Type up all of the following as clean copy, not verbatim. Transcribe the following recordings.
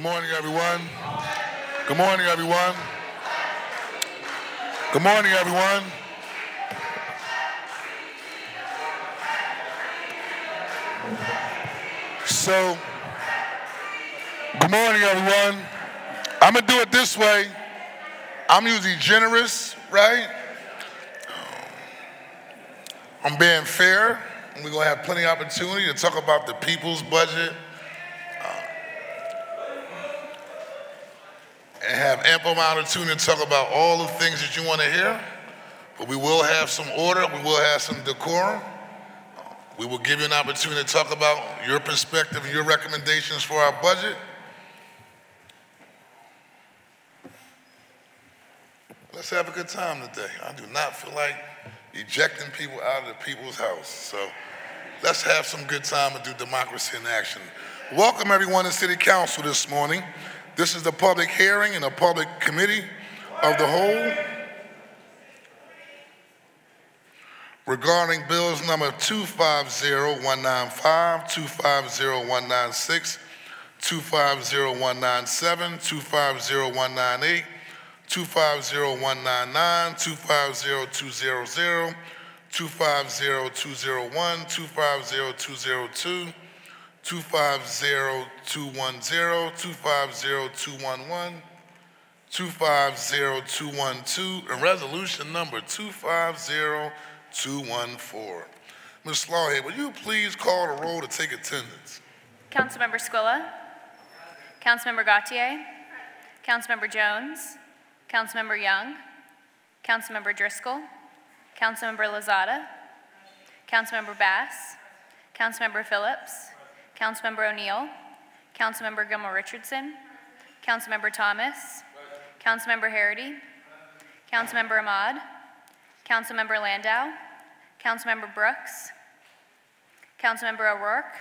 Good morning, everyone. Good morning, everyone. Good morning, everyone. So, good morning, everyone. I'm gonna do it this way. I'm usually generous, right? I'm being fair, and we're gonna have plenty of opportunity to talk about the people's budget and have ample amount of opportunity to talk about all the things that you want to hear. But we will have some order, we will have some decorum. We will give you an opportunity to talk about your perspective, your recommendations for our budget. Let's have a good time today. I do not feel like ejecting people out of the people's house. So let's have some good time and do democracy in action. Welcome everyone to City Council this morning. This is the public hearing and a public committee of the whole regarding bills number 250195, 250196, 250197, 250198, 250199, 250200, 250201, 250202, 250210, 250211, 250212, and resolution number 250214. Ms. Lawhead, will you please call the roll to take attendance? Councilmember Squilla, Councilmember Gautier, Councilmember Jones, Councilmember Young, Councilmember Driscoll, Councilmember Lozada, Councilmember Bass, Councilmember Phillips, Councilmember O'Neill, Councilmember Gilmore Richardson, Councilmember Thomas, Councilmember Harity, Councilmember Ahmad, Councilmember Landau, Councilmember Brooks, Councilmember O'Rourke,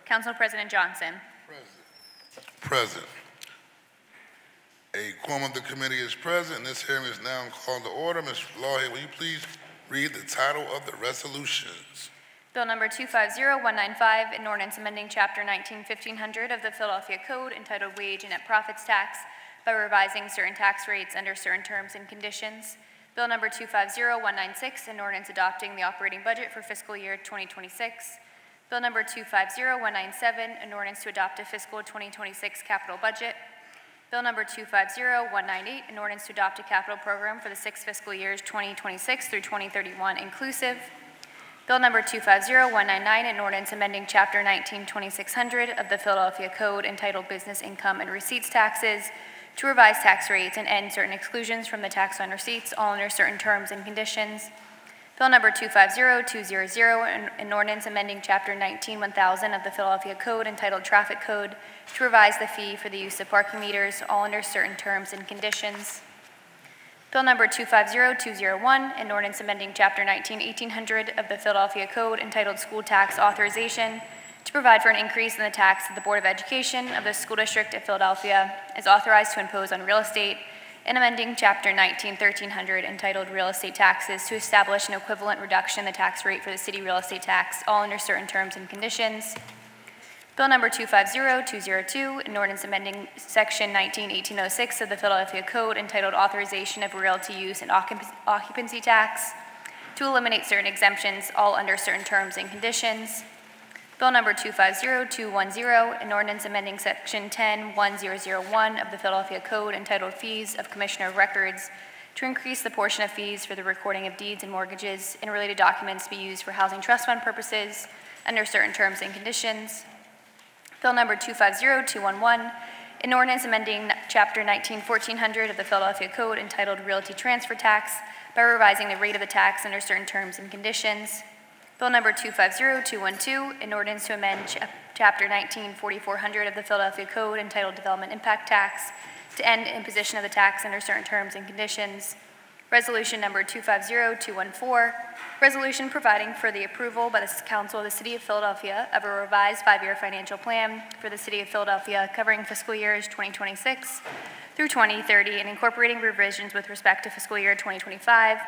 Council President Johnson. Present. A quorum of the committee is present, and this hearing is now called to order. Ms. Lawhead, will you please read the title of the resolutions? Bill number 250195, an ordinance amending Chapter 19-1500 of the Philadelphia Code entitled Wage and Net Profits Tax by revising certain tax rates under certain terms and conditions. Bill number 250196, an ordinance adopting the operating budget for fiscal year 2026. Bill number 250197, an ordinance to adopt a fiscal 2026 capital budget. Bill number 250198, an ordinance to adopt a capital program for the 6 fiscal years 2026 through 2031 inclusive. Bill number 250199, an ordinance amending Chapter 19-2600 of the Philadelphia Code entitled Business Income and Receipts Taxes to revise tax rates and end certain exclusions from the tax on receipts, all under certain terms and conditions. Bill number 250200, an ordinance amending Chapter 19-1000 of the Philadelphia Code entitled Traffic Code to revise the fee for the use of parking meters, all under certain terms and conditions. Bill number 250201, an ordinance amending Chapter 19-1800 of the Philadelphia Code entitled School Tax Authorization to provide for an increase in the tax that the Board of Education of the School District of Philadelphia is authorized to impose on real estate, and amending Chapter 19-1300 entitled Real Estate Taxes to establish an equivalent reduction in the tax rate for the city real estate tax, all under certain terms and conditions. Bill number 250202, an ordinance amending Section 19-1806 of the Philadelphia Code entitled Authorization of Realty Use and Occupancy Tax to eliminate certain exemptions, all under certain terms and conditions. Bill number 250210, an ordinance amending Section 10-1001 of the Philadelphia Code entitled Fees of Commissioner of Records to increase the portion of fees for the recording of deeds and mortgages and related documents to be used for housing trust fund purposes under certain terms and conditions. Bill number 250211, an ordinance amending Chapter 19-1400 of the Philadelphia Code entitled Realty Transfer Tax by revising the rate of the tax under certain terms and conditions. Bill number 250212, an ordinance to amend Chapter 19-4400 of the Philadelphia Code entitled Development Impact Tax to end imposition of the tax under certain terms and conditions. Resolution number 250214, resolution providing for the approval by the Council of the City of Philadelphia of a revised 5-year financial plan for the City of Philadelphia covering fiscal years 2026 through 2030 and incorporating revisions with respect to fiscal year 2025,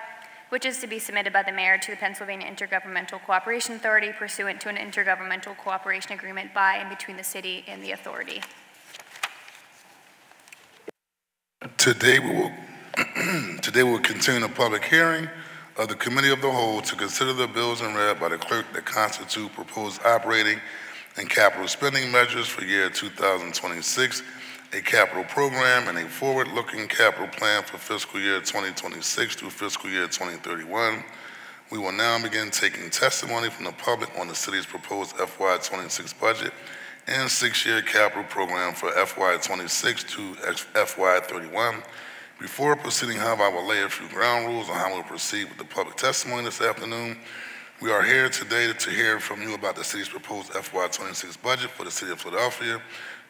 which is to be submitted by the Mayor to the Pennsylvania Intergovernmental Cooperation Authority pursuant to an intergovernmental cooperation agreement by and between the city and the authority. Today we will continue the public hearing of the Committee of the Whole to consider the bills in red by the clerk that constitute proposed operating and capital spending measures for year 2026, a capital program, and a forward-looking capital plan for fiscal year 2026 through fiscal year 2031. We will now begin taking testimony from the public on the city's proposed FY26 budget and 6-year capital program for FY26 to FY31. Before proceeding, however, I will lay a few ground rules on how we'll proceed with the public testimony this afternoon. We are here today to hear from you about the city's proposed FY26 budget for the City of Philadelphia.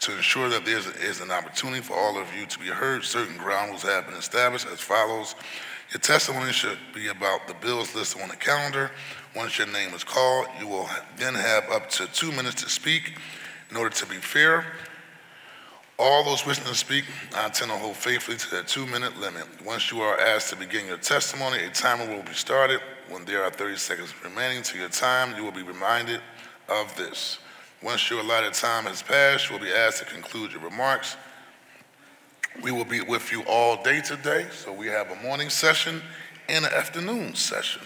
To ensure that there is an opportunity for all of you to be heard, certain ground rules have been established as follows. Your testimony should be about the bills listed on the calendar. Once your name is called, you will then have up to 2 minutes to speak. In order to be fair, all those wishing to speak, I intend to hold faithfully to that 2-minute limit. Once you are asked to begin your testimony, a timer will be started. When there are 30 seconds remaining to your time, you will be reminded of this. Once your allotted time has passed, you will be asked to conclude your remarks. We will be with you all day today, so we have a morning session and an afternoon session.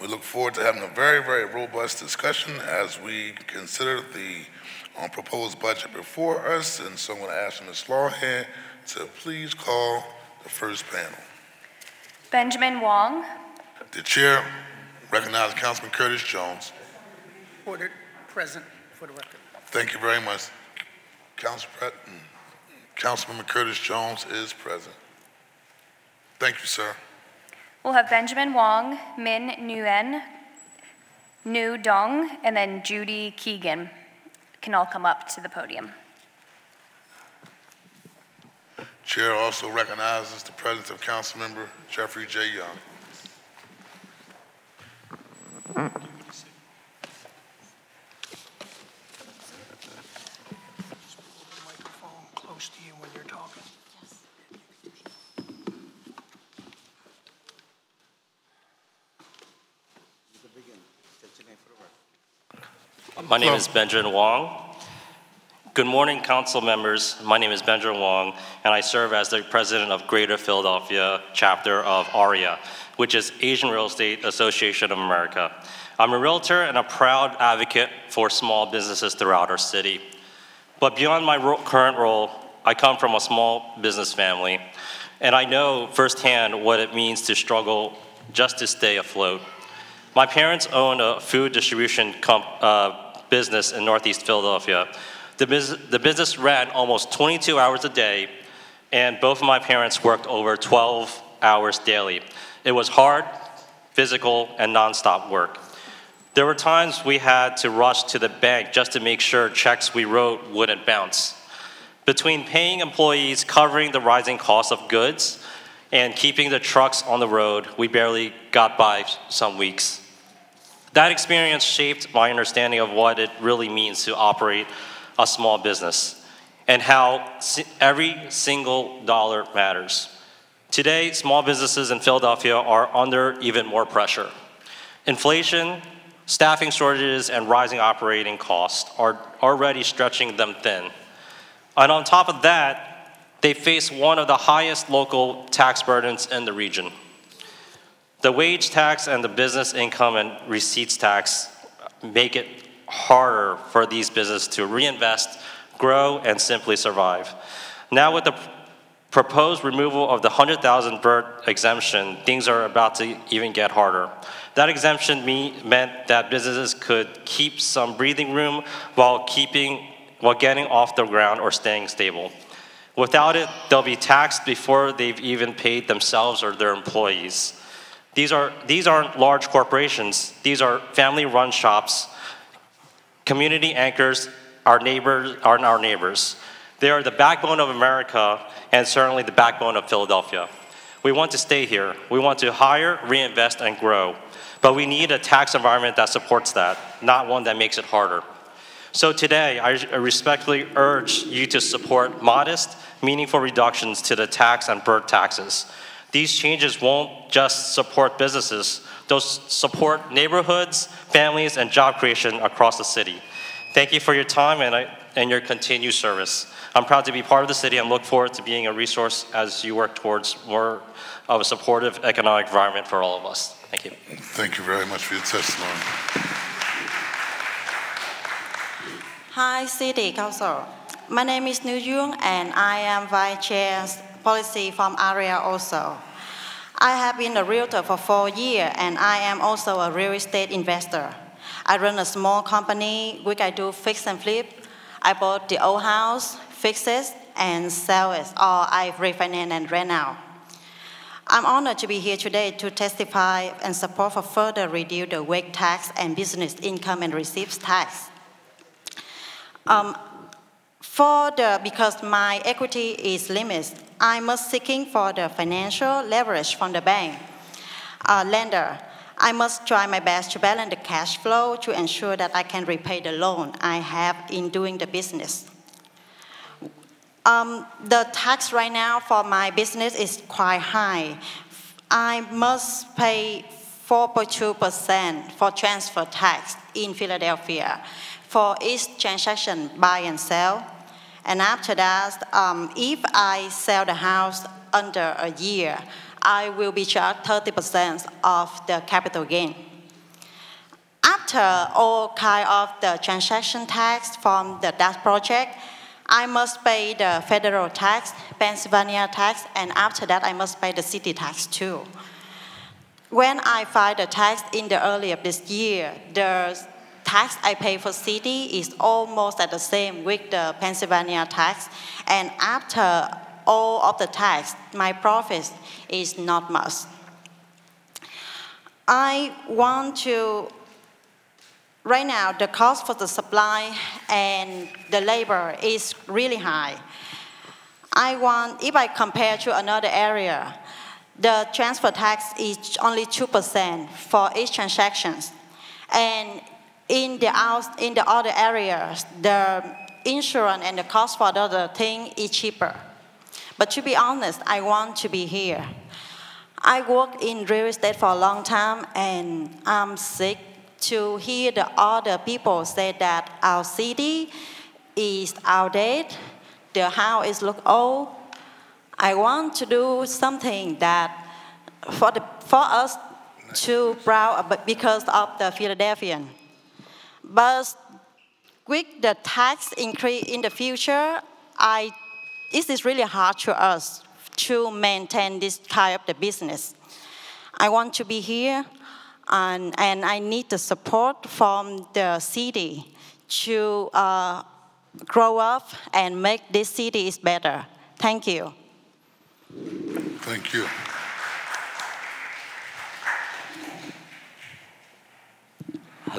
We look forward to having a very, very robust discussion as we consider the proposed budget before us, and so I'm going to ask Ms. Lawhead to please call the first panel. Benjamin Wong. The chair recognizes Councilman Curtis Jones. Ordered. Present for the record. Thank you very much. Councilman Curtis Jones is present. Thank you, sir. We'll have Benjamin Wong, Min Nguyen, Nu Dong, and then Judy Keegan can all come up to the podium. Chair also recognizes the presence of Councilmember Jeffrey J. Young. My name is Benjamin Wong. Good morning, council members. My name is Benjamin Wong, and I serve as the president of Greater Philadelphia chapter of ARIA, which is Asian Real Estate Association of America. I'm a realtor and a proud advocate for small businesses throughout our city. But beyond my current role, I come from a small business family, and I know firsthand what it means to struggle just to stay afloat. My parents own a food distribution business in Northeast Philadelphia. The business ran almost 22 hours a day, and both of my parents worked over 12 hours daily. It was hard, physical, and nonstop work. There were times we had to rush to the bank just to make sure checks we wrote wouldn't bounce. Between paying employees, covering the rising cost of goods, and keeping the trucks on the road, we barely got by some weeks. That experience shaped my understanding of what it really means to operate a small business and how every single dollar matters. Today, small businesses in Philadelphia are under even more pressure. Inflation, staffing shortages, and rising operating costs are already stretching them thin. And on top of that, they face one of the highest local tax burdens in the region. The wage tax and the business income and receipts tax make it harder for these businesses to reinvest, grow, and simply survive. Now with the proposed removal of the 100,000 bird exemption, things are about to even get harder. That exemption meant that businesses could keep some breathing room while getting off the ground or staying stable. Without it, they'll be taxed before they've even paid themselves or their employees. These aren't large corporations. These are family-run shops. Community anchors are our neighbors. They are the backbone of America and certainly the backbone of Philadelphia. We want to stay here. We want to hire, reinvest, and grow. But we need a tax environment that supports that, not one that makes it harder. So today, I respectfully urge you to support modest, meaningful reductions to the tax and bird taxes. These changes won't just support businesses, they'll support neighborhoods, families, and job creation across the city. Thank you for your time and your continued service. I'm proud to be part of the city and look forward to being a resource as you work towards more of a supportive economic environment for all of us. Thank you. Thank you very much for your testimony. Hi, City Council. My name is Nu Yung, and I am Vice Chair Policy from AREA also. I have been a realtor for 4 years, and I am also a real estate investor. I run a small company which I do fix and flip. I bought the old house, fix it, and sell it, or I refinance and rent out. I'm honored to be here today to testify and support for further reduce the wage tax and business income and receipts tax. Because my equity is limited, I must seeking for the financial leverage from the bank lender. I must try my best to balance the cash flow to ensure that I can repay the loan I have in doing the business. The tax right now for my business is quite high. I must pay 4.2% for transfer tax in Philadelphia for each transaction buy and sell. And after that, if I sell the house under a year, I will be charged 30% of the capital gain. After all kind of the transaction tax from that project, I must pay the federal tax, Pennsylvania tax, and after that I must pay the city tax too. When I filed the tax in the early of this year, the tax I pay for city is almost at the same with the Pennsylvania tax, and after all of the tax, my profit is not much. I want to, right now, the cost for the supply and the labor is really high. If I compare to another area, the transfer tax is only 2% for each transaction. And in the other areas, the insurance and the cost for the other thing is cheaper. But to be honest, I want to be here. I work in real estate for a long time, and I'm sick to hear the other people say that our city is outdated, the house look old. I want to do something that for us to proud because of the Philadelphian. But with the tax increase in the future, it is really hard to us to maintain this kind of the business. I want to be here, and I need the support from the city to grow up and make this city better. Thank you. Thank you.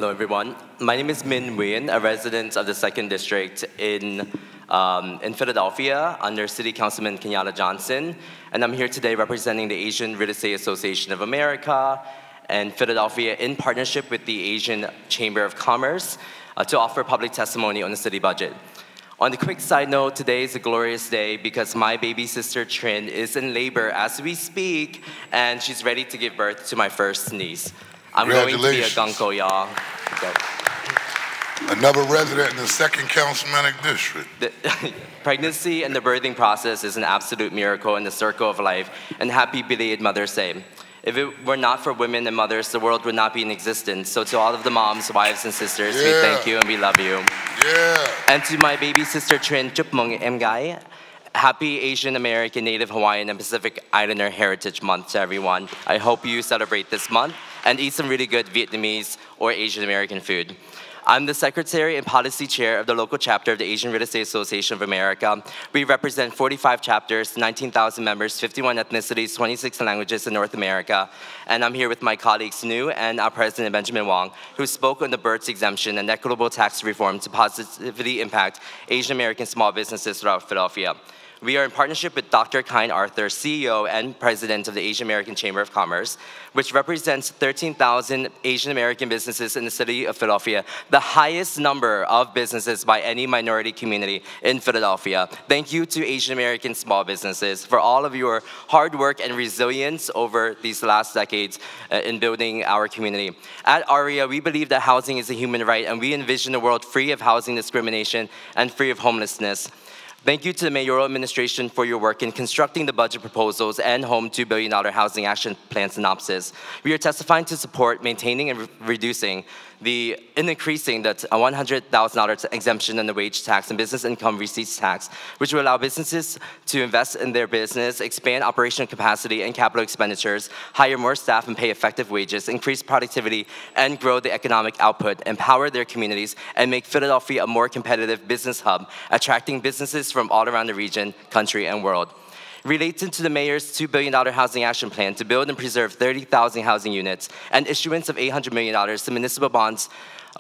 Hello, everyone. My name is Min Nguyen, a resident of the 2nd District in Philadelphia under City Councilman Kenyatta Johnson. And I'm here today representing the Asian Real Estate Association of America and Philadelphia in partnership with the Asian Chamber of Commerce to offer public testimony on the city budget. On the quick side note, today is a glorious day because my baby sister Trin is in labor as we speak, and she's ready to give birth to my first niece. I'm going to be a gunko, y'all. Another resident in the 2nd Councilmanic District. Pregnancy and the birthing process is an absolute miracle in the circle of life, and happy belated Mother's Day. If it were not for women and mothers, the world would not be in existence. So to all of the moms, wives, and sisters, we thank you and we love you. Yeah. And to my baby sister Trin Chupmong Mgai, happy Asian American, Native Hawaiian, and Pacific Islander Heritage Month to everyone. I hope you celebrate this month and eat some really good Vietnamese or Asian American food. I'm the Secretary and Policy Chair of the local chapter of the Asian Real Estate Association of America. We represent 45 chapters, 19,000 members, 51 ethnicities, 26 languages in North America. And I'm here with my colleagues Nu and our President Benjamin Wong, who spoke on the BERTS exemption and equitable tax reform to positively impact Asian American small businesses throughout Philadelphia. We are in partnership with Dr. Kine Arthur, CEO and President of the Asian American Chamber of Commerce, which represents 13,000 Asian American businesses in the city of Philadelphia, the highest number of businesses by any minority community in Philadelphia. Thank you to Asian American small businesses for all of your hard work and resilience over these last decades in building our community. At ARIA, we believe that housing is a human right, and we envision a world free of housing discrimination and free of homelessness. Thank you to the mayoral administration for your work in constructing the budget proposals and Home $2 billion Housing Action Plan synopsis. We are testifying to support maintaining and increasing the $100,000 exemption on the wage tax and business income receipts tax, which will allow businesses to invest in their business, expand operational capacity and capital expenditures, hire more staff and pay effective wages, increase productivity and grow the economic output, empower their communities, and make Philadelphia a more competitive business hub, attracting businesses from all around the region, country, and world. Related to the mayor's $2 billion housing action plan to build and preserve 30,000 housing units and issuance of $800 million to municipal bonds,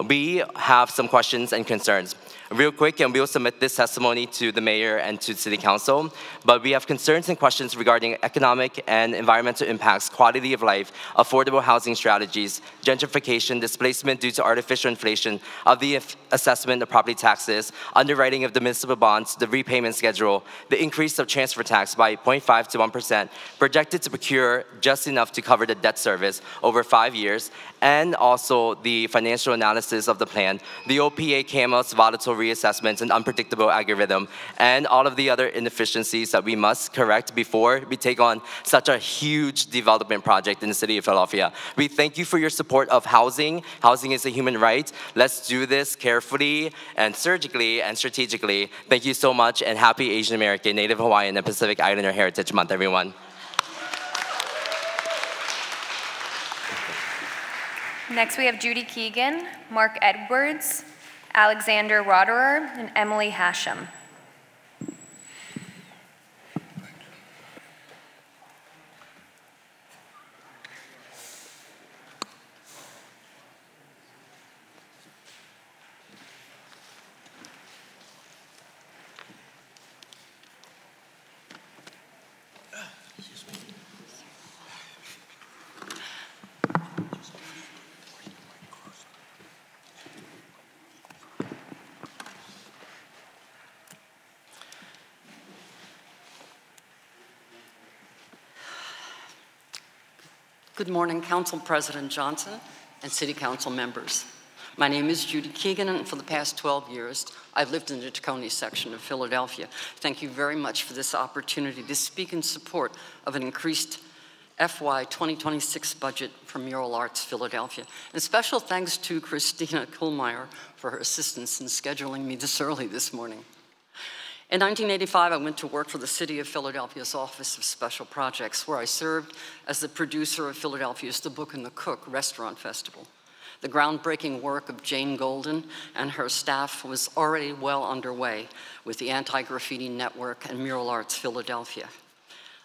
we have some questions and concerns. Real quick, and we'll submit this testimony to the mayor and to city council, but we have concerns and questions regarding economic and environmental impacts, quality of life, affordable housing strategies, gentrification, displacement due to artificial inflation of the assessment of property taxes, underwriting of the municipal bonds, the repayment schedule, the increase of transfer tax by 0.5 to 1%, projected to procure just enough to cover the debt service over 5 years, and also the financial analysis of the plan, the OPA KML's volatile reassessments and unpredictable algorithm, and all of the other inefficiencies that we must correct before we take on such a huge development project in the city of Philadelphia. We thank you for your support of housing. Housing is a human right. Let's do this carefully and surgically and strategically. Thank you so much, and happy Asian American, Native Hawaiian, and Pacific Islander Heritage Month, everyone. Next, we have Judy Keegan, Mark Edwards, Alexander Roderer, and Emily Hashem. Good morning, Council President Johnson and City Council members. My name is Judy Keegan, and for the past 12 years, I've lived in the Tacony section of Philadelphia. Thank you very much for this opportunity to speak in support of an increased FY 2026 budget for Mural Arts Philadelphia. And special thanks to Christina Kuhlmeyer for her assistance in scheduling me this early this morning. In 1985, I went to work for the City of Philadelphia's Office of Special Projects, where I served as the producer of Philadelphia's The Book and the Cook Restaurant Festival. The groundbreaking work of Jane Golden and her staff was already well underway with the Anti-Graffiti Network and Mural Arts Philadelphia.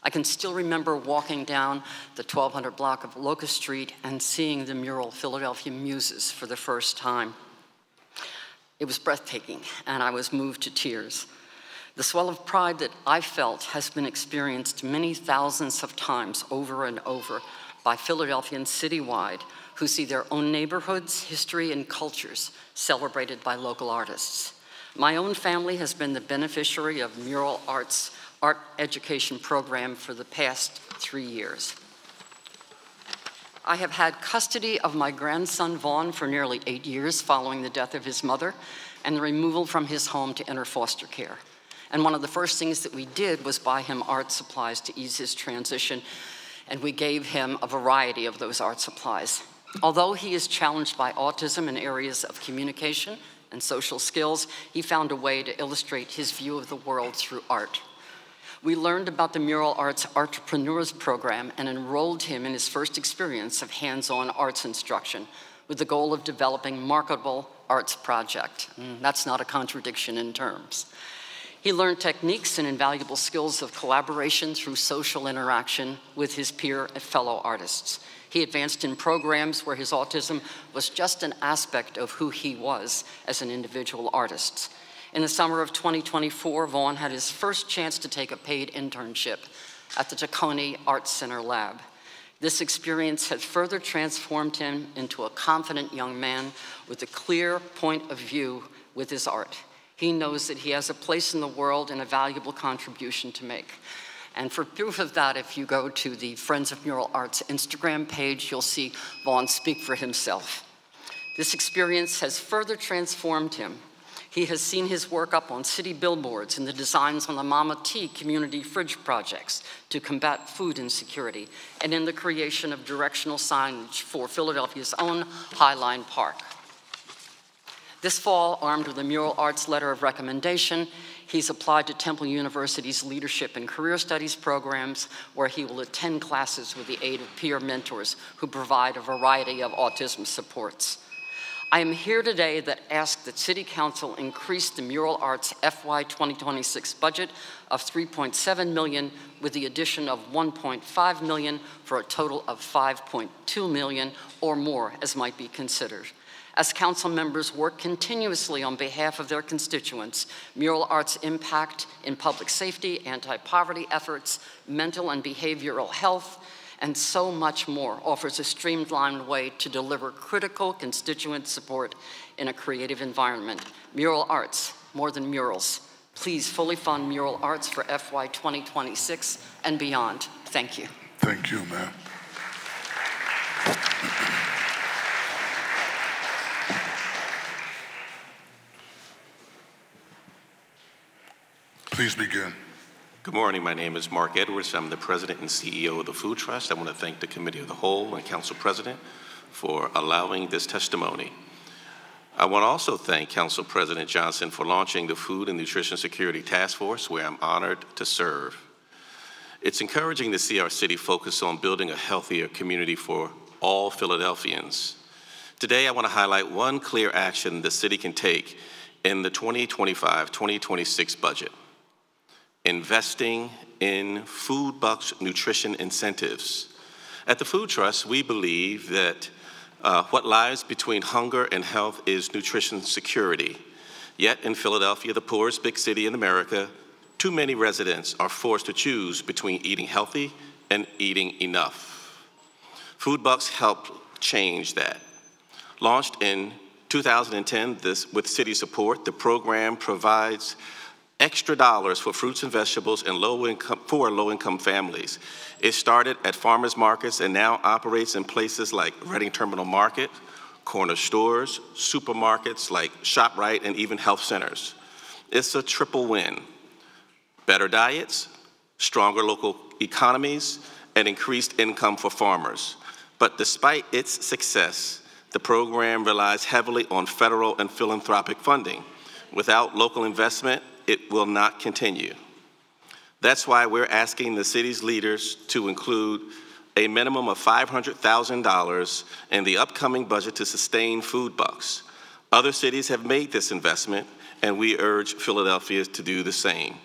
I can still remember walking down the 1200 block of Locust Street and seeing the mural Philadelphia Muses for the first time. It was breathtaking, and I was moved to tears. The swell of pride that I felt has been experienced many thousands of times over and over by Philadelphians citywide who see their own neighborhoods, history, and cultures celebrated by local artists. My own family has been the beneficiary of Mural Arts art education program for the past 3 years. I have had custody of my grandson Vaughn for nearly 8 years following the death of his mother and the removal from his home to enter foster care. And one of the first things that we did was buy him art supplies to ease his transition, and we gave him a variety of those art supplies. Although he is challenged by autism in areas of communication and social skills, he found a way to illustrate his view of the world through art. We learned about the Mural Arts Entrepreneurs Program and enrolled him in his first experience of hands-on arts instruction with the goal of developing marketable arts project. That's not a contradiction in terms. He learned techniques and invaluable skills of collaboration through social interaction with his peer and fellow artists. He advanced in programs where his autism was just an aspect of who he was as an individual artist. In the summer of 2024, Vaughn had his first chance to take a paid internship at the Tacony Arts Center lab. This experience has further transformed him into a confident young man with a clear point of view with his art. He knows that he has a place in the world and a valuable contribution to make. And for proof of that, if you go to the Friends of Mural Arts Instagram page, you'll see Vaughn speak for himself. This experience has further transformed him. He has seen his work up on city billboards and the designs on the Mama T community fridge projects to combat food insecurity, and in the creation of directional signage for Philadelphia's own Highline Park. This fall, armed with a Mural Arts letter of recommendation, he's applied to Temple University's Leadership and Career Studies programs, where he will attend classes with the aid of peer mentors who provide a variety of autism supports. I am here today to ask that City Council increase the Mural Arts FY 2026 budget of $3.7 million with the addition of $1.5 million for a total of $5.2 million or more as might be considered. As council members work continuously on behalf of their constituents, Mural Arts' impact in public safety, anti-poverty efforts, mental and behavioral health, and so much more offers a streamlined way to deliver critical constituent support in a creative environment. Mural Arts, more than murals. Please fully fund Mural Arts for FY 2026 and beyond. Thank you. Thank you, ma'am. Please begin. Good morning. My name is Mark Edwards. I'm the president and CEO of the Food Trust. I want to thank the Committee of the Whole and Council President for allowing this testimony. I want to also thank Council President Johnson for launching the Food and Nutrition Security Task Force, where I'm honored to serve. It's encouraging to see our city focus on building a healthier community for all Philadelphians. Today, I want to highlight one clear action the city can take in the 2025-2026 budget. Investing in food bucks nutrition incentives. At the Food Trust, we believe that what lies between hunger and health is nutrition security. Yet in Philadelphia, the poorest big city in America, too many residents are forced to choose between eating healthy and eating enough. Food bucks help change that. Launched in 2010 with city support, the program provides extra dollars for fruits and vegetables and low-income families. It started at farmers markets and now operates in places like Reading Terminal Market, corner stores, supermarkets like ShopRite, and even health centers. It's a triple win. Better diets, stronger local economies, and increased income for farmers. But despite its success, the program relies heavily on federal and philanthropic funding. Without local investment, it will not continue. That's why we're asking the city's leaders to include a minimum of $500,000 in the upcoming budget to sustain food bucks. Other cities have made this investment, and we urge Philadelphia to do the same.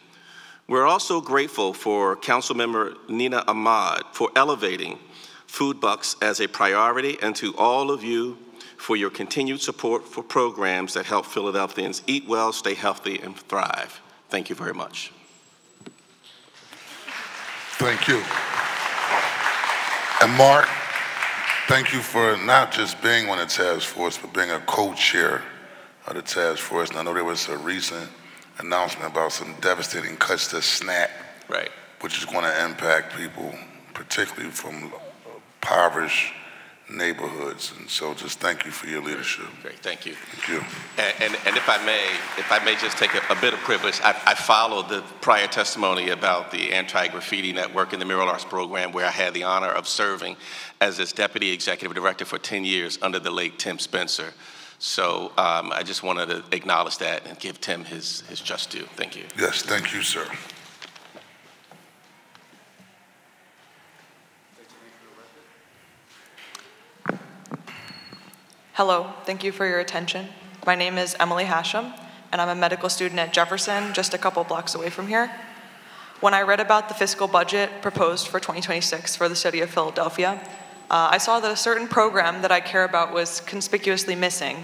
We're also grateful for Councilmember Nina Ahmad for elevating food bucks as a priority, and to all of you for your continued support for programs that help Philadelphians eat well, stay healthy, and thrive. Thank you very much. Thank you. And Mark, thank you for not just being on the task force, but being a co-chair of the task force. And I know there was a recent announcement about some devastating cuts to SNAP, right, which is going to impact people, particularly from impoverished neighborhoods. And so just thank you for your leadership. Great, thank you. Thank you. And if I may just take a bit of privilege, I followed the prior testimony about the Anti-Graffiti Network and the Mural Arts Program, where I had the honor of serving as its Deputy Executive Director for 10 years under the late Tim Spencer. So I just wanted to acknowledge that and give Tim his just due. Thank you. Yes, thank you, sir. Hello, thank you for your attention. My name is Emily Hashem, and I'm a medical student at Jefferson, just a couple blocks away from here. When I read about the fiscal budget proposed for 2026 for the city of Philadelphia, I saw that a certain program that I care about was conspicuously missing.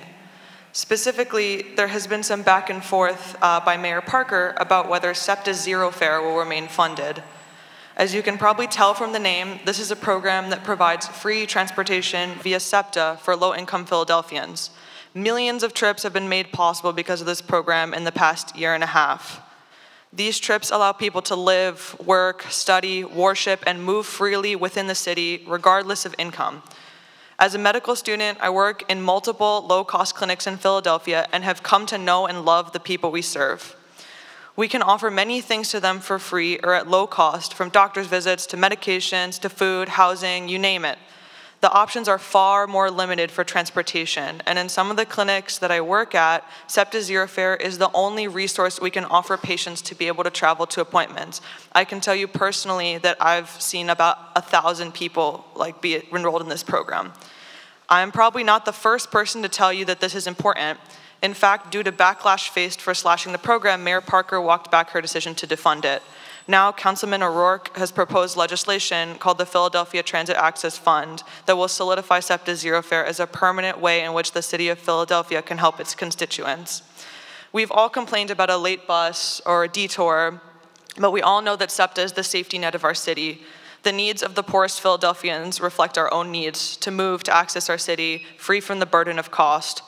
Specifically, there has been some back and forth by Mayor Parker about whether SEPTA's Zero Fare will remain funded. As you can probably tell from the name, this is a program that provides free transportation via SEPTA for low-income Philadelphians. Millions of trips have been made possible because of this program in the past year and a half. These trips allow people to live, work, study, worship, and move freely within the city, regardless of income. As a medical student, I work in multiple low-cost clinics in Philadelphia and have come to know and love the people we serve. We can offer many things to them for free or at low cost, from doctor's visits to medications to food, housing, you name it. The options are far more limited for transportation, and in some of the clinics that I work at, SEPTA Zero Fare is the only resource we can offer patients to be able to travel to appointments. I can tell you personally that I've seen about 1,000 people be enrolled in this program. I'm probably not the first person to tell you that this is important. In fact, due to backlash faced for slashing the program, Mayor Parker walked back her decision to defund it. Now, Councilman O'Rourke has proposed legislation called the Philadelphia Transit Access Fund that will solidify SEPTA Zero Fare as a permanent way in which the city of Philadelphia can help its constituents. We've all complained about a late bus or a detour, but we all know that SEPTA is the safety net of our city. The needs of the poorest Philadelphians reflect our own needs to move to access our city free from the burden of cost.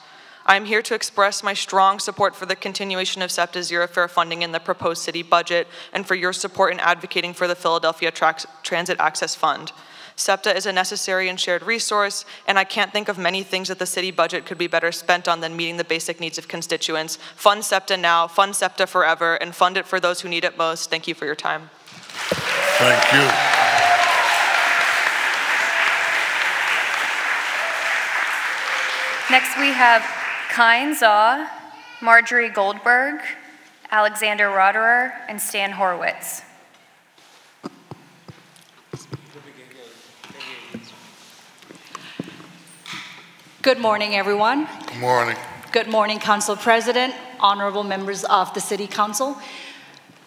I'm here to express my strong support for the continuation of SEPTA Zero Fare funding in the proposed city budget and for your support in advocating for the Philadelphia Transit Access Fund. SEPTA is a necessary and shared resource, and I can't think of many things that the city budget could be better spent on than meeting the basic needs of constituents. Fund SEPTA now, fund SEPTA forever, and fund it for those who need it most. Thank you for your time. Thank you. Next we have Kine Zaw, Marjorie Goldberg, Alexander Roderer, and Stan Horwitz. Good morning, everyone. Good morning. Good morning, Council President, honorable members of the City Council.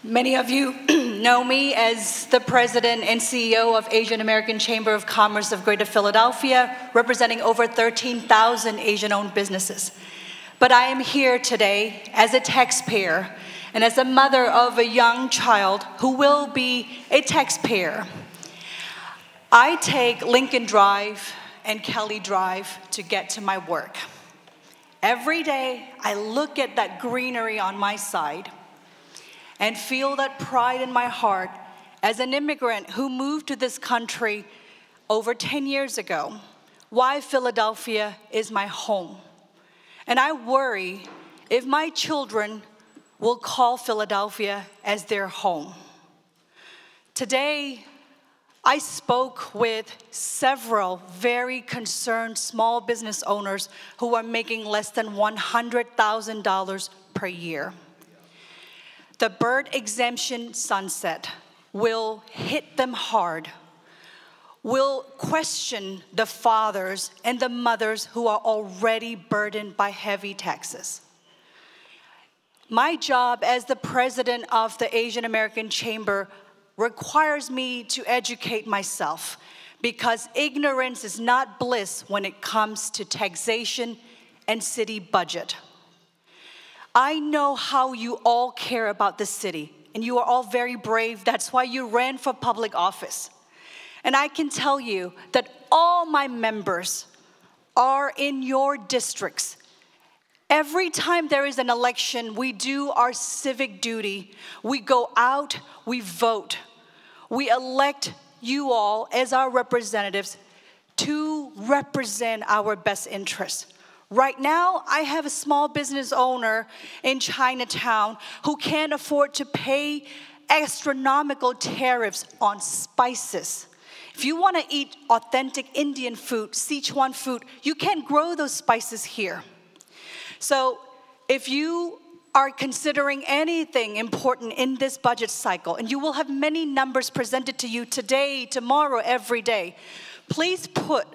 Many of you know me as the President and CEO of Asian American Chamber of Commerce of Greater Philadelphia, representing over 13,000 Asian-owned businesses. But I am here today as a taxpayer and as a mother of a young child who will be a taxpayer. I take Lincoln Drive and Kelly Drive to get to my work. Every day, I look at that greenery on my side and feel that pride in my heart as an immigrant who moved to this country over 10 years ago. Why Philadelphia is my home. And I worry if my children will call Philadelphia as their home. Today, I spoke with several very concerned small business owners who are making less than $100,000 per year. The bird exemption sunset will hit them hard, will question the fathers and the mothers who are already burdened by heavy taxes. My job as the president of the Asian American Chamber requires me to educate myself, because ignorance is not bliss when it comes to taxation and city budget. I know how you all care about the city, and you are all very brave. That's why you ran for public office. And I can tell you that all my members are in your districts. Every time there is an election, we do our civic duty. We go out, we vote. We elect you all as our representatives to represent our best interests. Right now, I have a small business owner in Chinatown who can't afford to pay astronomical tariffs on spices. If you want to eat authentic Indian food, Sichuan food, you can't grow those spices here. So if you are considering anything important in this budget cycle, and you will have many numbers presented to you today, tomorrow, every day, please put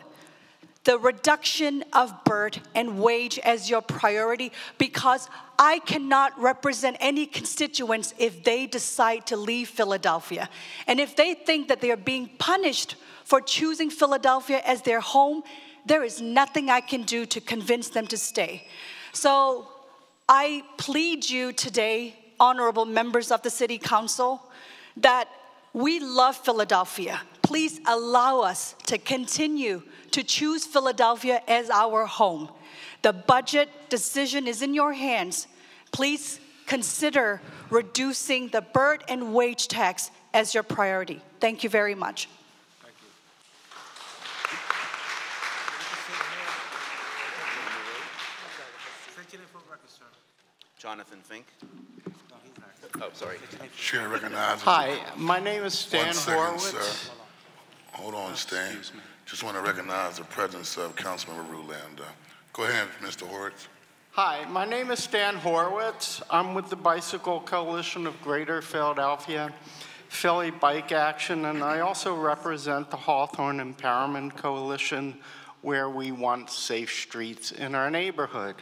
the reduction of birth and wage as your priority, because I cannot represent any constituents if they decide to leave Philadelphia. And if they think that they are being punished for choosing Philadelphia as their home, there is nothing I can do to convince them to stay. So I plead you today, honorable members of the City Council, that we love Philadelphia. Please allow us to continue to choose Philadelphia as our home. The budget decision is in your hands. Please consider reducing the birth and wage tax as your priority. Thank you very much. Jonathan Fink. Oh, sorry. Chair recognizes. Hi, my name is Stan 1 second, Horowitz. sir. Hold on, Stan. Just want to recognize the presence of Councilmember Ruland. Go ahead, Mr. Horowitz. Hi, my name is Stan Horowitz. I'm with the Bicycle Coalition of Greater Philadelphia, Philly Bike Action, and I also represent the Hawthorne Empowerment Coalition, where we want safe streets in our neighborhood.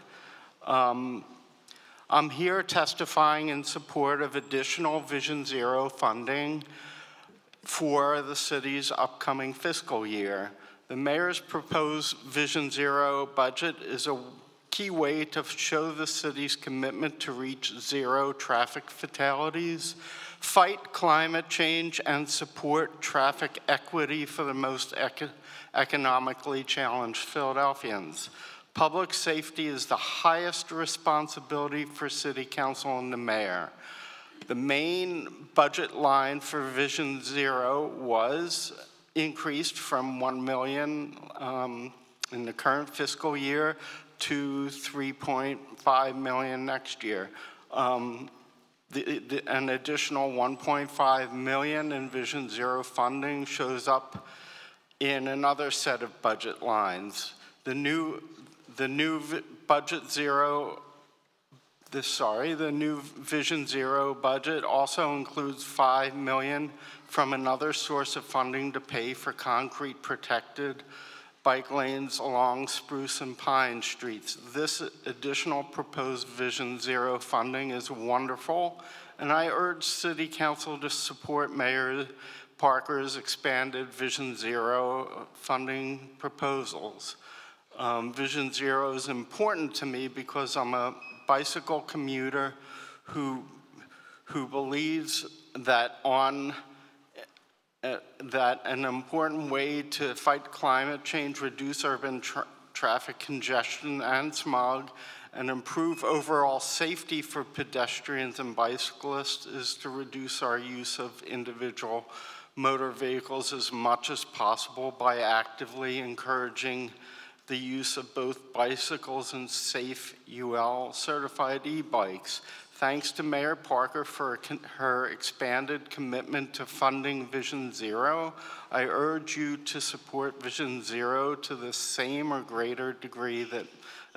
I'm here testifying in support of additional Vision Zero funding for the city's upcoming fiscal year. The mayor's proposed Vision Zero budget is a key way to show the city's commitment to reach zero traffic fatalities, fight climate change, and support traffic equity for the most economically challenged Philadelphians. Public safety is the highest responsibility for City Council and the mayor. The main budget line for Vision Zero was increased from $1 million in the current fiscal year to $3.5 million next year. An additional $1.5 million in Vision Zero funding shows up in another set of budget lines. The new Vision Zero budget also includes $5 million from another source of funding to pay for concrete protected bike lanes along Spruce and Pine Streets. This additional proposed Vision Zero funding is wonderful, and I urge City Council to support Mayor Parker's expanded Vision Zero funding proposals. Vision Zero is important to me because I'm a bicycle commuter who believes that that an important way to fight climate change, reduce urban traffic congestion and smog, and improve overall safety for pedestrians and bicyclists is to reduce our use of individual motor vehicles as much as possible by actively encouraging the use of both bicycles and safe UL certified e-bikes. Thanks to Mayor Parker for her expanded commitment to funding Vision Zero, I urge you to support Vision Zero to the same or greater degree that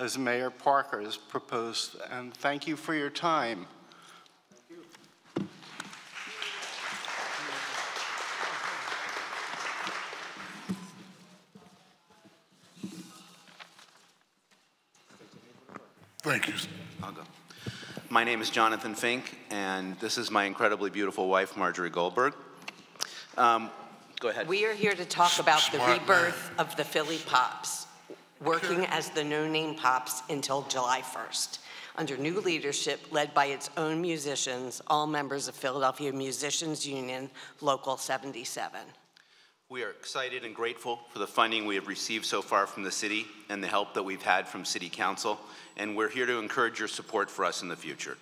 as Mayor Parker has proposed. And thank you for your time. Thank you. I'll go. My name is Jonathan Fink, and this is my incredibly beautiful wife, Marjorie Goldberg. Go ahead. We are here to talk about the Smart rebirth of the Philly Pops, working as the No Name Pops until July 1st, under new leadership led by its own musicians, all members of Philadelphia Musicians Union, Local 77. We are excited and grateful for the funding we have received so far from the city and the help that we've had from City Council, and we're here to encourage your support for us in the future.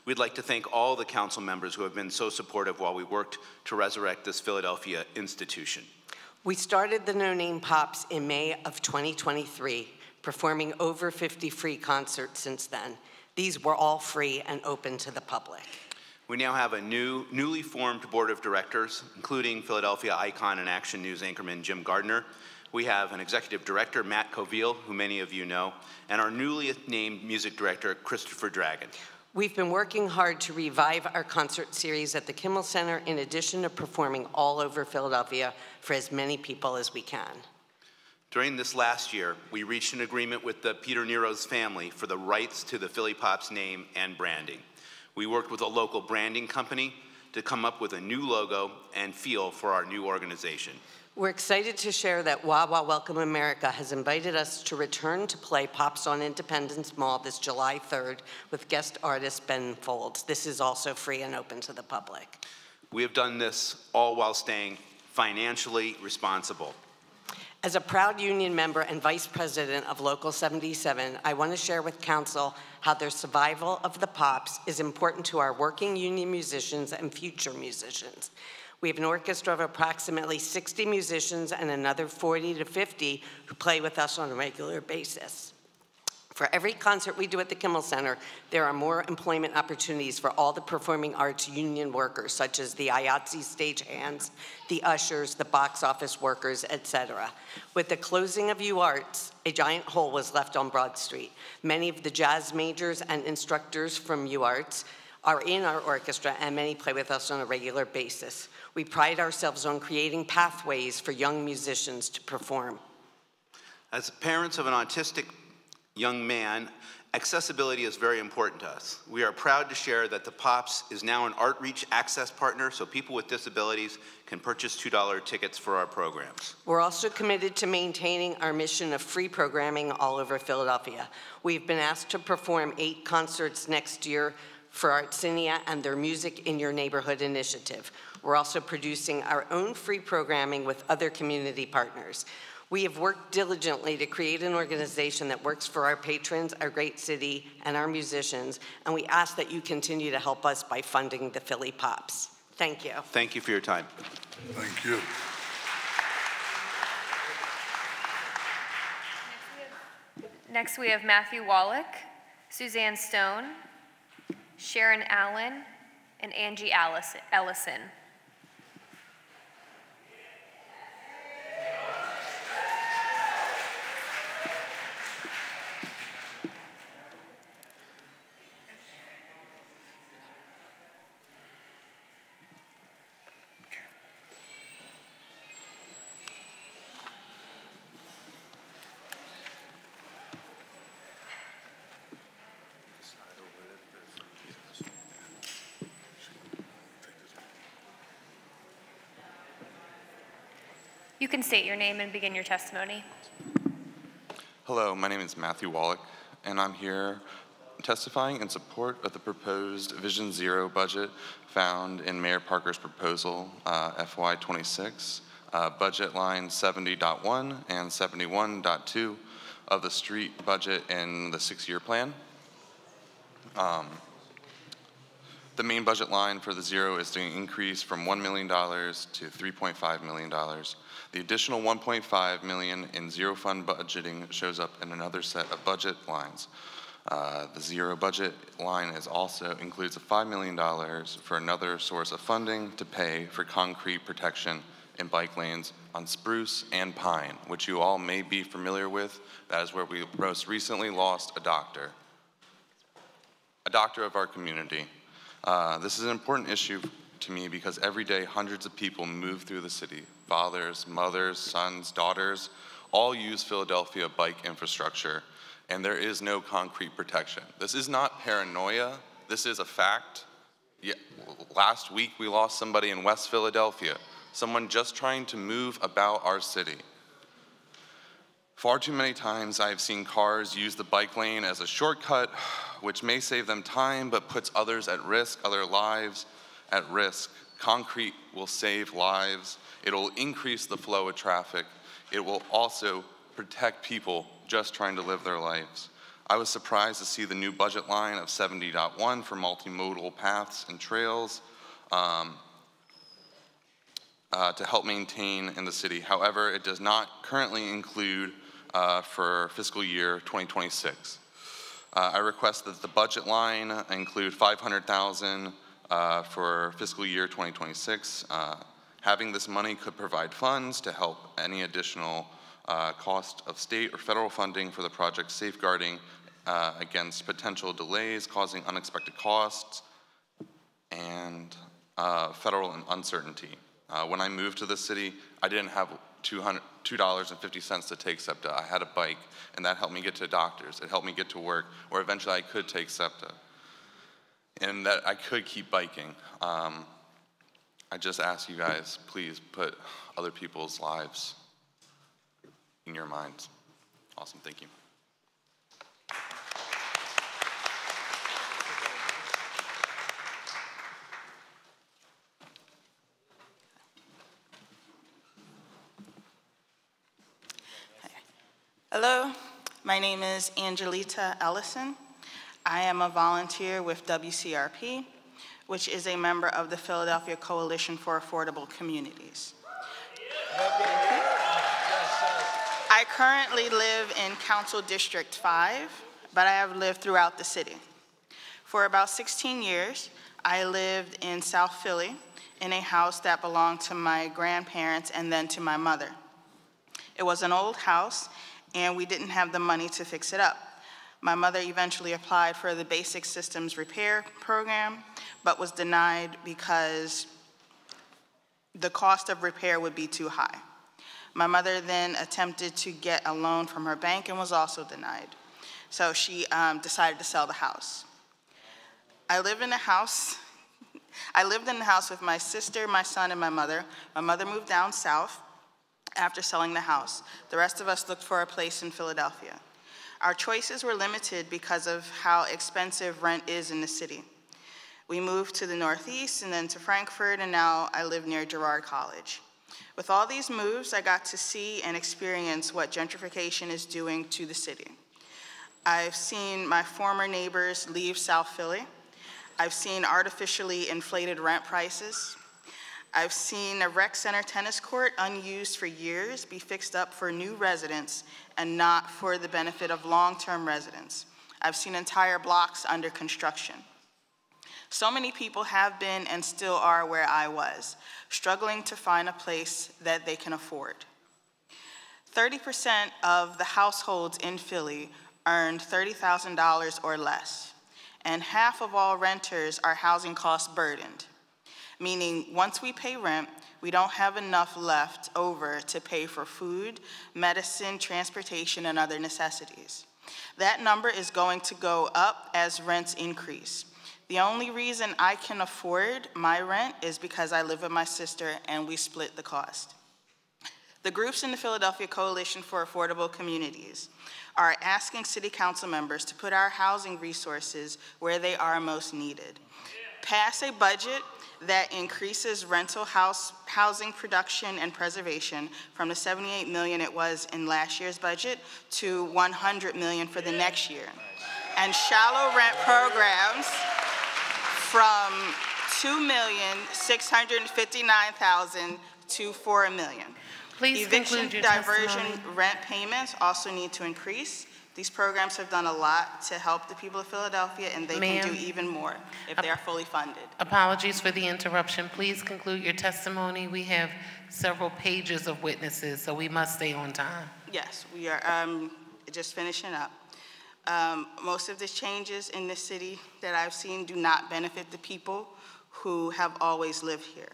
We'd like to thank all the council members who have been so supportive while we worked to resurrect this Philadelphia institution. We started the No Name Pops in May of 2023, performing over 50 free concerts since then. These were all free and open to the public. We now have a newly formed board of directors, including Philadelphia Icon and Action News anchorman Jim Gardner. We have an executive director, Matt Coville, who many of you know, and our newly named music director, Christopher Dragon. We've been working hard to revive our concert series at the Kimmel Center in addition to performing all over Philadelphia for as many people as we can. During this last year, we reached an agreement with the Peter Nero's family for the rights to the Philly Pops name and branding. We worked with a local branding company to come up with a new logo and feel for our new organization. We're excited to share that Wah Wah Welcome America has invited us to return to play Pops on Independence Mall this July 3rd with guest artist Ben Folds. This is also free and open to the public. We have done this all while staying financially responsible. As a proud union member and vice president of Local 77, I want to share with council how their survival of the Pops is important to our working union musicians and future musicians. We have an orchestra of approximately 60 musicians and another 40 to 50 who play with us on a regular basis. For every concert we do at the Kimmel Center, there are more employment opportunities for all the performing arts union workers, such as the IATSE stagehands, the ushers, the box office workers, etc. With the closing of UArts, a giant hole was left on Broad Street. Many of the jazz majors and instructors from UArts are in our orchestra, and many play with us on a regular basis. We pride ourselves on creating pathways for young musicians to perform. As parents of an autistic young man, accessibility is very important to us. We are proud to share that the Pops is now an ArtReach access partner, so people with disabilities can purchase $2 tickets for our programs. We're also committed to maintaining our mission of free programming all over Philadelphia. We've been asked to perform 8 concerts next year for Artsinia and their Music in Your Neighborhood initiative. We're also producing our own free programming with other community partners. We have worked diligently to create an organization that works for our patrons, our great city, and our musicians, and we ask that you continue to help us by funding the Philly Pops. Thank you. Thank you for your time. Thank you. Next, we have Matthew Wallach, Suzanne Stone, Sharon Allen, and Angie Ellison. You can state your name and begin your testimony. Hello, my name is Matthew Wallach, and I'm here testifying in support of the proposed Vision Zero budget found in Mayor Parker's proposal, FY26, budget line 70.1 and 71.2 of the street budget in the 6-year plan. The main budget line for the zero is to increase from $1 million to $3.5 million. The additional $1.5 million in zero fund budgeting shows up in another set of budget lines. The zero budget line also includes a $5 million for another source of funding to pay for concrete protection in bike lanes on Spruce and Pine, which you all may be familiar with. That is where we most recently lost a doctor of our community. This is an important issue to me because every day hundreds of people move through the city. Fathers, mothers, sons, daughters, all use Philadelphia bike infrastructure, and there is no concrete protection. This is not paranoia, This is a fact. Yeah, last week we lost somebody in West Philadelphia, someone just trying to move about our city. Far too many times I've seen cars use the bike lane as a shortcut, which may save them time but puts others at risk, other lives at risk. Concrete will save lives. It'll increase the flow of traffic. It will also protect people just trying to live their lives. I was surprised to see the new budget line of 70.1 for multimodal paths and trails to help maintain in the city. However, it does not currently include for fiscal year 2026. I request that the budget line include $500,000 for fiscal year 2026. Having this money could provide funds to help any additional cost of state or federal funding for the project, safeguarding against potential delays causing unexpected costs and federal uncertainty. When I moved to the city, I didn't have $2.50 to take SEPTA. I had a bike, and that helped me get to doctors. It helped me get to work, or eventually I could take SEPTA, and that I could keep biking. I just ask you guys, please put other people's lives in your minds. Awesome, thank you. Hello, my name is Angelita Ellison. I am a volunteer with WCRP, which is a member of the Philadelphia Coalition for Affordable Communities. I currently live in Council District 5, but I have lived throughout the city. For about 16 years, I lived in South Philly in a house that belonged to my grandparents and then to my mother. It was an old house, and we didn't have the money to fix it up. My mother eventually applied for the Basic Systems Repair Program, but was denied because the cost of repair would be too high. My mother then attempted to get a loan from her bank and was also denied. So she decided to sell the house. I lived in the house with my sister, my son, and my mother. My mother moved down south after selling the house. The rest of us looked for a place in Philadelphia. Our choices were limited because of how expensive rent is in the city. We moved to the Northeast and then to Frankfurt, and now I live near Girard College. With all these moves, I got to see and experience what gentrification is doing to the city. I've seen my former neighbors leave South Philly. I've seen artificially inflated rent prices. I've seen a rec center tennis court unused for years be fixed up for new residents and not for the benefit of long-term residents. I've seen entire blocks under construction. So many people have been and still are where I was, struggling to find a place that they can afford. 30% of the households in Philly earned $30,000 or less, and half of all renters are housing cost burdened. Meaning once we pay rent, we don't have enough left over to pay for food, medicine, transportation, and other necessities. That number is going to go up as rents increase. The only reason I can afford my rent is because I live with my sister and we split the cost. The groups in the Philadelphia Coalition for Affordable Communities are asking city council members to put our housing resources where they are most needed. Pass a budget that increases rental housing production and preservation from the $78 million it was in last year's budget to $100 million for the next year. And shallow rent programs from $2,659,000 to $4 million. Please Eviction conclude your diversion testimony. rent payments also need to increase. These programs have done a lot to help the people of Philadelphia, and they can do even more if they are fully funded. Apologies for the interruption. Please conclude your testimony. We have several pages of witnesses, so we must stay on time. Yes, we are just finishing up. Most of the changes in the city that I've seen do not benefit the people who have always lived here.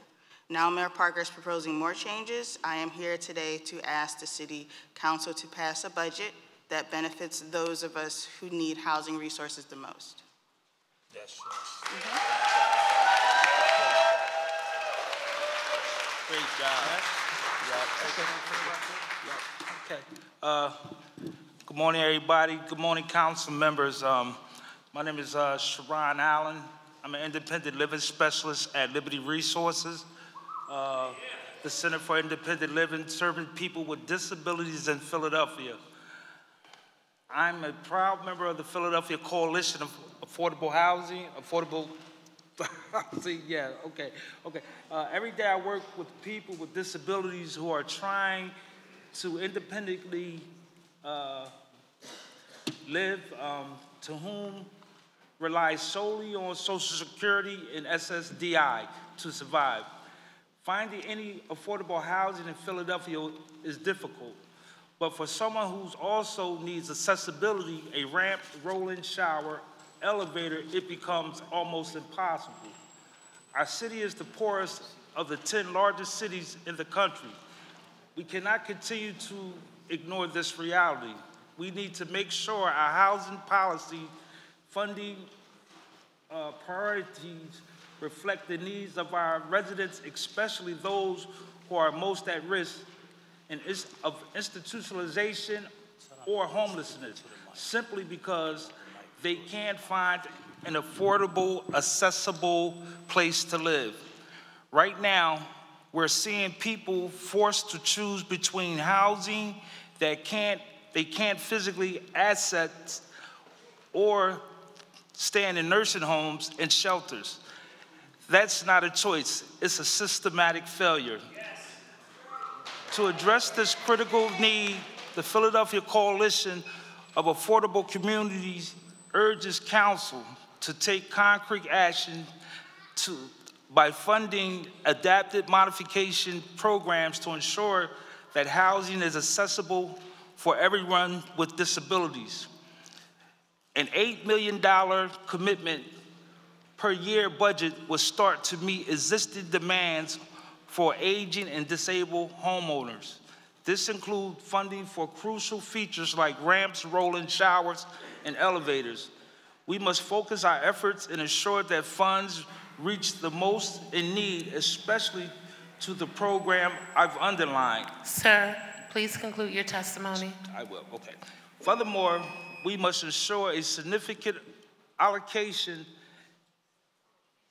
Now Mayor Parker is proposing more changes. I am here today to ask the City Council to pass a budget that benefits those of us who need housing resources the most. Yes. Great job. Okay. Good morning, everybody. Good morning, council members. My name is Sharon Allen. I'm an independent living specialist at Liberty Resources, the Center for Independent Living, serving people with disabilities in Philadelphia. I'm a proud member of the Philadelphia Coalition of Affordable Housing, yeah, okay. Every day I work with people with disabilities who are trying to independently live, to whom rely solely on Social Security and SSDI to survive. Finding any affordable housing in Philadelphia is difficult, but for someone who also needs accessibility, a ramp, roll-in shower, elevator, it becomes almost impossible. Our city is the poorest of the 10 largest cities in the country. We cannot continue to ignore this reality. We need to make sure our housing policy funding priorities reflect the needs of our residents, especially those who are most at risk of institutionalization or homelessness, simply because they can't find an affordable, accessible place to live. Right now, we're seeing people forced to choose between housing that they can't physically access or staying in nursing homes and shelters. That's not a choice, it's a systematic failure. To address this critical need, the Philadelphia Coalition of Affordable Communities urges council to take concrete action by funding adapted modification programs to ensure that housing is accessible for everyone with disabilities. An $8 million commitment per year budget will start to meet existing demands for aging and disabled homeowners. This includes funding for crucial features like ramps, roll-in showers, and elevators. We must focus our efforts and ensure that funds reach the most in need, especially to the program I've underlined. Sir, please conclude your testimony. I will, okay. Furthermore, we must ensure a significant allocation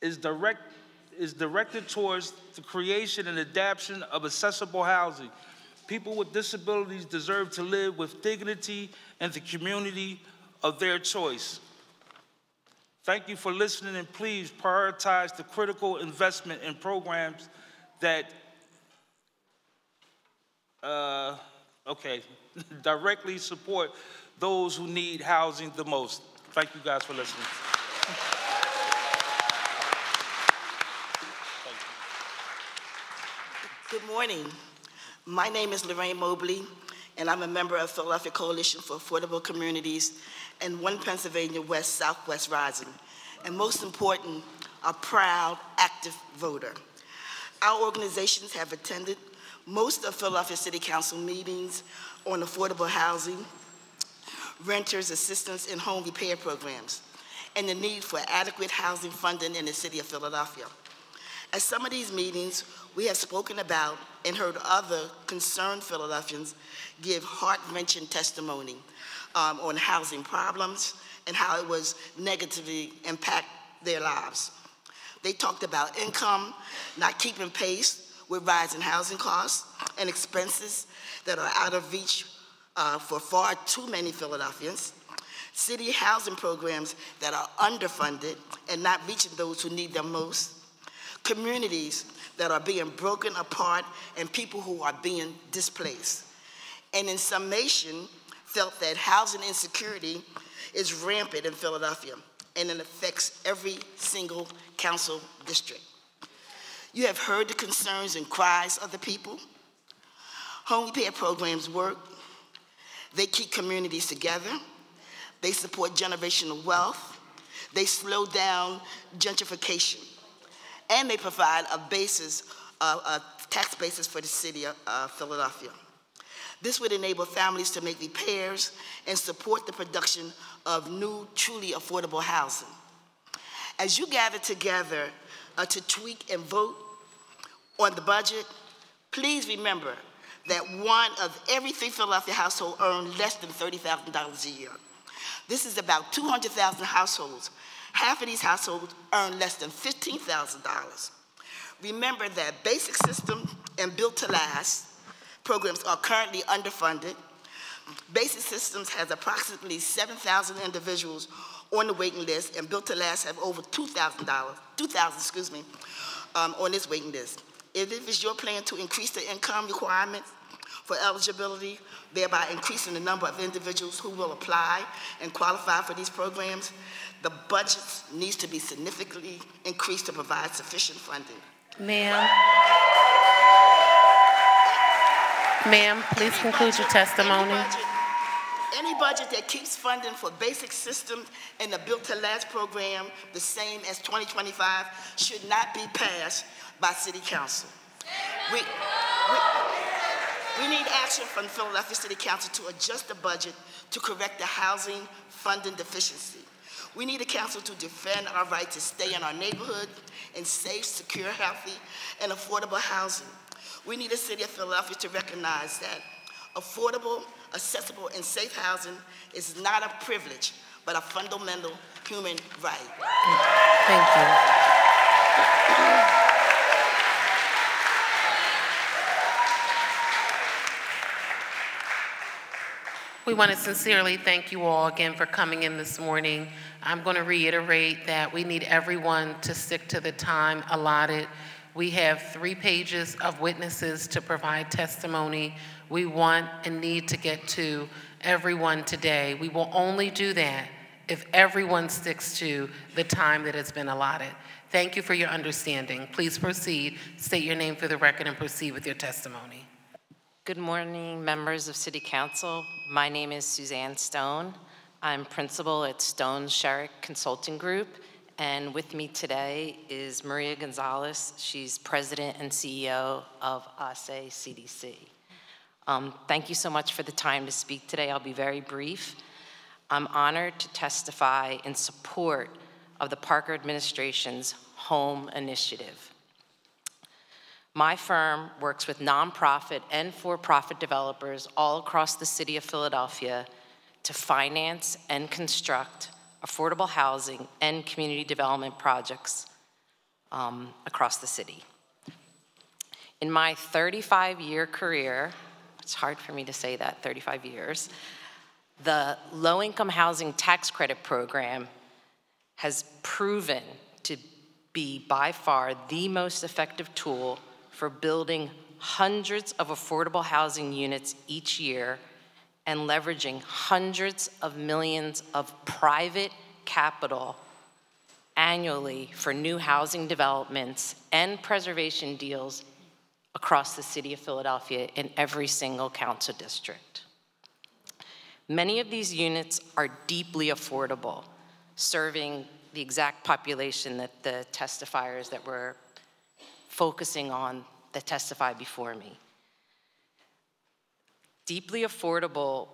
is directed towards the creation and adaptation of accessible housing. People with disabilities deserve to live with dignity in the community of their choice. Thank you for listening, and please prioritize the critical investment in programs that directly support those who need housing the most. Thank you guys for listening. Good morning. My name is Lorraine Mobley, and I'm a member of Philadelphia Coalition for Affordable Communities and One Pennsylvania West Southwest Rising. And most important, a proud, active voter. Our organizations have attended most of Philadelphia City Council meetings on affordable housing, renters assistance and home repair programs, and the need for adequate housing funding in the city of Philadelphia. At some of these meetings, we have spoken about and heard other concerned Philadelphians give heart-wrenching testimony on housing problems and how it was negatively impact their lives. They talked about income not keeping pace with rising housing costs and expenses that are out of reach for far too many Philadelphians, city housing programs that are underfunded and not reaching those who need them most, communities that are being broken apart, and people who are being displaced. And in summation, felt that housing insecurity is rampant in Philadelphia, and it affects every single council district. You have heard the concerns and cries of the people. Home repair programs work. They keep communities together. They support generational wealth. They slow down gentrification. And they provide a tax basis for the city of Philadelphia. This would enable families to make repairs and support the production of new, truly affordable housing. As you gather together to tweak and vote on the budget, please remember that one of every 3 Philadelphia households earn less than $30,000 a year. This is about 200,000 households. Half of these households earn less than $15,000. Remember that Basic System and Built to Last programs are currently underfunded. Basic Systems has approximately 7,000 individuals on the waiting list, and Built to Last have over 2,000 on this waiting list. If it is your plan to increase the income requirements for eligibility, thereby increasing the number of individuals who will apply and qualify for these programs, the budget needs to be significantly increased to provide sufficient funding. Ma'am, please conclude your testimony. Any budget that keeps funding for Basic Systems and the Built to Last program the same as 2025 should not be passed by City Council. We need action from the Philadelphia City Council to adjust the budget to correct the housing funding deficiency. We need the council to defend our right to stay in our neighborhood in safe, secure, healthy, and affordable housing. We need the city of Philadelphia to recognize that affordable, accessible, and safe housing is not a privilege, but a fundamental human right. Thank you. We want to sincerely thank you all again for coming in this morning. I'm going to reiterate that we need everyone to stick to the time allotted. We have 3 pages of witnesses to provide testimony. We want and need to get to everyone today. We will only do that if everyone sticks to the time that has been allotted. Thank you for your understanding. Please proceed. State your name for the record and proceed with your testimony. Good morning, members of City Council. My name is Suzanne Stone. I'm principal at Stone Sherrick Consulting Group, and with me today is Maria Gonzalez. She's president and CEO of ASE CDC. Thank you so much for the time to speak today. I'll be very brief. I'm honored to testify in support of the Parker administration's HOME initiative. My firm works with nonprofit and for-profit developers all across the city of Philadelphia to finance and construct affordable housing and community development projects across the city. In my 35-year career, it's hard for me to say that, 35 years, the low-income housing tax credit program has proven to be by far the most effective tool for building hundreds of affordable housing units each year and leveraging hundreds of millions of private capital annually for new housing developments and preservation deals across the city of Philadelphia in every single council district. Many of these units are deeply affordable, serving the exact population that the testifiers that were focusing on that testify before me. Deeply affordable,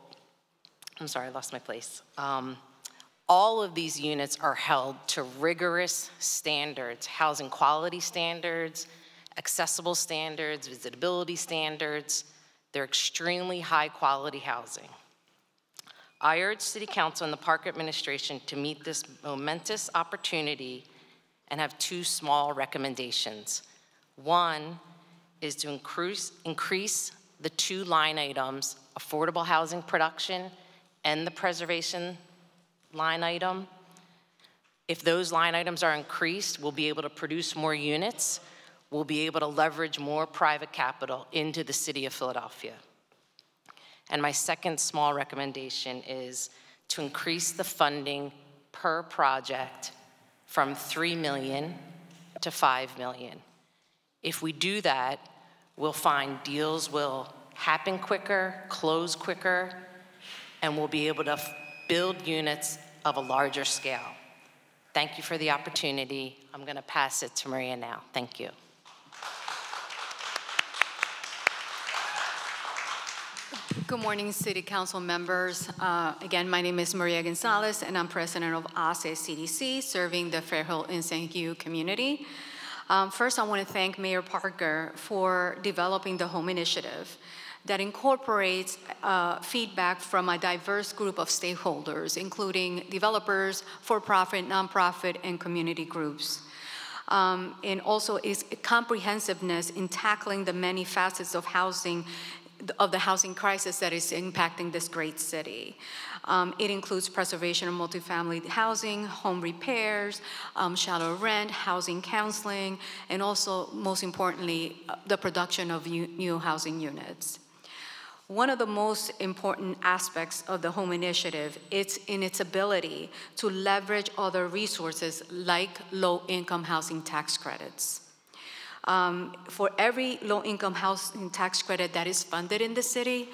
I'm sorry, I lost my place. All of these units are held to rigorous standards, housing quality standards, accessible standards, visitability standards. They're extremely high quality housing. I urge City Council and the Parker administration to meet this momentous opportunity and have 2 small recommendations. One is to increase the 2 line items, affordable housing production and the preservation line item. If those line items are increased, we'll be able to produce more units. We'll be able to leverage more private capital into the city of Philadelphia. And my second small recommendation is to increase the funding per project from $3 million to $5 million. If we do that, we'll find deals will happen quicker, close quicker, and we'll be able to build units of a larger scale. Thank you for the opportunity. I'm going to pass it to Maria now. Thank you. Good morning, City Council members. Again, my name is Maria Gonzalez, and I'm president of ASE CDC, serving the Fairhill and St. Hugh community. First, I want to thank Mayor Parker for developing the Home Initiative that incorporates feedback from a diverse group of stakeholders, including developers, for-profit, nonprofit, and community groups. And also its comprehensiveness in tackling the many facets of the housing crisis that is impacting this great city. It includes preservation of multifamily housing, home repairs, shallow rent, housing counseling, and also, most importantly, the production of new housing units. One of the most important aspects of the Home Initiative is in its ability to leverage other resources like low-income housing tax credits. For every low-income housing tax credit that is funded in the city,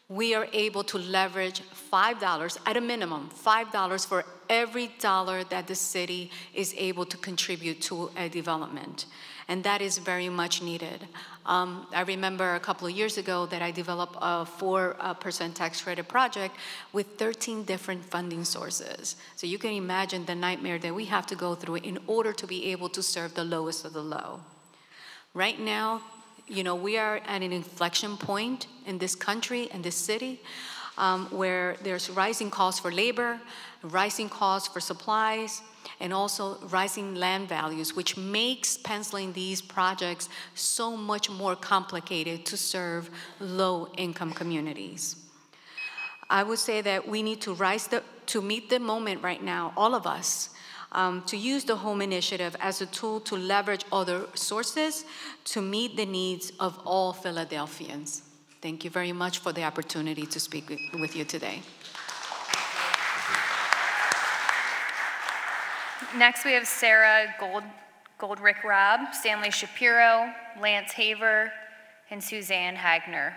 we are able to leverage $5, at a minimum, $5 for every dollar that the city is able to contribute to a development. And that is very much needed. I remember a couple of years ago that I developed a 4% tax credit project with 13 different funding sources. So you can imagine the nightmare that we have to go through in order to be able to serve the lowest of the low. Right now, we are at an inflection point in this country and this city where there's rising costs for labor, rising costs for supplies, and also rising land values, which makes penciling these projects so much more complicated to serve low-income communities. I would say that we need to meet the moment right now, all of us, to use the Home Initiative as a tool to leverage other sources to meet the needs of all Philadelphians. Thank you very much for the opportunity to speak with you today. Next, we have Sarah Goldrick-Robb, Stanley Shapiro, Lance Haver, and Suzanne Hagner.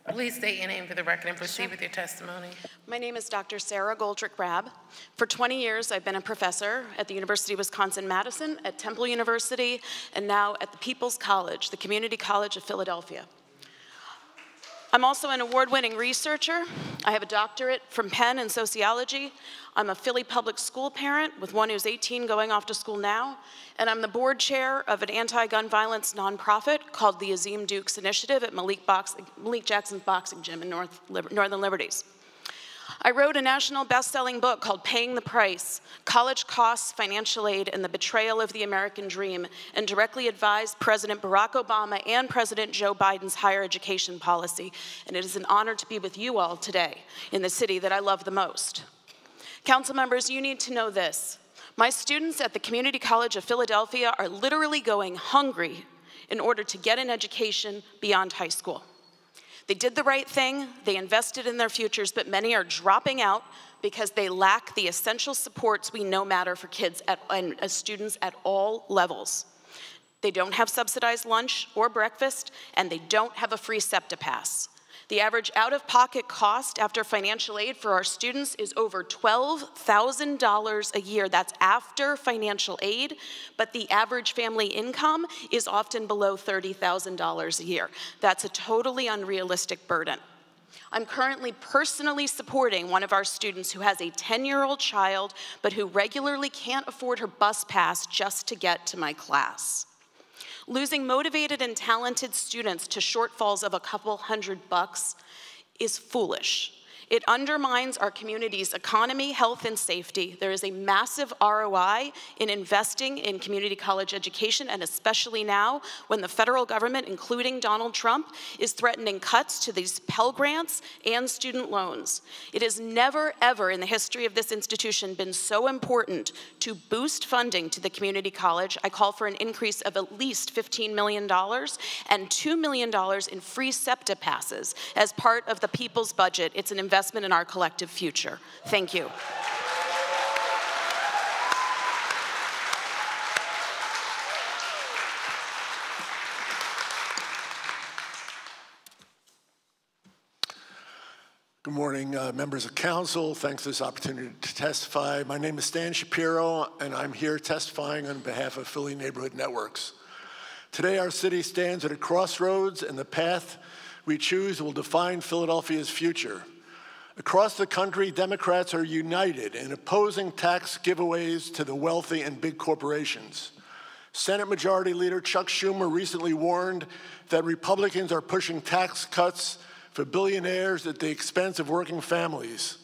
Please state your name for the record and proceed with your testimony. My name is Dr. Sarah Goldrick-Rabb. For 20 years, I've been a professor at the University of Wisconsin-Madison, at Temple University, and now at the People's College, the Community College of Philadelphia. I'm also an award-winning researcher. I have a doctorate from Penn in sociology. I'm a Philly public school parent with one who's 18 going off to school now. And I'm the board chair of an anti-gun violence nonprofit called the Azim Dukes Initiative at Malik Jackson's Boxing Gym in Northern Liberties. I wrote a national best-selling book called Paying the Price, College Costs, Financial Aid, and the Betrayal of the American Dream, and directly advised President Barack Obama and President Joe Biden's higher education policy. And it is an honor to be with you all today in the city that I love the most. Council members, you need to know this. My students at the Community College of Philadelphia are literally going hungry in order to get an education beyond high school. They did the right thing, they invested in their futures, but many are dropping out because they lack the essential supports we know matter for kids and students at all levels. They don't have subsidized lunch or breakfast, and they don't have a free SEPTA pass. The average out-of-pocket cost after financial aid for our students is over $12,000 a year. That's after financial aid, but the average family income is often below $30,000 a year. That's a totally unrealistic burden. I'm currently personally supporting one of our students who has a 10-year-old child, but who regularly can't afford her bus pass just to get to my class. Losing motivated and talented students to shortfalls of a couple $100 is foolish. It undermines our community's economy, health, and safety. There is a massive ROI in investing in community college education, and especially now when the federal government, including Donald Trump, is threatening cuts to these Pell Grants and student loans. It has never, ever in the history of this institution been so important to boost funding to the community college. I call for an increase of at least $15 million and $2 million in free SEPTA passes as part of the people's budget. It's an investment in our collective future. Thank you. Good morning, members of council. Thanks for this opportunity to testify. My name is Stan Shapiro, and I'm here testifying on behalf of Philly Neighborhood Networks. Today, our city stands at a crossroads, and the path we choose will define Philadelphia's future. Across the country, Democrats are united in opposing tax giveaways to the wealthy and big corporations. Senate Majority Leader Chuck Schumer recently warned that Republicans are pushing tax cuts for billionaires at the expense of working families.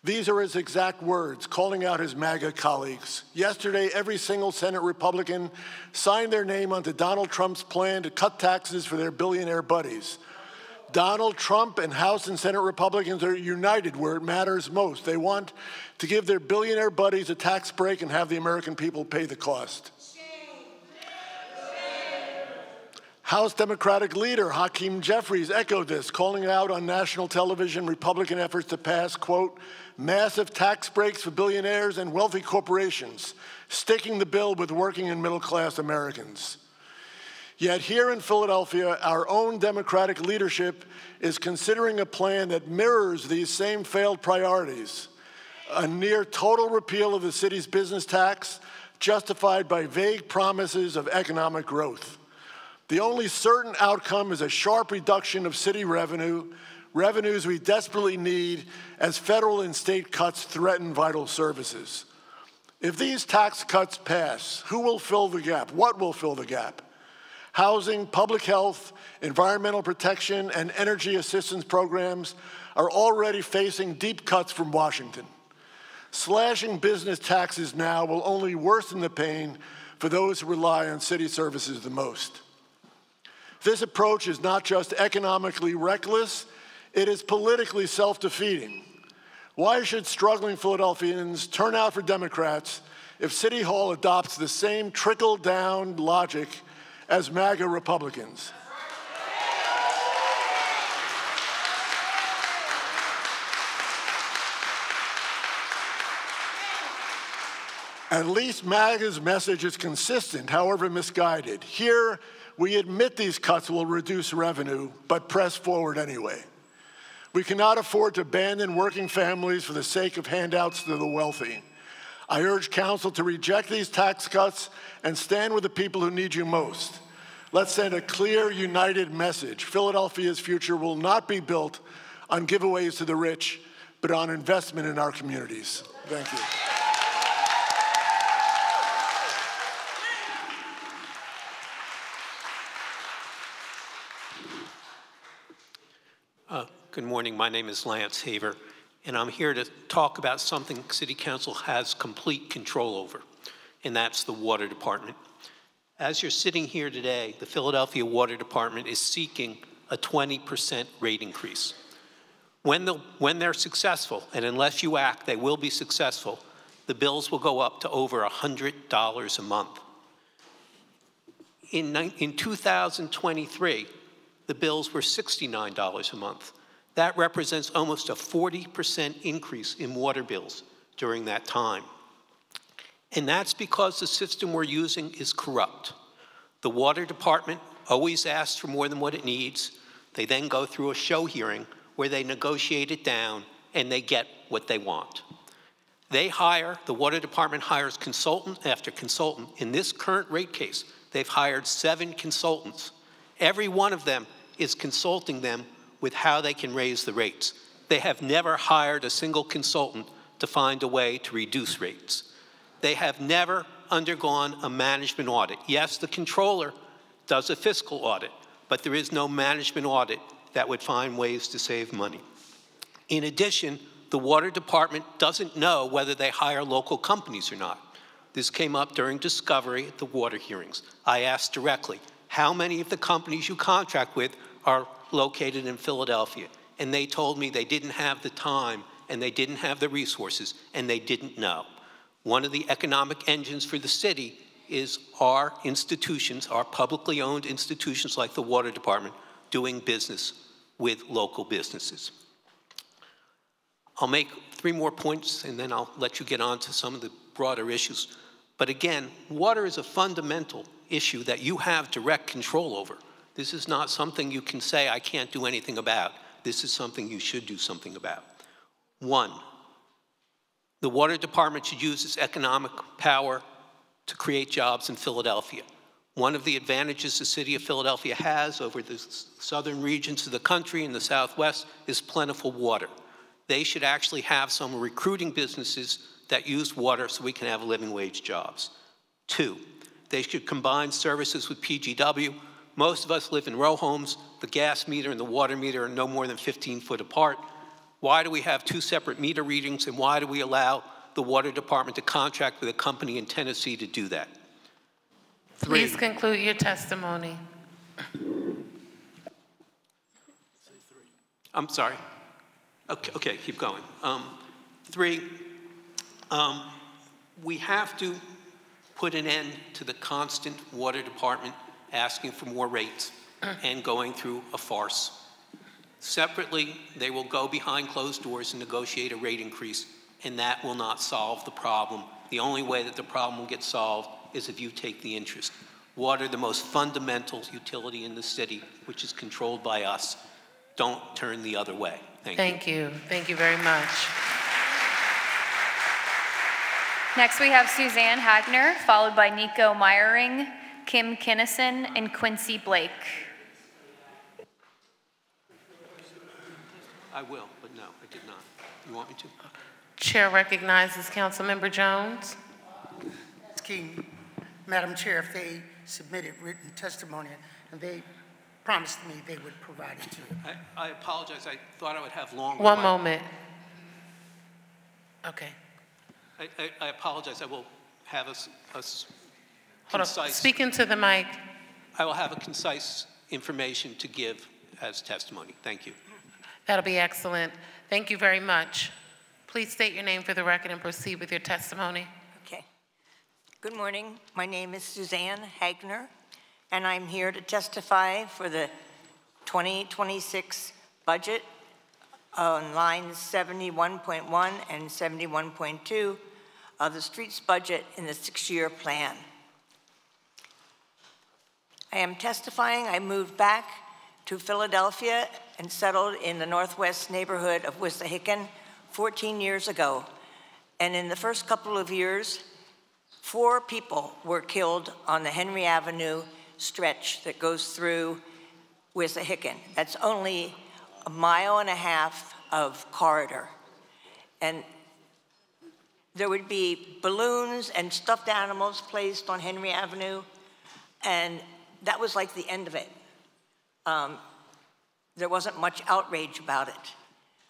These are his exact words, calling out his MAGA colleagues. Yesterday, every single Senate Republican signed their name onto Donald Trump's plan to cut taxes for their billionaire buddies. Donald Trump and House and Senate Republicans are united where it matters most. They want to give their billionaire buddies a tax break and have the American people pay the cost. House Democratic leader Hakeem Jeffries echoed this, calling out on national television Republican efforts to pass, quote, massive tax breaks for billionaires and wealthy corporations, sticking the bill with working and middle-class Americans. Yet here in Philadelphia, our own Democratic leadership is considering a plan that mirrors these same failed priorities, a near total repeal of the city's business tax, justified by vague promises of economic growth. The only certain outcome is a sharp reduction of city revenues we desperately need as federal and state cuts threaten vital services. If these tax cuts pass, who will fill the gap? What will fill the gap? Housing, public health, environmental protection, and energy assistance programs are already facing deep cuts from Washington. Slashing business taxes now will only worsen the pain for those who rely on city services the most. This approach is not just economically reckless, it is politically self-defeating. Why should struggling Philadelphians turn out for Democrats if City Hall adopts the same trickle-down logic as MAGA Republicans? At least MAGA's message is consistent, however misguided. Here, we admit these cuts will reduce revenue, but press forward anyway. We cannot afford to abandon working families for the sake of handouts to the wealthy. I urge council to reject these tax cuts and stand with the people who need you most. Let's send a clear, united message. Philadelphia's future will not be built on giveaways to the rich, but on investment in our communities. Thank you. Good morning. My name is Lance Haver, and I'm here to talk about something City Council has complete control over, and that's the Water Department. As you're sitting here today, the Philadelphia Water Department is seeking a 20% rate increase. When they're successful, and unless you act, they will be successful, the bills will go up to over $100 a month. In 2023, the bills were $69 a month. That represents almost a 40% increase in water bills during that time. And that's because the system we're using is corrupt. The Water Department always asks for more than what it needs. They then go through a show hearing where they negotiate it down and they get what they want. The Water Department hires consultant after consultant. In this current rate case, they've hired 7 consultants. Every one of them is consulting them with how they can raise the rates. They have never hired a single consultant to find a way to reduce rates. They have never undergone a management audit. Yes, the controller does a fiscal audit, but there is no management audit that would find ways to save money. In addition, the Water Department doesn't know whether they hire local companies or not. This came up during discovery at the water hearings. I asked directly, how many of the companies you contract with are located in Philadelphia? And they told me they didn't have the time and they didn't have the resources and they didn't know. One of the economic engines for the city is our institutions, our publicly owned institutions like the Water Department, doing business with local businesses. I'll make 3 more points and then I'll let you get on to some of the broader issues. But again, water is a fundamental issue that you have direct control over. This is not something you can say, I can't do anything about. this is something you should do something about. One, the water department should use its economic power to create jobs in Philadelphia. One of the advantages the city of Philadelphia has over the southern regions of the country and the Southwest is plentiful water. They should actually have some recruiting businesses that use water so we can have living wage jobs. Two, they should combine services with PGW. Most of us live in row homes. The gas meter and the water meter are no more than 15 foot apart. Why do we have two separate meter readings, and why do we allow the water department to contract with a company in Tennessee to do that? Three, please conclude your testimony. I'm sorry. Okay, keep going. Three, we have to put an end to the constant water department asking for more rates and going through a farce. Separately, they will go behind closed doors and negotiate a rate increase, and that will not solve the problem. The only way that the problem will get solved is if you take the interest. Water, the most fundamental utility in the city, which is controlled by us. Don't turn the other way. Thank you. Thank you very much. Next we have Suzanne Hagner, followed by Nico Meyering, Kim Kinnison, and Quincy Blake. I will, but no, I did not. You want me to? Chair recognizes Councilmember Jones. Ms. Keaton, Madam Chair, if they submitted written testimony, and they promised me they would provide it to you. I apologize. I thought I would have longer. One moment. Okay. I apologize. I will have a Hold on. Speak into the mic. I will have a concise information to give as testimony. Thank you. That'll be excellent. Thank you very much. Please state your name for the record and proceed with your testimony. Okay. Good morning. My name is Suzanne Hagner, and I'm here to testify for the 2026 budget on lines 71.1 and 71.2 of the streets budget in the 6-year plan. I am testifying. I moved back to Philadelphia and settled in the northwest neighborhood of Wissahickon 14 years ago. And in the first couple of years, 4 people were killed on the Henry Avenue stretch that goes through Wissahickon. That's only a mile and a half of corridor. And there would be balloons and stuffed animals placed on Henry Avenue, and that was like the end of it. There wasn't much outrage about it.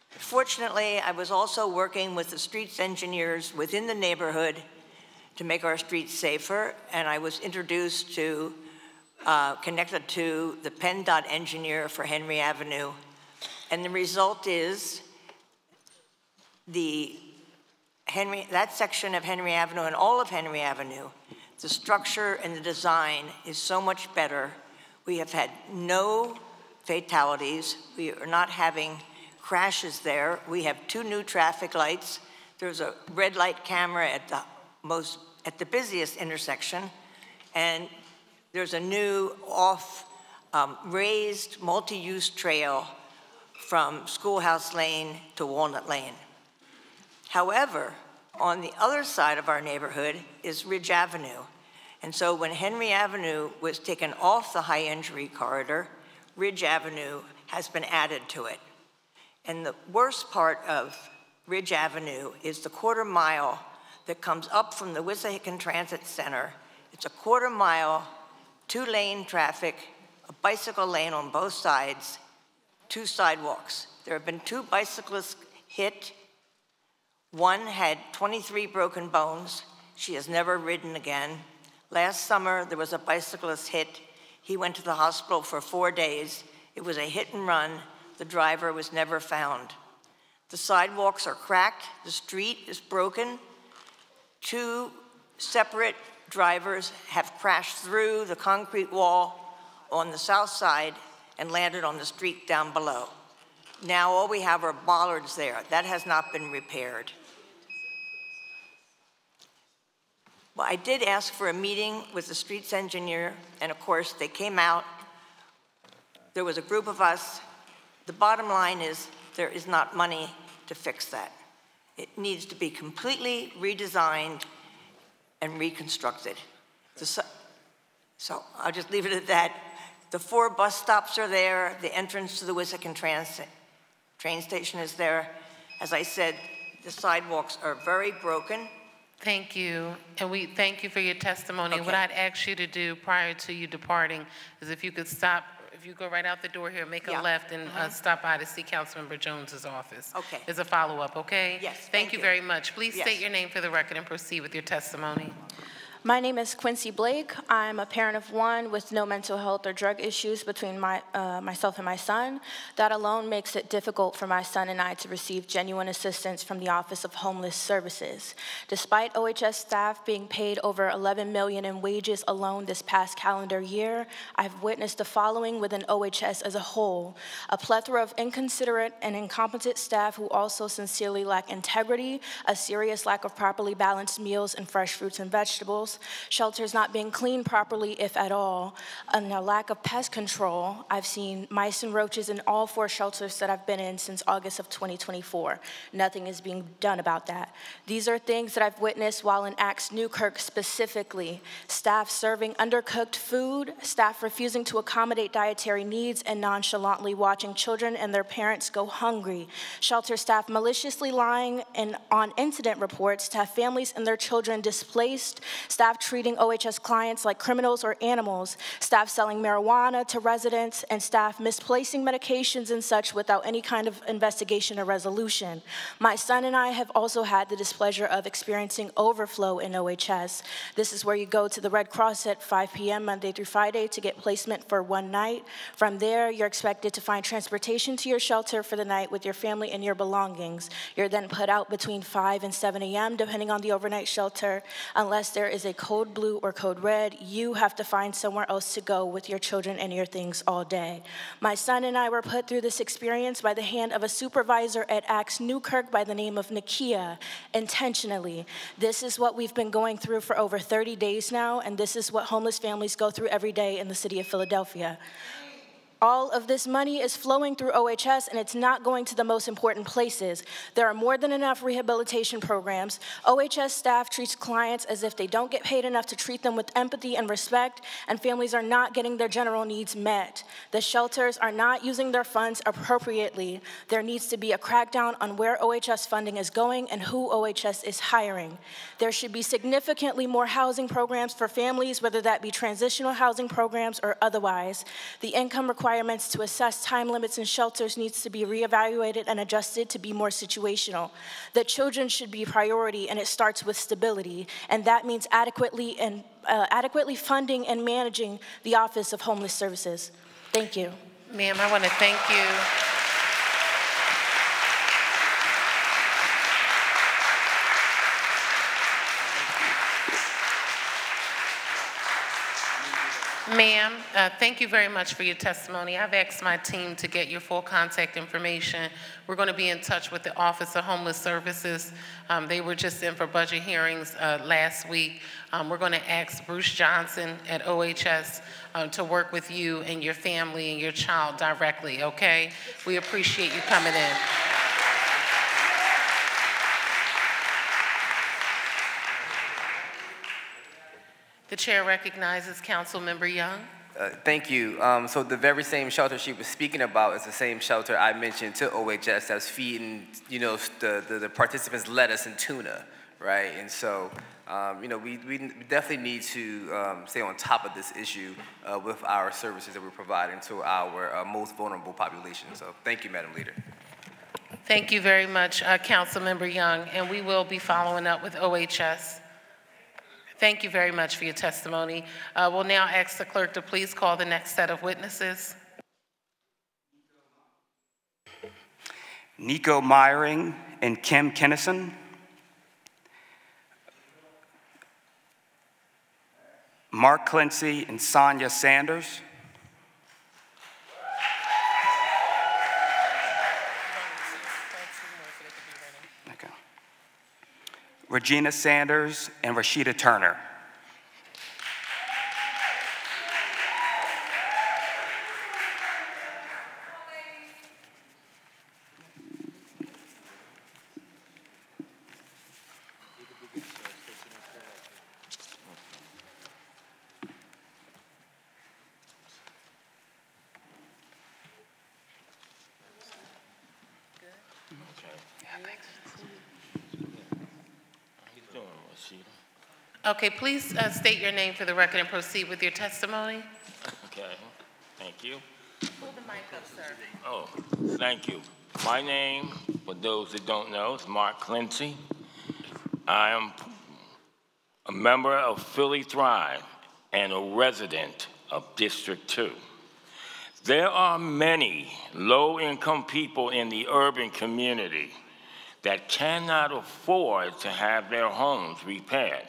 Fortunately, I was also working with the streets engineers within the neighborhood to make our streets safer, and I was introduced to, connected to the PennDOT engineer for Henry Avenue. And the result is that section of Henry Avenue and all of Henry Avenue, the structure and the design is so much better. We have had no fatalities. We are not having crashes there. We have 2 new traffic lights. There's a red light camera at the busiest intersection, and there's a new raised multi-use trail from Schoolhouse Lane to Walnut Lane. However, on the other side of our neighborhood is Ridge Avenue. And so when Henry Avenue was taken off the high injury corridor, Ridge Avenue has been added to it. And the worst part of Ridge Avenue is the quarter mile that comes up from the Wissahickon Transit Center. It's a quarter mile, 2-lane traffic, a bicycle lane on both sides, 2 sidewalks. There have been 2 bicyclists hit. One had 23 broken bones. She has never ridden again. Last summer, there was a bicyclist hit. He went to the hospital for 4 days. It was a hit and run. The driver was never found. The sidewalks are cracked. The street is broken. 2 separate drivers have crashed through the concrete wall on the south side and landed on the street down below. Now all we have are bollards there. That has not been repaired. Well, I did ask for a meeting with the streets engineer, and of course they came out. There was a group of us. The bottom line is there is not money to fix that. It needs to be completely redesigned and reconstructed. So I'll just leave it at that. The 4 bus stops are there. The entrance to the Wissahickon train station is there. As I said, the sidewalks are very broken. Thank you, and we thank you for your testimony. Okay. What I'd ask you to do prior to you departing is if you could stop, if you go right out the door here, make a left and stop by to see Councilmember Jones's office. Okay. As a follow-up, okay? Yes, Thank you very much. Please Yes. state your name for the record and proceed with your testimony. My name is Quincy Blake. I'm a parent of 1 with no mental health or drug issues between myself and my son. That alone makes it difficult for my son and I to receive genuine assistance from the Office of Homeless Services. Despite OHS staff being paid over $11 million in wages alone this past calendar year, I've witnessed the following within OHS as a whole: a plethora of inconsiderate and incompetent staff who also sincerely lack integrity, a serious lack of properly balanced meals and fresh fruits and vegetables, shelters not being cleaned properly, if at all, and a lack of pest control. I've seen mice and roaches in all 4 shelters that I've been in since August of 2024. Nothing is being done about that. These are things that I've witnessed while in Axe Newkirk specifically. Staff serving undercooked food, staff refusing to accommodate dietary needs, and nonchalantly watching children and their parents go hungry. Shelter staff maliciously lying on incident reports to have families and their children displaced, staff treating OHS clients like criminals or animals, staff selling marijuana to residents, and staff misplacing medications and such without any kind of investigation or resolution. My son and I have also had the displeasure of experiencing overflow in OHS. This is where you go to the Red Cross at 5 p.m. Monday through Friday to get placement for 1 night. From there, you're expected to find transportation to your shelter for the night with your family and your belongings. You're then put out between 5 and 7 a.m. depending on the overnight shelter. Unless there is a code blue or code red, you have to find somewhere else to go with your children and your things all day. My son and I were put through this experience by the hand of a supervisor at Axe Newkirk by the name of Nakia, intentionally. This is what we've been going through for over 30 days now, and this is what homeless families go through every day in the city of Philadelphia. All of this money is flowing through OHS, and it's not going to the most important places. There are more than enough rehabilitation programs. OHS staff treats clients as if they don't get paid enough to treat them with empathy and respect, and families are not getting their general needs met. The shelters are not using their funds appropriately. There needs to be a crackdown on where OHS funding is going and who OHS is hiring. There should be significantly more housing programs for families, whether that be transitional housing programs or otherwise. The income requirements to assess time limits in shelters needs to be reevaluated and adjusted to be more situational. The children should be priority, and it starts with stability, and that means adequately funding and managing the Office of Homeless Services. Thank you. Ma'am, I want to thank you. Ma'am, thank you very much for your testimony. I've asked my team to get your full contact information. We're going to be in touch with the Office of Homeless Services. They were just in for budget hearings last week. We're going to ask Bruce Johnson at OHS to work with you and your family and your child directly, okay? We appreciate you coming in. The chair recognizes Councilmember Young. Thank you. So the very same shelter she was speaking about is the same shelter I mentioned to OHS that's feeding, the participants lettuce and tuna, right? And so, we definitely need to stay on top of this issue with our services that we're providing to our most vulnerable population. So thank you, Madam Leader. Thank you very much, Councilmember Young, and we will be following up with OHS. Thank you very much for your testimony. We'll now ask the clerk to please call the next set of witnesses. Nico Meyering and Kim Kennison. Mark Clancy and Sonia Sanders. Regina Sanders and Rashida Turner. Okay, please state your name for the record and proceed with your testimony. Okay, thank you. Pull the mic up, sir. Oh, thank you. My name, for those that don't know, is Mark Clancy. I am a member of Philly Thrive and a resident of District 2. There are many low-income people in the urban community that cannot afford to have their homes repaired.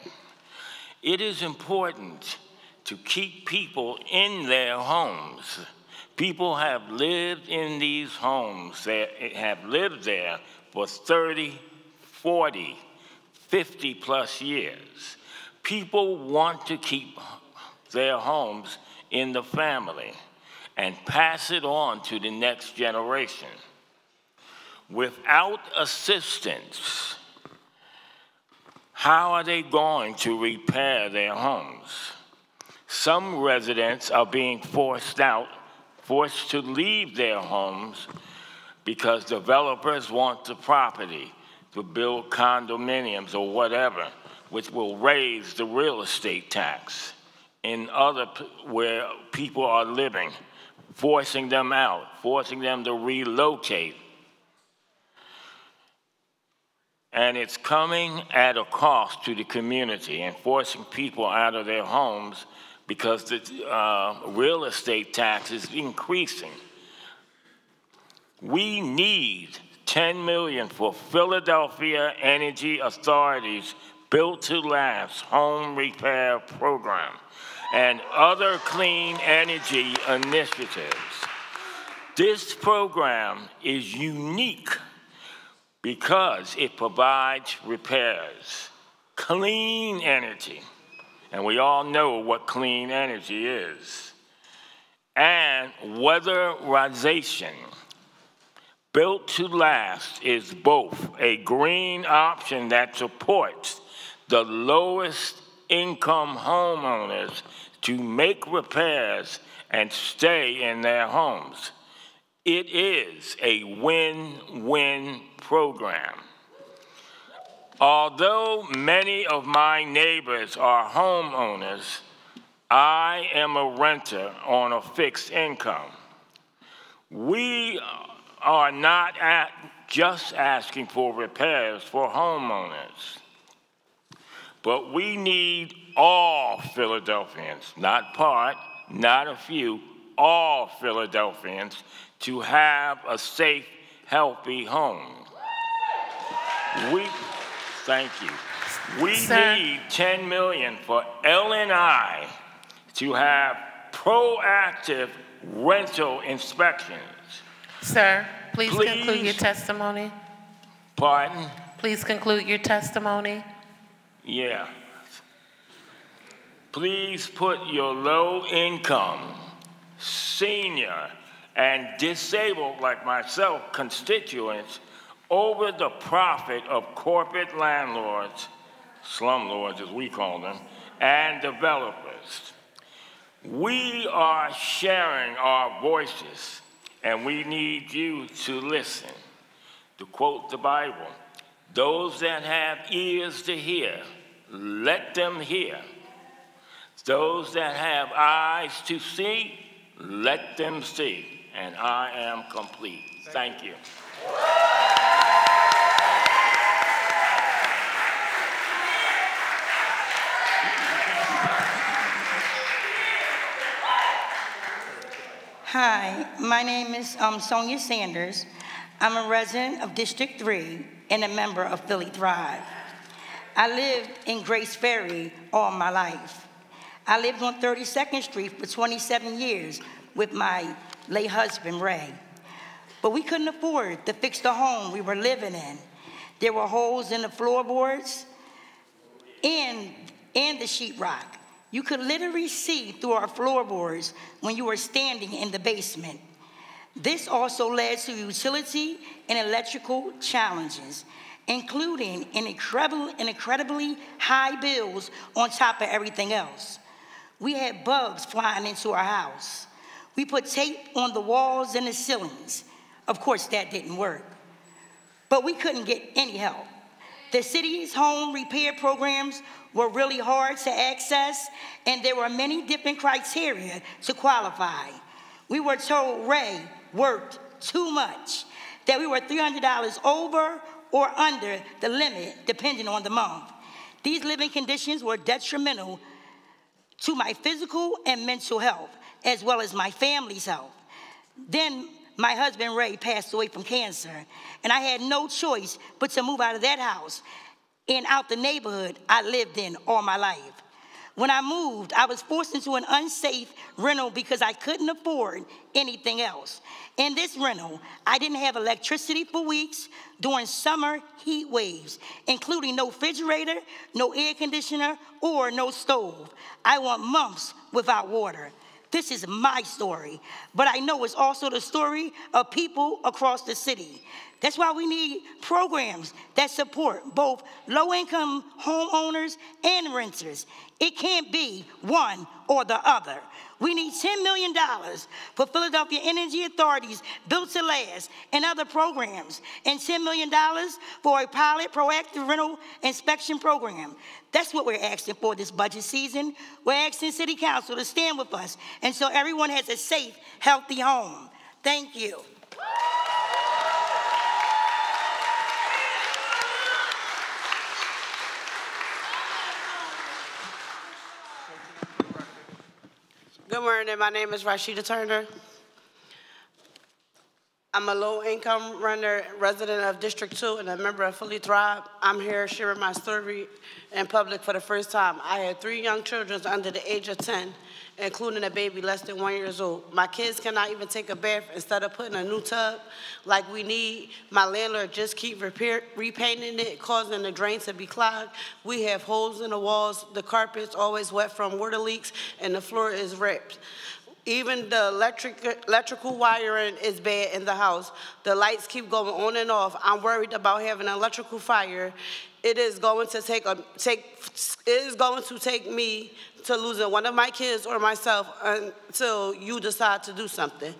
It is important to keep people in their homes. People have lived in these homes, they have lived there for 30, 40, 50 plus years. People want to keep their homes in the family and pass it on to the next generation. Without assistance, how are they going to repair their homes? Some residents are being forced to leave their homes because developers want the property to build condominiums or whatever, which will raise the real estate tax in where people are living, forcing them out, forcing them to relocate. And it's coming at a cost to the community and forcing people out of their homes because the real estate tax is increasing. We need $10 million for Philadelphia Energy Authority's Built to Last home repair program and other clean energy initiatives. This program is unique because it provides repairs, clean energy, and we all know what clean energy is, and weatherization. Built to Last is both a green option that supports the lowest income homeowners to make repairs and stay in their homes. It is a win-win program. Although many of my neighbors are homeowners, I am a renter on a fixed income. We are not just asking for repairs for homeowners, but we need all Philadelphians, not part, not a few, all Philadelphians to have a safe, healthy home. Thank you. We need $10 million for L&I to have proactive rental inspections. Sir, please conclude your testimony. Pardon? Please conclude your testimony. Yeah. Please put your low-income, senior, and disabled, like myself, constituents over the profit of corporate landlords, slumlords as we call them, and developers. We are sharing our voices, and we need you to listen. To quote the Bible, those that have ears to hear, let them hear. Those that have eyes to see, let them see. And I am complete. Thank you. Hi, my name is Sonia Sanders. I'm a resident of District 3 and a member of Philly Thrive. I lived in Grace Ferry all my life. I lived on 32nd Street for 27 years with my late husband, Ray. But we couldn't afford to fix the home we were living in. There were holes in the floorboards and the sheetrock. You could literally see through our floorboards when you were standing in the basement. This also led to utility and electrical challenges, including incredibly high bills on top of everything else. We had bugs flying into our house. We put tape on the walls and the ceilings. Of course, that didn't work. But we couldn't get any help. The city's home repair programs were really hard to access, and there were many different criteria to qualify. We were told Ray worked too much, that we were $300 over or under the limit, depending on the month. These living conditions were detrimental to my physical and mental health, as well as my family's health. Then my husband, Ray, passed away from cancer, and I had no choice but to move out of that house and out the neighborhood I lived in all my life. When I moved, I was forced into an unsafe rental because I couldn't afford anything else. In this rental, I didn't have electricity for weeks during summer heat waves, including no refrigerator, no air conditioner, or no stove. I went months without water. This is my story, but I know it's also the story of people across the city. That's why we need programs that support both low-income homeowners and renters. It can't be one or the other. We need $10 million for Philadelphia Energy Authority's Built to Last and other programs, and $10 million for a pilot proactive rental inspection program. That's what we're asking for this budget season. We're asking City Council to stand with us and so everyone has a safe, healthy home. Thank you. Good morning, my name is Rashida Turner. I'm a low-income renter, resident of District 2, and a member of Philly Thrive. I'm here sharing my story in public for the first time. I had 3 young children under the age of 10, including a baby less than 1 year old. My kids cannot even take a bath instead of putting a new tub like we need. My landlord just keep repainting it, causing the drain to be clogged. We have holes in the walls, the carpet's always wet from water leaks, and the floor is ripped. Even the electrical wiring is bad in the house. The lights keep going on and off. I'm worried about having an electrical fire. It is going to take me to losing one of my kids or myself until you decide to do something.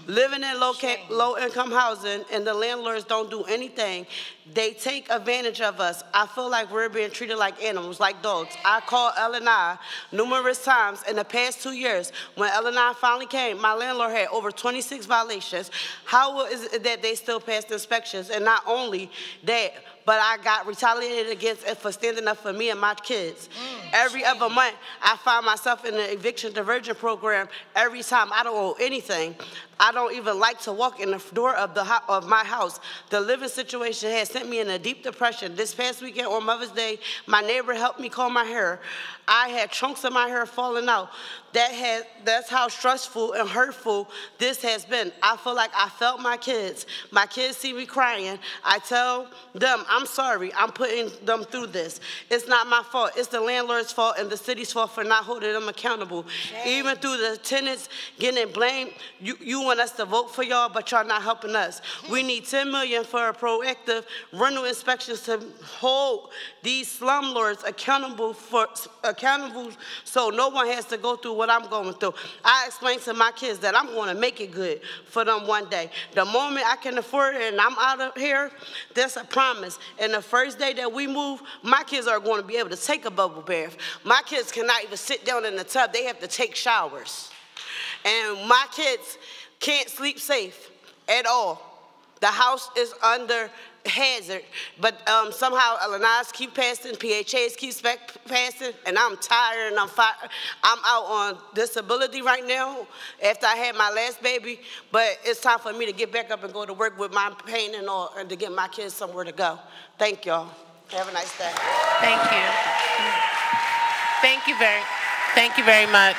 Living in low-income housing and the landlords don't do anything. They take advantage of us. I feel like we're being treated like animals, like dogs. I called L&I numerous times in the past 2 years. When L&I finally came, my landlord had over 26 violations. How is it that they still passed inspections? And not only that, but I got retaliated against for standing up for me and my kids. Every other month, I find myself in the eviction diversion program every time. I don't owe anything. I don't even like to walk in the door of my house. The living situation has sent me in a deep depression. This past weekend on Mother's Day, my neighbor helped me comb my hair. I had chunks of my hair falling out. That's how stressful and hurtful this has been. I feel like I felt my kids. My kids see me crying. I tell them, I'm sorry, I'm putting them through this. It's not my fault. It's the landlord's fault and the city's fault for not holding them accountable. Even through the tenants getting blamed, you want us to vote for y'all, but y'all not helping us. We need $10 million for a proactive rental inspections to hold these slumlords accountable so no one has to go through what I'm going through. I explained to my kids that I'm going to make it good for them one day. The moment I can afford it and I'm out of here, that's a promise. And the first day that we move, my kids are going to be able to take a bubble bath. My kids cannot even sit down in the tub. They have to take showers. And my kids can't sleep safe at all. The house is under hazard, but somehow LNIs keep passing, PHAs keep passing, and I'm tired and I'm out on disability right now after I had my last baby, but it's time for me to get back up and go to work with my pain and all, and to get my kids somewhere to go. Thank y'all. Have a nice day. Thank you. Thank you very much.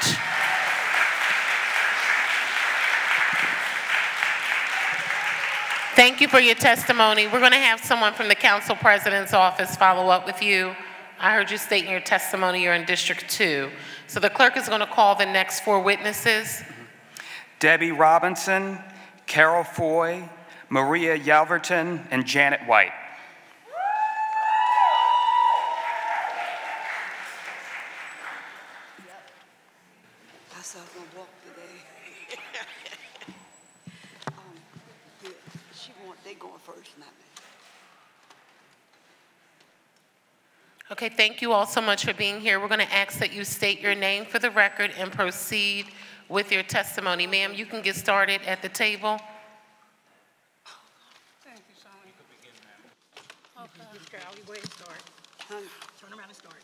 Thank you for your testimony. We're going to have someone from the Council President's office follow up with you. I heard you state in your testimony you're in District 2. So the clerk is going to call the next 4 witnesses. Debbie Robinson, Carol Foy, Maria Yalverton, and Janet White. I saw her walk today. They going first, not me. Okay, thank you all so much for being here. We're going to ask that you state your name for the record and proceed with your testimony. Ma'am, you can get started at the table. Thank you, Sonia. Okay. Go ahead and start. Turn around and start.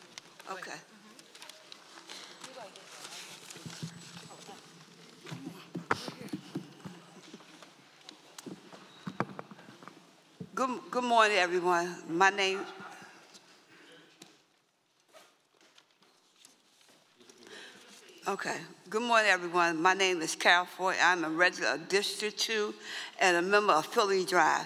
Okay. Good morning, everyone. My name. Okay. Good morning, everyone. My name is Carol Ford. I'm a resident of District 2 and a member of Philly Drive.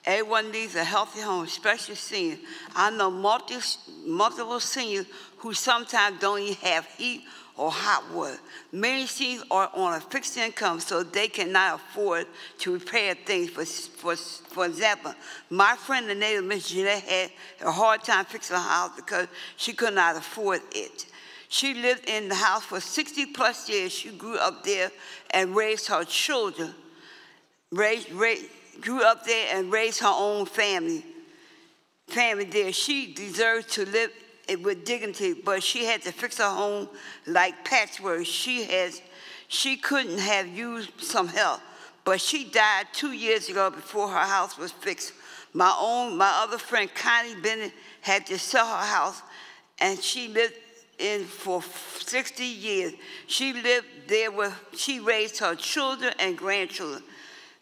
Everyone needs a healthy home, especially seniors. I know multiple seniors who sometimes don't even have heat or hot water. Many seniors are on a fixed income, so they cannot afford to repair things. For example, my friend, the neighbor, Miss Jeanette, had a hard time fixing her house because she could not afford it. She lived in the house for 60 plus years. She grew up there and raised her children, grew up there and raised her own family there. She deserves to live with dignity, but she had to fix her home like patchwork. She couldn't have used some help, but she died 2 years ago before her house was fixed. My other friend, Connie Bennett, had to sell her house, and she lived in for 60 years. She lived there she raised her children and grandchildren.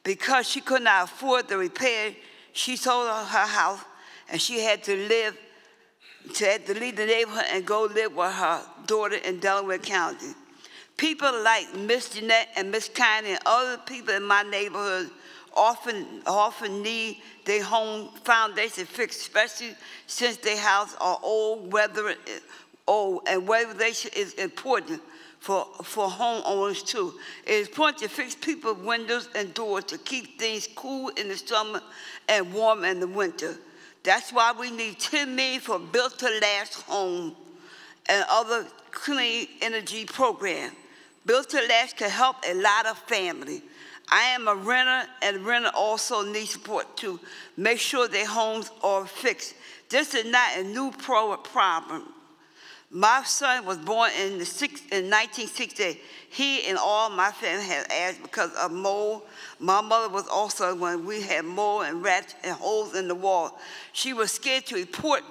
Because she could not afford the repair, she sold her house, and she had to leave the neighborhood and go live with her daughter in Delaware County. People like Miss Jeanette and Miss Connie and other people in my neighborhood often need their home foundation fixed, especially since their houses are old, and weatherization is important for homeowners too. It is important to fix people's windows and doors to keep things cool in the summer and warm in the winter. That's why we need $10 million for Built to Last Home and other clean energy programs. Built to Last can help a lot of families. I am a renter, and renter also needs support to make sure their homes are fixed. This is not a new problem. My son was born in 1968. He and all my family had asthma because of mold. My mother was also when we had mold and rats and holes in the wall. She was scared to report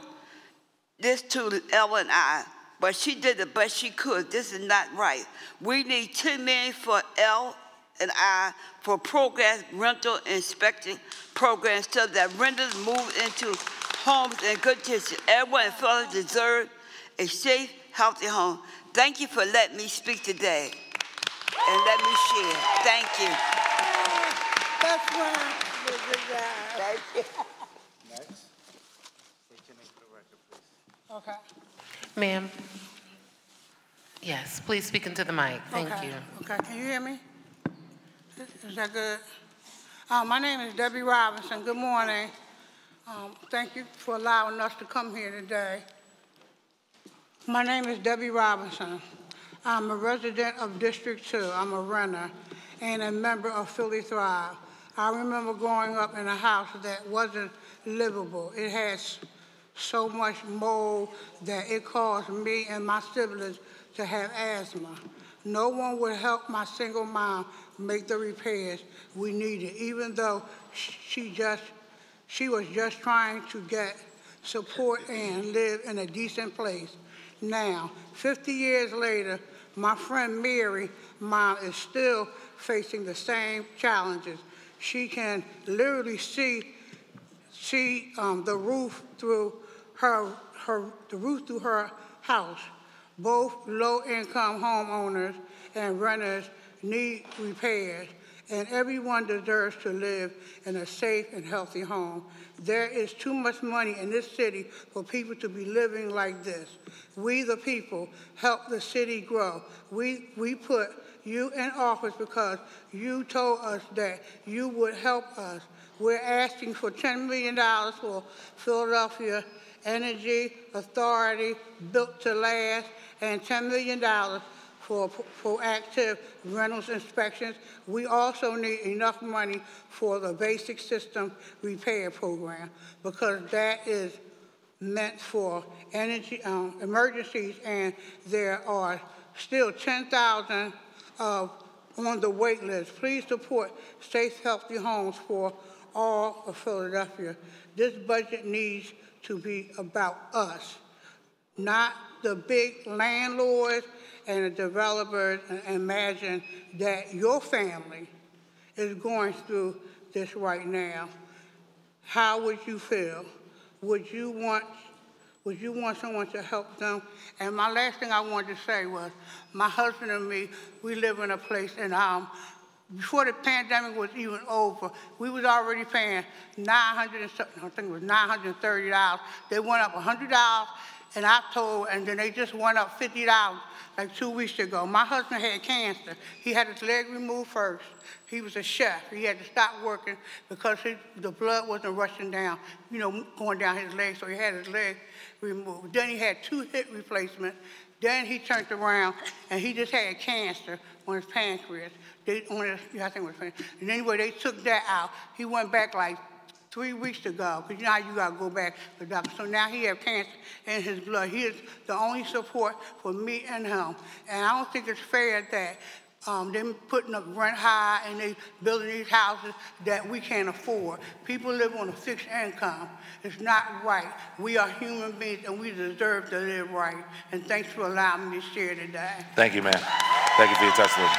this to Ella and I, but she did the best she could. This is not right. We need $10 million for Ella and I for progress rental inspection programs so that renters move into homes in good condition. Everyone in Philadelphia deserves a safe, healthy home. Thank you for letting me speak today and let me share. Thank you. That's right. Thank you. Next. State your name for the record, please. Okay. Ma'am. Yes, please speak into the mic. Thank you. Okay, can you hear me? Is that good? My name is Debbie Robinson. Good morning. Thank you for allowing us to come here today. My name is Debbie Robinson. I'm a resident of District 2. I'm a renter and a member of Philly Thrive. I remember growing up in a house that wasn't livable. It had so much mold that it caused me and my siblings to have asthma. No one would help my single mom make the repairs we needed, even though she was just trying to get support and live in a decent place. Now, 50 years later, my friend Mary, mom, is still facing the same challenges. She can literally see the roof through her house. Both low-income homeowners and renters need repairs, and everyone deserves to live in a safe and healthy home. There is too much money in this city for people to be living like this. We, the people, help the city grow. We put you in office because you told us that you would help us. We're asking for $10 million for Philadelphia Energy Authority, Built to Last, and $10 million for proactive rentals inspections. We also need enough money for the basic system repair program because that is meant for energy emergencies, and there are still 10,000 on the wait list. Please support Safe, Healthy Homes for all of Philadelphia. This budget needs to be about us, not the big landlords and the developers. And imagine that your family is going through this right now. How would you feel? Would you want someone to help them? And my last thing I wanted to say was, my husband and me, we live in a place, and before the pandemic was even over, we was already paying $930. They went up $100 in October, and then they just went up $50 like 2 weeks ago. My husband had cancer. He had his leg removed first. He was a chef. He had to stop working because the blood wasn't rushing down, going down his leg, so he had his leg removed. Then he had 2 hip replacements. Then he turned around, and he just had cancer on his pancreas. And anyway, they took that out. He went back like 3 weeks ago, because now you got to go back to the doctor. So now he has cancer in his blood. He is the only support for me and him. And I don't think it's fair that they're putting up rent high and they building these houses that we can't afford. People live on a fixed income. It's not right. We are human beings and we deserve to live right. And thanks for allowing me to share today. Thank you, ma'am. Thank you for your testimony.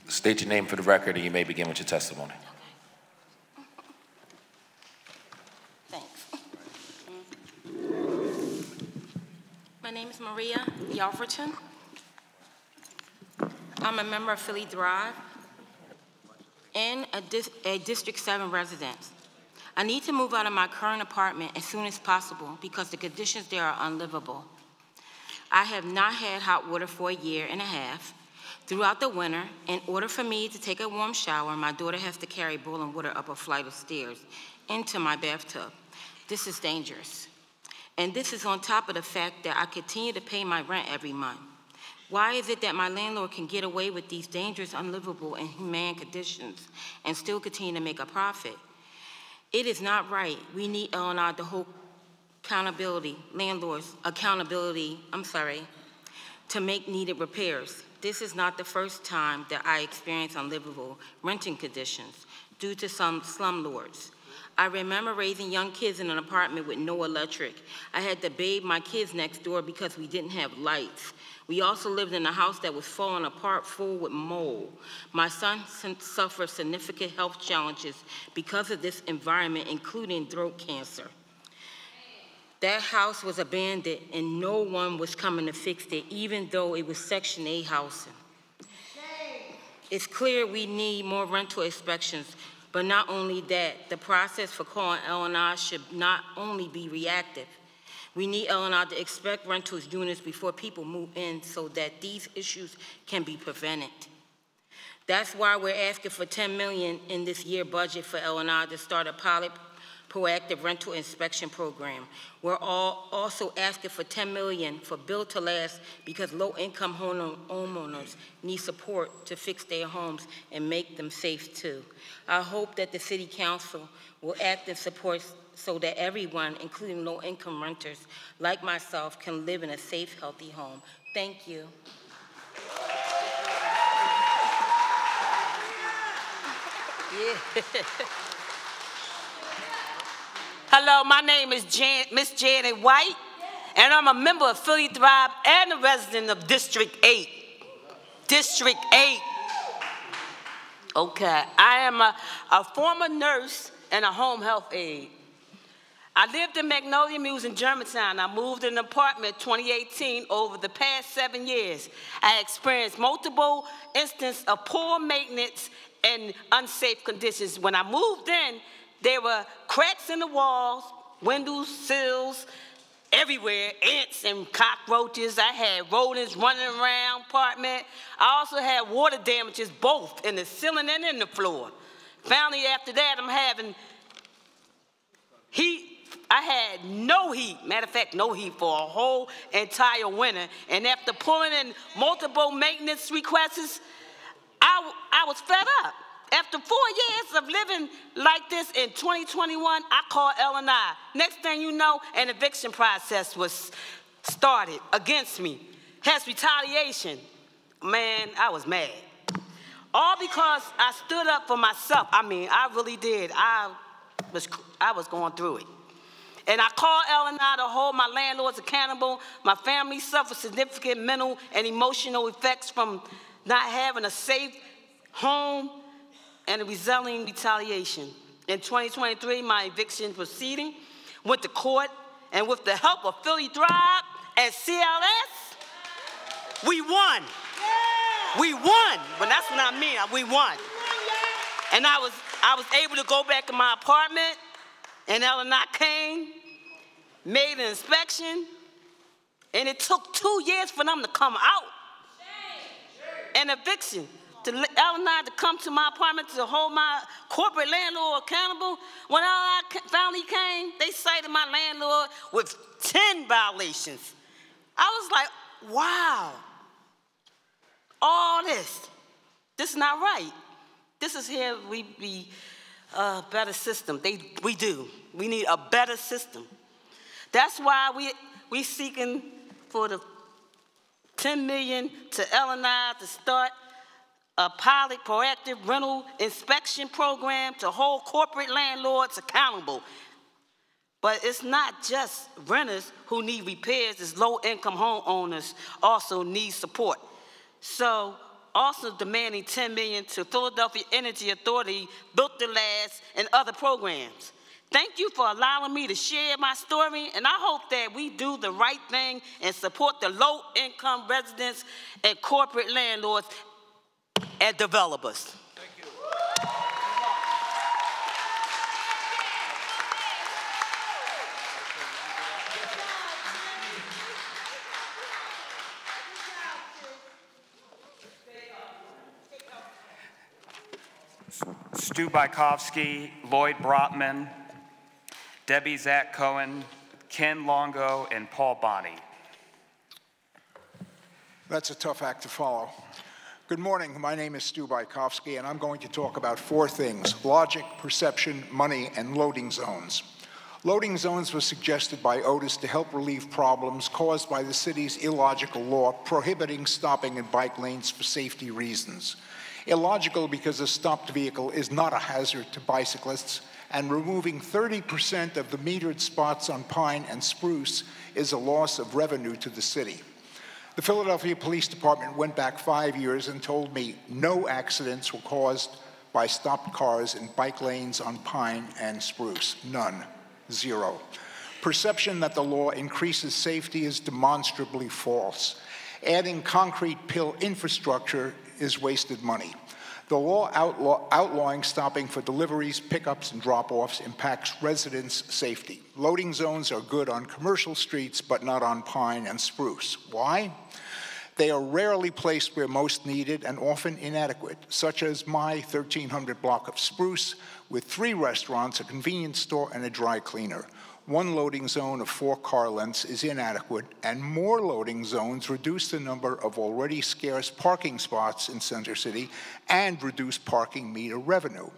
State your name for the record, and you may begin with your testimony. Thanks. My name is Maria Yalverton. I'm a member of Philly Thrive and a District 7 resident. I need to move out of my current apartment as soon as possible because the conditions there are unlivable. I have not had hot water for a year and a half. Throughout the winter, in order for me to take a warm shower, my daughter has to carry boiling water up a flight of stairs into my bathtub. This is dangerous. And this is on top of the fact that I continue to pay my rent every month. Why is it that my landlord can get away with these dangerous, unlivable, and inhumane conditions and still continue to make a profit? It is not right. We need L&R to hold accountability, to make needed repairs. This is not the first time that I experienced unlivable renting conditions due to some slumlords. I remember raising young kids in an apartment with no electric. I had to bathe my kids next door because we didn't have lights. We also lived in a house that was falling apart, full with mold. My son suffered significant health challenges because of this environment, including throat cancer. That house was abandoned and no one was coming to fix it, even though it was Section 8 housing. It's clear we need more rental inspections, but not only that, the process for calling L&R should not only be reactive. We need L&R to inspect rental units before people move in so that these issues can be prevented. That's why we're asking for $10 million in this year's budget for L&R to start a pilot proactive rental inspection program. We're also asking for $10 million for Build to Last because low-income homeowners need support to fix their homes and make them safe too. I hope that the City Council will act in support so that everyone, including low-income renters like myself, can live in a safe, healthy home. Thank you. Yeah. Hello, my name is Miss Janet White, and I'm a member of Philly Thrive and a resident of District 8. District 8. Okay, I am a former nurse and a home health aide. I lived in Magnolia Mews in Germantown. I moved in an apartment 2018. Over the past 7 years, I experienced multiple instances of poor maintenance and unsafe conditions. When I moved in, there were cracks in the walls, windows, sills, everywhere, ants and cockroaches. I had rodents running around the apartment. I also had water damages both in the ceiling and in the floor. Finally, after that, I'm having heat I had no heat, matter of fact, no heat for a whole entire winter. And after pulling in multiple maintenance requests, I was fed up. After 4 years of living like this in 2021, I called L&I. Next thing you know, an eviction process was started against me. Has retaliation. Man, I was mad. All because I stood up for myself. I mean, I really did. I was going through it. And I called L&I to hold my landlords accountable. My family suffered significant mental and emotional effects from not having a safe home and a resulting retaliation. In 2023, my eviction proceeding went to court, and with the help of Philly Thrive and CLS, we won. We won. But that's what I mean. We won. And I was able to go back to my apartment, and L&I came, made an inspection, and it took 2 years for them to come out. An eviction. To L&I to come to my apartment to hold my corporate landlord accountable. When L&I finally came, they cited my landlord with 10 violations. I was like, wow, all this is not right. This is here we be a better system. We do. We need a better system. That's why we seeking for the $10 million to L&I to start a pilot proactive rental inspection program to hold corporate landlords accountable. But it's not just renters who need repairs, it's low-income homeowners also need support. So also demanding $10 million to Philadelphia Energy Authority, Built to Last, and other programs. Thank you for allowing me to share my story, and I hope that we do the right thing and support the low-income residents and corporate landlords and developers. Thank you. Stu Bykowski, Lloyd Brotman, Debbie Zach Cohen, Ken Longo, and Paul Bonney. That's a tough act to follow. Good morning, my name is Stu Bykowski, and I'm going to talk about 4 things: logic, perception, money, and loading zones. Loading zones was suggested by Otis to help relieve problems caused by the city's illogical law prohibiting stopping in bike lanes for safety reasons. Illogical because a stopped vehicle is not a hazard to bicyclists, and removing 30% of the metered spots on Pine and Spruce is a loss of revenue to the city. The Philadelphia Police Department went back 5 years and told me no accidents were caused by stopped cars in bike lanes on Pine and Spruce. None. 0. Perception that the law increases safety is demonstrably false. Adding concrete pill infrastructure is wasted money. The law outlawing stopping for deliveries, pickups, and drop-offs impacts residents' safety. Loading zones are good on commercial streets, but not on Pine and Spruce. Why? They are rarely placed where most needed and often inadequate, such as my 1300 block of Spruce, with 3 restaurants, a convenience store, and a dry cleaner. 1 loading zone of 4 car lengths is inadequate, and more loading zones reduce the number of already scarce parking spots in Center City and reduce parking meter revenue.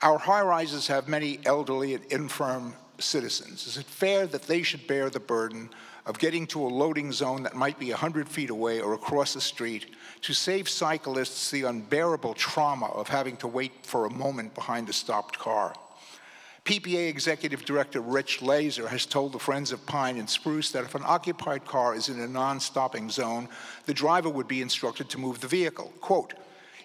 Our high-rises have many elderly and infirm citizens. Is it fair that they should bear the burden of getting to a loading zone that might be 100 feet away or across the street to save cyclists the unbearable trauma of having to wait for a moment behind a stopped car? PPA Executive Director Rich Laser has told the Friends of Pine and Spruce that if an occupied car is in a non-stopping zone, the driver would be instructed to move the vehicle. Quote,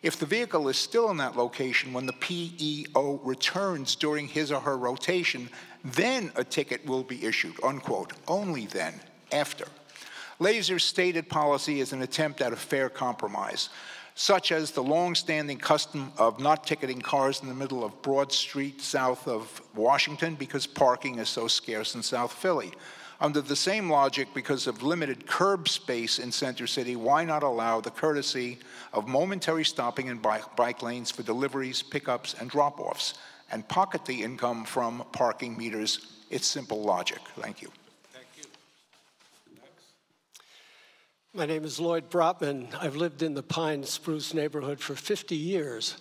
if the vehicle is still in that location when the PEO returns during his or her rotation, then a ticket will be issued, unquote. Only then, after. Laser's stated policy is an attempt at a fair compromise, such as the long-standing custom of not ticketing cars in the middle of Broad Street south of Washington because parking is so scarce in South Philly. Under the same logic, because of limited curb space in Center City, why not allow the courtesy of momentary stopping in bike lanes for deliveries, pickups, and drop-offs, and pocket the income from parking meters? It's simple logic. Thank you. Thank you. My name is Lloyd Brotman. I've lived in the Pine Spruce neighborhood for 50 years.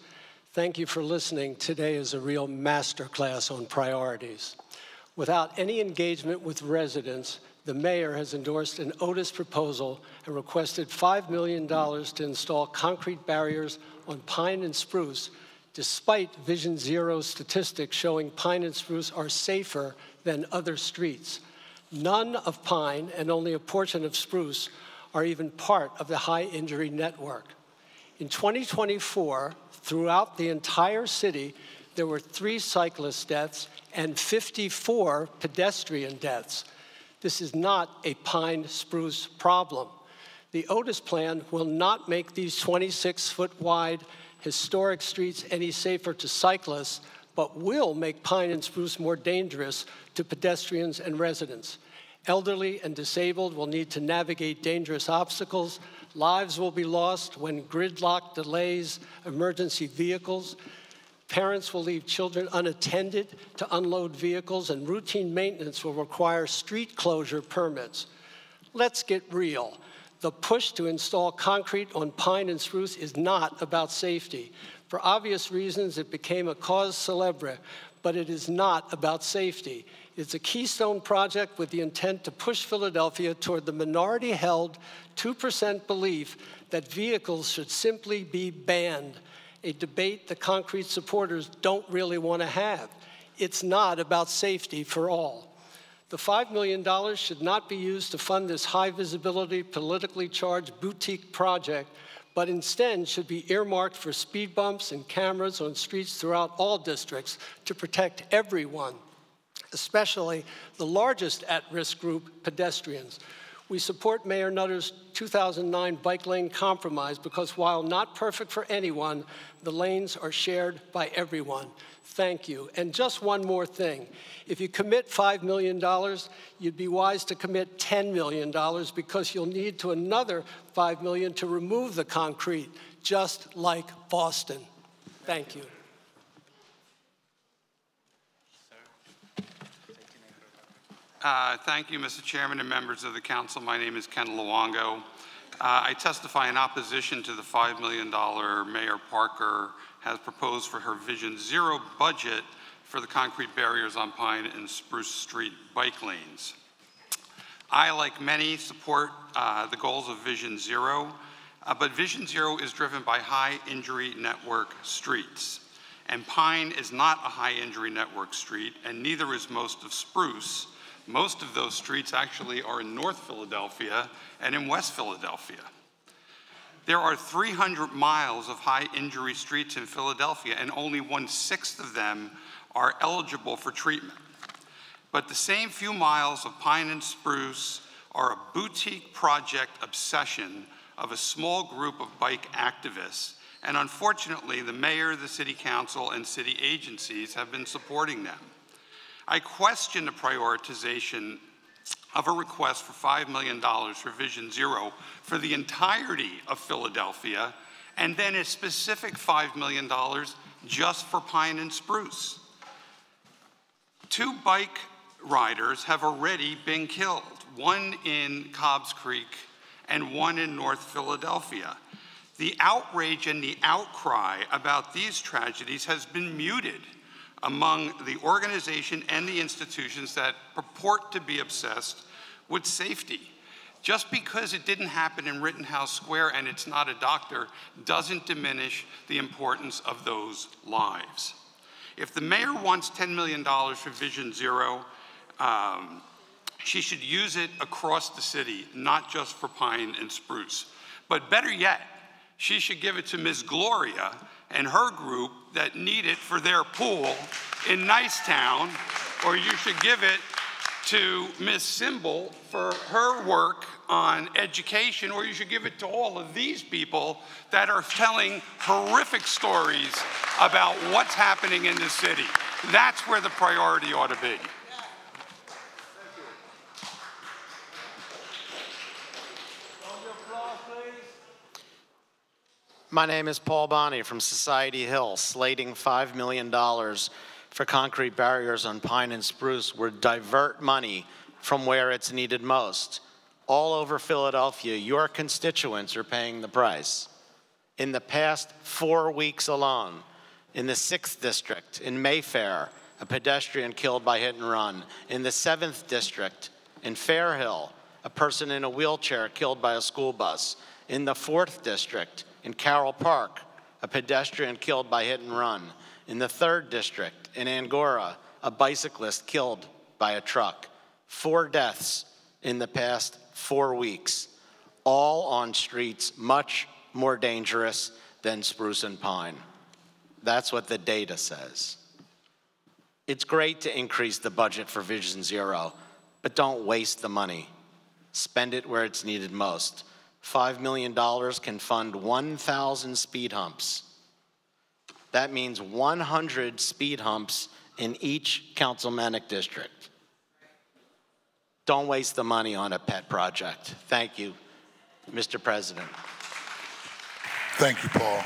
Thank you for listening. Today is a real masterclass on priorities. Without any engagement with residents, the mayor has endorsed an Otis proposal and requested $5 million to install concrete barriers on Pine and Spruce, despite Vision Zero statistics showing Pine and Spruce are safer than other streets. None of Pine and only a portion of Spruce are even part of the high injury network. In 2024, throughout the entire city, there were 3 cyclist deaths and 54 pedestrian deaths. This is not a Pine-Spruce problem. The Otis plan will not make these 26-foot-wide historic streets any safer to cyclists, but will make Pine and Spruce more dangerous to pedestrians and residents. Elderly and disabled will need to navigate dangerous obstacles. Lives will be lost when gridlock delays emergency vehicles. Parents will leave children unattended to unload vehicles, and routine maintenance will require street closure permits. Let's get real. The push to install concrete on Pine and Spruce is not about safety. For obvious reasons, it became a cause célèbre, but it is not about safety. It's a keystone project with the intent to push Philadelphia toward the minority-held 2% belief that vehicles should simply be banned, a debate the concrete supporters don't really want to have. It's not about safety for all. The $5 million should not be used to fund this high-visibility, politically charged boutique project, but instead should be earmarked for speed bumps and cameras on streets throughout all districts to protect everyone, especially the largest at-risk group, pedestrians. We support Mayor Nutter's 2009 bike lane compromise because while not perfect for anyone, the lanes are shared by everyone. Thank you. And just one more thing. If you commit $5 million, you'd be wise to commit $10 million because you'll need to another $5 million to remove the concrete, just like Boston. Thank you. Thank you, Mr. Chairman and members of the council. My name is Ken Luongo. I testify in opposition to the $5 million Mayor Parker has proposed for her Vision Zero budget for the concrete barriers on Pine and Spruce Street bike lanes. I, like many, support the goals of Vision Zero, but Vision Zero is driven by high injury network streets. And Pine is not a high injury network street, and neither is most of Spruce. Most of those streets actually are in North Philadelphia and in West Philadelphia. There are 300 miles of high injury streets in Philadelphia, and only 1/6 of them are eligible for treatment. But the same few miles of Pine and Spruce are a boutique project obsession of a small group of bike activists, and unfortunately, the mayor, the city council, and city agencies have been supporting them. I question the prioritization of a request for $5 million for Vision Zero for the entirety of Philadelphia, and then a specific $5 million just for Pine and Spruce. 2 bike riders have already been killed, one in Cobbs Creek and one in North Philadelphia. The outrage and the outcry about these tragedies has been muted among the organization and the institutions that purport to be obsessed with safety. Just because it didn't happen in Rittenhouse Square and it's not a doctor doesn't diminish the importance of those lives. If the mayor wants $10 million for Vision Zero, she should use it across the city, not just for Pine and Spruce. But better yet, she should give it to Ms. Gloria and her group that need it for their pool in Nicetown, or you should give it to Ms. Symbol for her work on education, or you should give it to all of these people that are telling horrific stories about what's happening in the city. That's where the priority ought to be. My name is Paul Bonney from Society Hill. Slating $5 million for concrete barriers on pine and spruce would divert money from where it's needed most. All over Philadelphia, your constituents are paying the price. In the past 4 weeks alone, in the 6th District, in Mayfair, a pedestrian killed by hit and run. In the 7th District, in Fairhill, a person in a wheelchair killed by a school bus. In the 4th District, in Carroll Park, a pedestrian killed by hit and run. In the 3rd District, in Angora, a bicyclist killed by a truck. 4 deaths in the past 4 weeks, all on streets much more dangerous than Spruce and Pine. That's what the data says. It's great to increase the budget for Vision Zero, but don't waste the money. Spend it where it's needed most. $5 million can fund 1,000 speed humps. That means 100 speed humps in each councilmanic district. Don't waste the money on a pet project. Thank you, Mr. President. Thank you, Paul.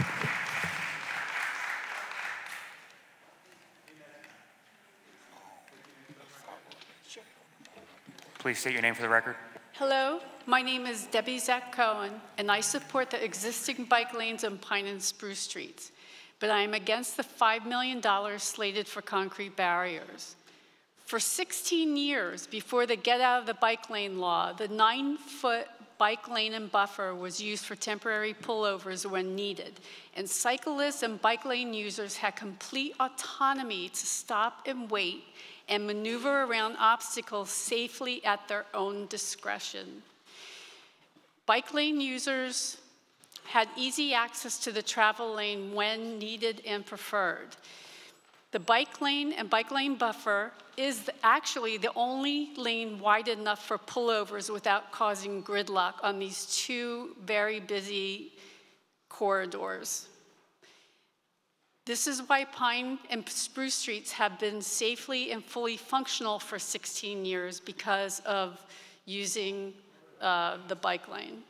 Please state your name for the record. Hello, my name is Debbie Zach Cohen, and I support the existing bike lanes on Pine and Spruce Streets, but I am against the $5 million slated for concrete barriers. For 16 years before the Get Out of the Bike Lane law, the 9-foot bike lane and buffer was used for temporary pullovers when needed, and cyclists and bike lane users had complete autonomy to stop and wait and maneuver around obstacles safely at their own discretion. Bike lane users had easy access to the travel lane when needed and preferred. The bike lane and bike lane buffer is actually the only lane wide enough for pullovers without causing gridlock on these 2 very busy corridors. This is why Pine and Spruce Streets have been safely and fully functional for 16 years because of using the bike lane.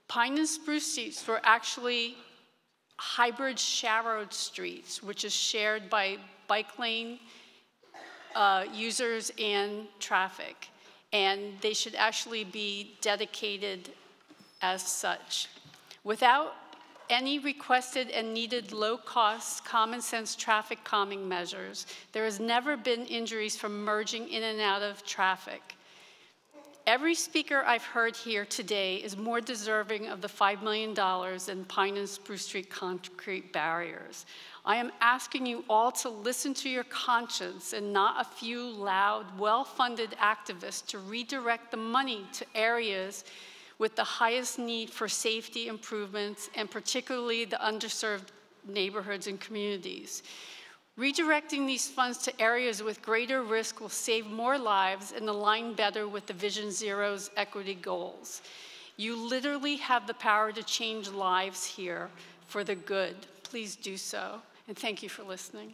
Pine and Spruce Streets were actually hybrid shadowed streets, which is shared by bike lane users and traffic. And they should actually be dedicated as such. Without any requested and needed low-cost, common-sense traffic calming measures, there has never been injuries from merging in and out of traffic. Every speaker I've heard here today is more deserving of the $5 million than Pine and Spruce Street concrete barriers. I am asking you all to listen to your conscience and not a few loud, well-funded activists to redirect the money to areas with the highest need for safety improvements, and particularly the underserved neighborhoods and communities. Redirecting these funds to areas with greater risk will save more lives and align better with the Vision Zero's equity goals. You literally have the power to change lives here for the good. Please do so, and thank you for listening.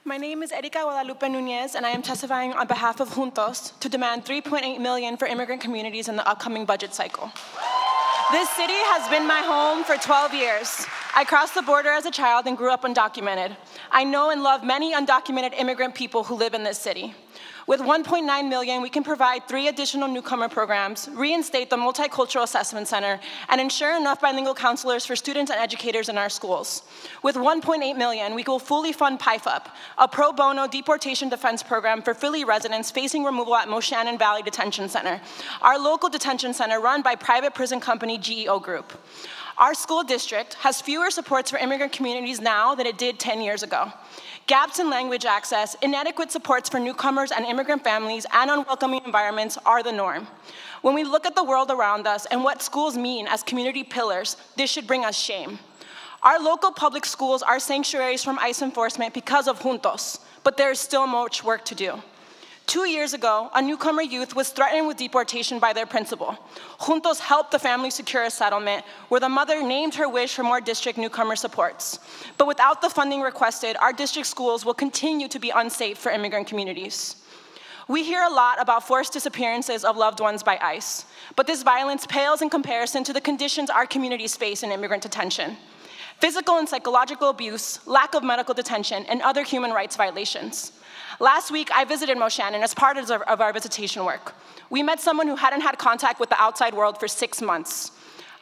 My name is Erika Guadalupe Nunez, and I am testifying on behalf of Juntos to demand $3.8 million for immigrant communities in the upcoming budget cycle. This city has been my home for 12 years. I crossed the border as a child and grew up undocumented. I know and love many undocumented immigrant people who live in this city. With $1.9 million, we can provide 3 additional newcomer programs, reinstate the Multicultural Assessment Center, and ensure enough bilingual counselors for students and educators in our schools. With $1.8 million, we will fully fund PIFUP, a pro bono deportation defense program for Philly residents facing removal at Moshannon Valley Detention Center, our local detention center run by private prison company GEO Group. Our school district has fewer supports for immigrant communities now than it did 10 years ago. Gaps in language access, inadequate supports for newcomers and immigrant families, and unwelcoming environments are the norm. When we look at the world around us and what schools mean as community pillars, this should bring us shame. Our local public schools are sanctuaries from ICE enforcement because of Juntos, but there is still much work to do. 2 years ago, a newcomer youth was threatened with deportation by their principal. Juntos helped the family secure a settlement where the mother named her wish for more district newcomer supports. But without the funding requested, our district schools will continue to be unsafe for immigrant communities. We hear a lot about forced disappearances of loved ones by ICE, but this violence pales in comparison to the conditions our communities face in immigrant detention. Physical and psychological abuse, lack of medical detention, and other human rights violations. Last week, I visited Moshannon as part of our visitation work. We met someone who hadn't had contact with the outside world for 6 months.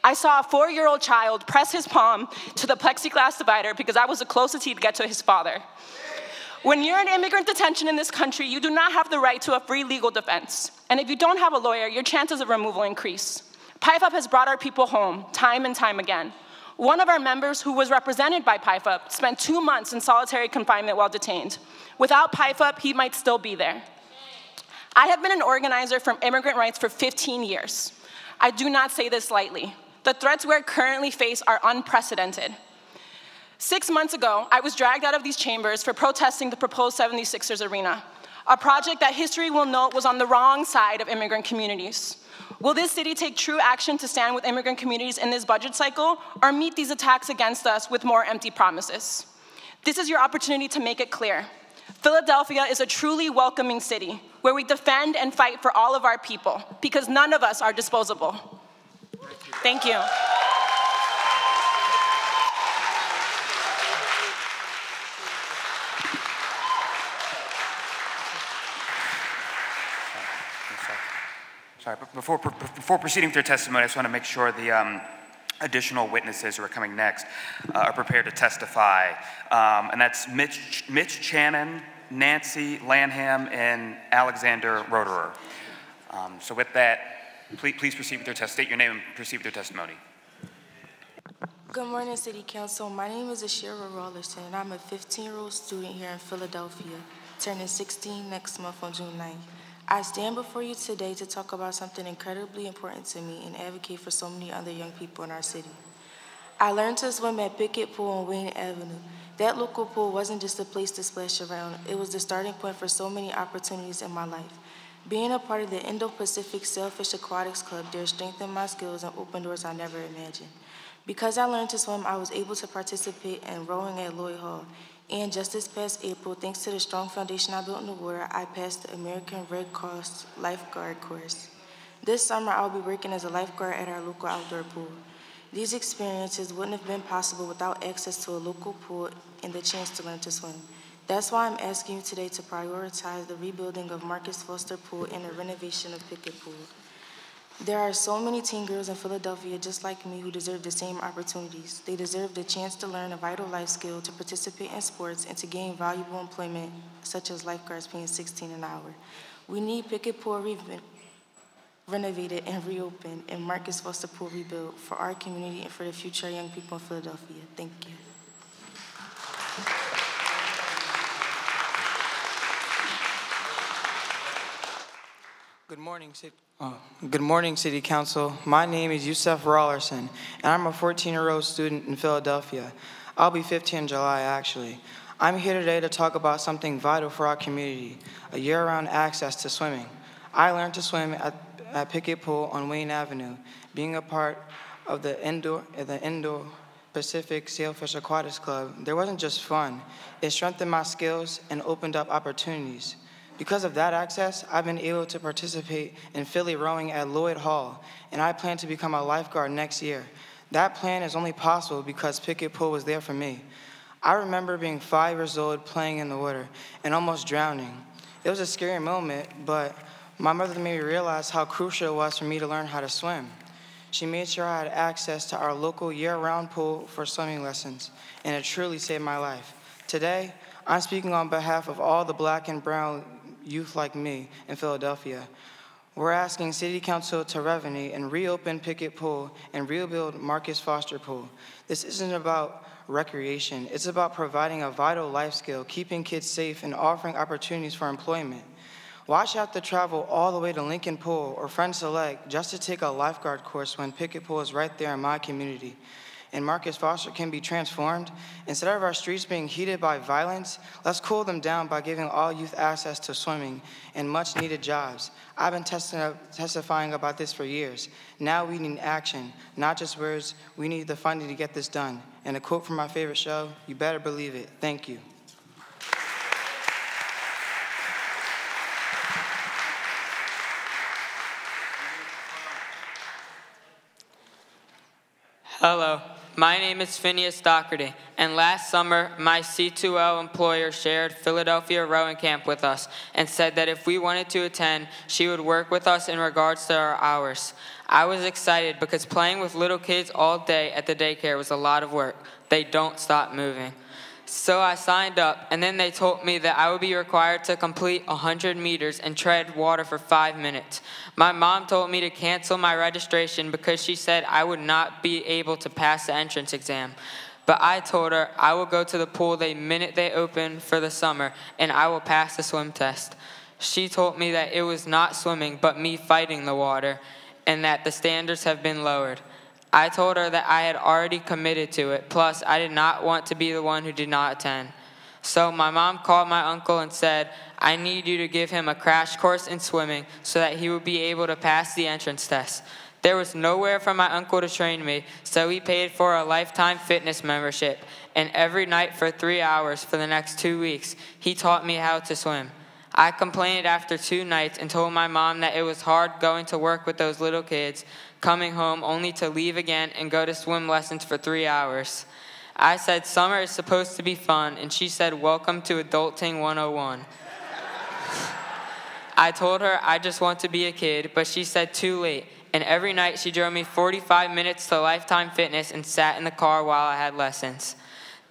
I saw a 4-year-old child press his palm to the plexiglass divider because I was the closest he'd get to his father. When you're in immigrant detention in this country, you do not have the right to a free legal defense. And if you don't have a lawyer, your chances of removal increase. PIFUP has brought our people home time and time again. One of our members, who was represented by PIFUP, spent 2 months in solitary confinement while detained. Without PIFUP, he might still be there. I have been an organizer for immigrant rights for 15 years. I do not say this lightly. The threats we currently face are unprecedented. 6 months ago, I was dragged out of these chambers for protesting the proposed 76ers arena, a project that history will note was on the wrong side of immigrant communities. Will this city take true action to stand with immigrant communities in this budget cycle, or meet these attacks against us with more empty promises? This is your opportunity to make it clear. Philadelphia is a truly welcoming city where we defend and fight for all of our people, because none of us are disposable. Thank you. Sorry, but before proceeding with your testimony, I just want to make sure the additional witnesses who are coming next are prepared to testify. And that's Mitch Channon, Nancy Lanham, and Alexander Roederer. So with that, please proceed with your state your name and proceed with your testimony. Good morning, City Council. My name is Ashira Rollerson, and I'm a 15-year-old student here in Philadelphia, turning 16 next month on June 9th. I stand before you today to talk about something incredibly important to me and advocate for so many other young people in our city. I learned to swim at Pickett Pool on Wayne Avenue. That local pool wasn't just a place to splash around, it was the starting point for so many opportunities in my life. Being a part of the Indo-Pacific Sailfish Aquatics Club there strengthened my skills and opened doors I never imagined. Because I learned to swim, I was able to participate in rowing at Lloyd Hall. And just this past April, thanks to the strong foundation I built in the water, I passed the American Red Cross lifeguard course. This summer, I'll be working as a lifeguard at our local outdoor pool. These experiences wouldn't have been possible without access to a local pool and the chance to learn to swim. That's why I'm asking you today to prioritize the rebuilding of Marcus Foster Pool and the renovation of Pickett Pool. There are so many teen girls in Philadelphia just like me who deserve the same opportunities. They deserve the chance to learn a vital life skill, to participate in sports, and to gain valuable employment, such as lifeguards paying $16 an hour. We need Pickett Pool renovated and reopened, and Marcus Foster Pool rebuilt for our community and for the future young people in Philadelphia. Thank you. Good morning, City Council. My name is Yusef Rollerson, and I'm a 14-year-old student in Philadelphia. I'll be 15 in July, actually. I'm here today to talk about something vital for our community, a year-round access to swimming. I learned to swim at Pickett Pool on Wayne Avenue. Being a part of the Indo-Pacific Sailfish Aquatics Club, there wasn't just fun. It strengthened my skills and opened up opportunities. Because of that access, I've been able to participate in Philly rowing at Lloyd Hall, and I plan to become a lifeguard next year. That plan is only possible because Pickett Pool was there for me. I remember being 5 years old playing in the water and almost drowning. It was a scary moment, but my mother made me realize how crucial it was for me to learn how to swim. She made sure I had access to our local year-round pool for swimming lessons, and it truly saved my life. Today, I'm speaking on behalf of all the Black and brown youth like me in Philadelphia. We're asking City Council to renovate and reopen Pickett Pool and rebuild Marcus Foster Pool. This isn't about recreation. It's about providing a vital life skill, keeping kids safe, and offering opportunities for employment. Why should I have to travel all the way to Lincoln Pool or Friends Select just to take a lifeguard course when Pickett Pool is right there in my community? And Marcus Foster can be transformed. Instead of our streets being heated by violence, let's cool them down by giving all youth access to swimming and much-needed jobs. I've been testifying about this for years. Now we need action, not just words. We need the funding to get this done. And a quote from my favorite show, you better believe it. Thank you. Hello, my name is Phineas Doherty, and last summer, my C2L employer shared Philadelphia rowing camp with us and said that if we wanted to attend, she would work with us in regards to our hours. I was excited because playing with little kids all day at the daycare was a lot of work. They don't stop moving. So I signed up, and then they told me that I would be required to complete 100 meters and tread water for 5 minutes. My mom told me to cancel my registration because she said I would not be able to pass the entrance exam. But I told her I will go to the pool the minute they open for the summer, and I will pass the swim test. She told me that it was not swimming, but me fighting the water, and that the standards have been lowered. I told her that I had already committed to it, plus I did not want to be the one who did not attend. So my mom called my uncle and said, I need you to give him a crash course in swimming so that he would be able to pass the entrance test. There was nowhere for my uncle to train me, so he paid for a lifetime fitness membership, and every night for 3 hours for the next 2 weeks, he taught me how to swim. I complained after 2 nights and told my mom that it was hard going to work with those little kids, coming home only to leave again and go to swim lessons for 3 hours. I said summer is supposed to be fun, and she said welcome to Adulting 101. I told her I just want to be a kid, but she said too late, and every night she drove me 45 minutes to Lifetime Fitness and sat in the car while I had lessons.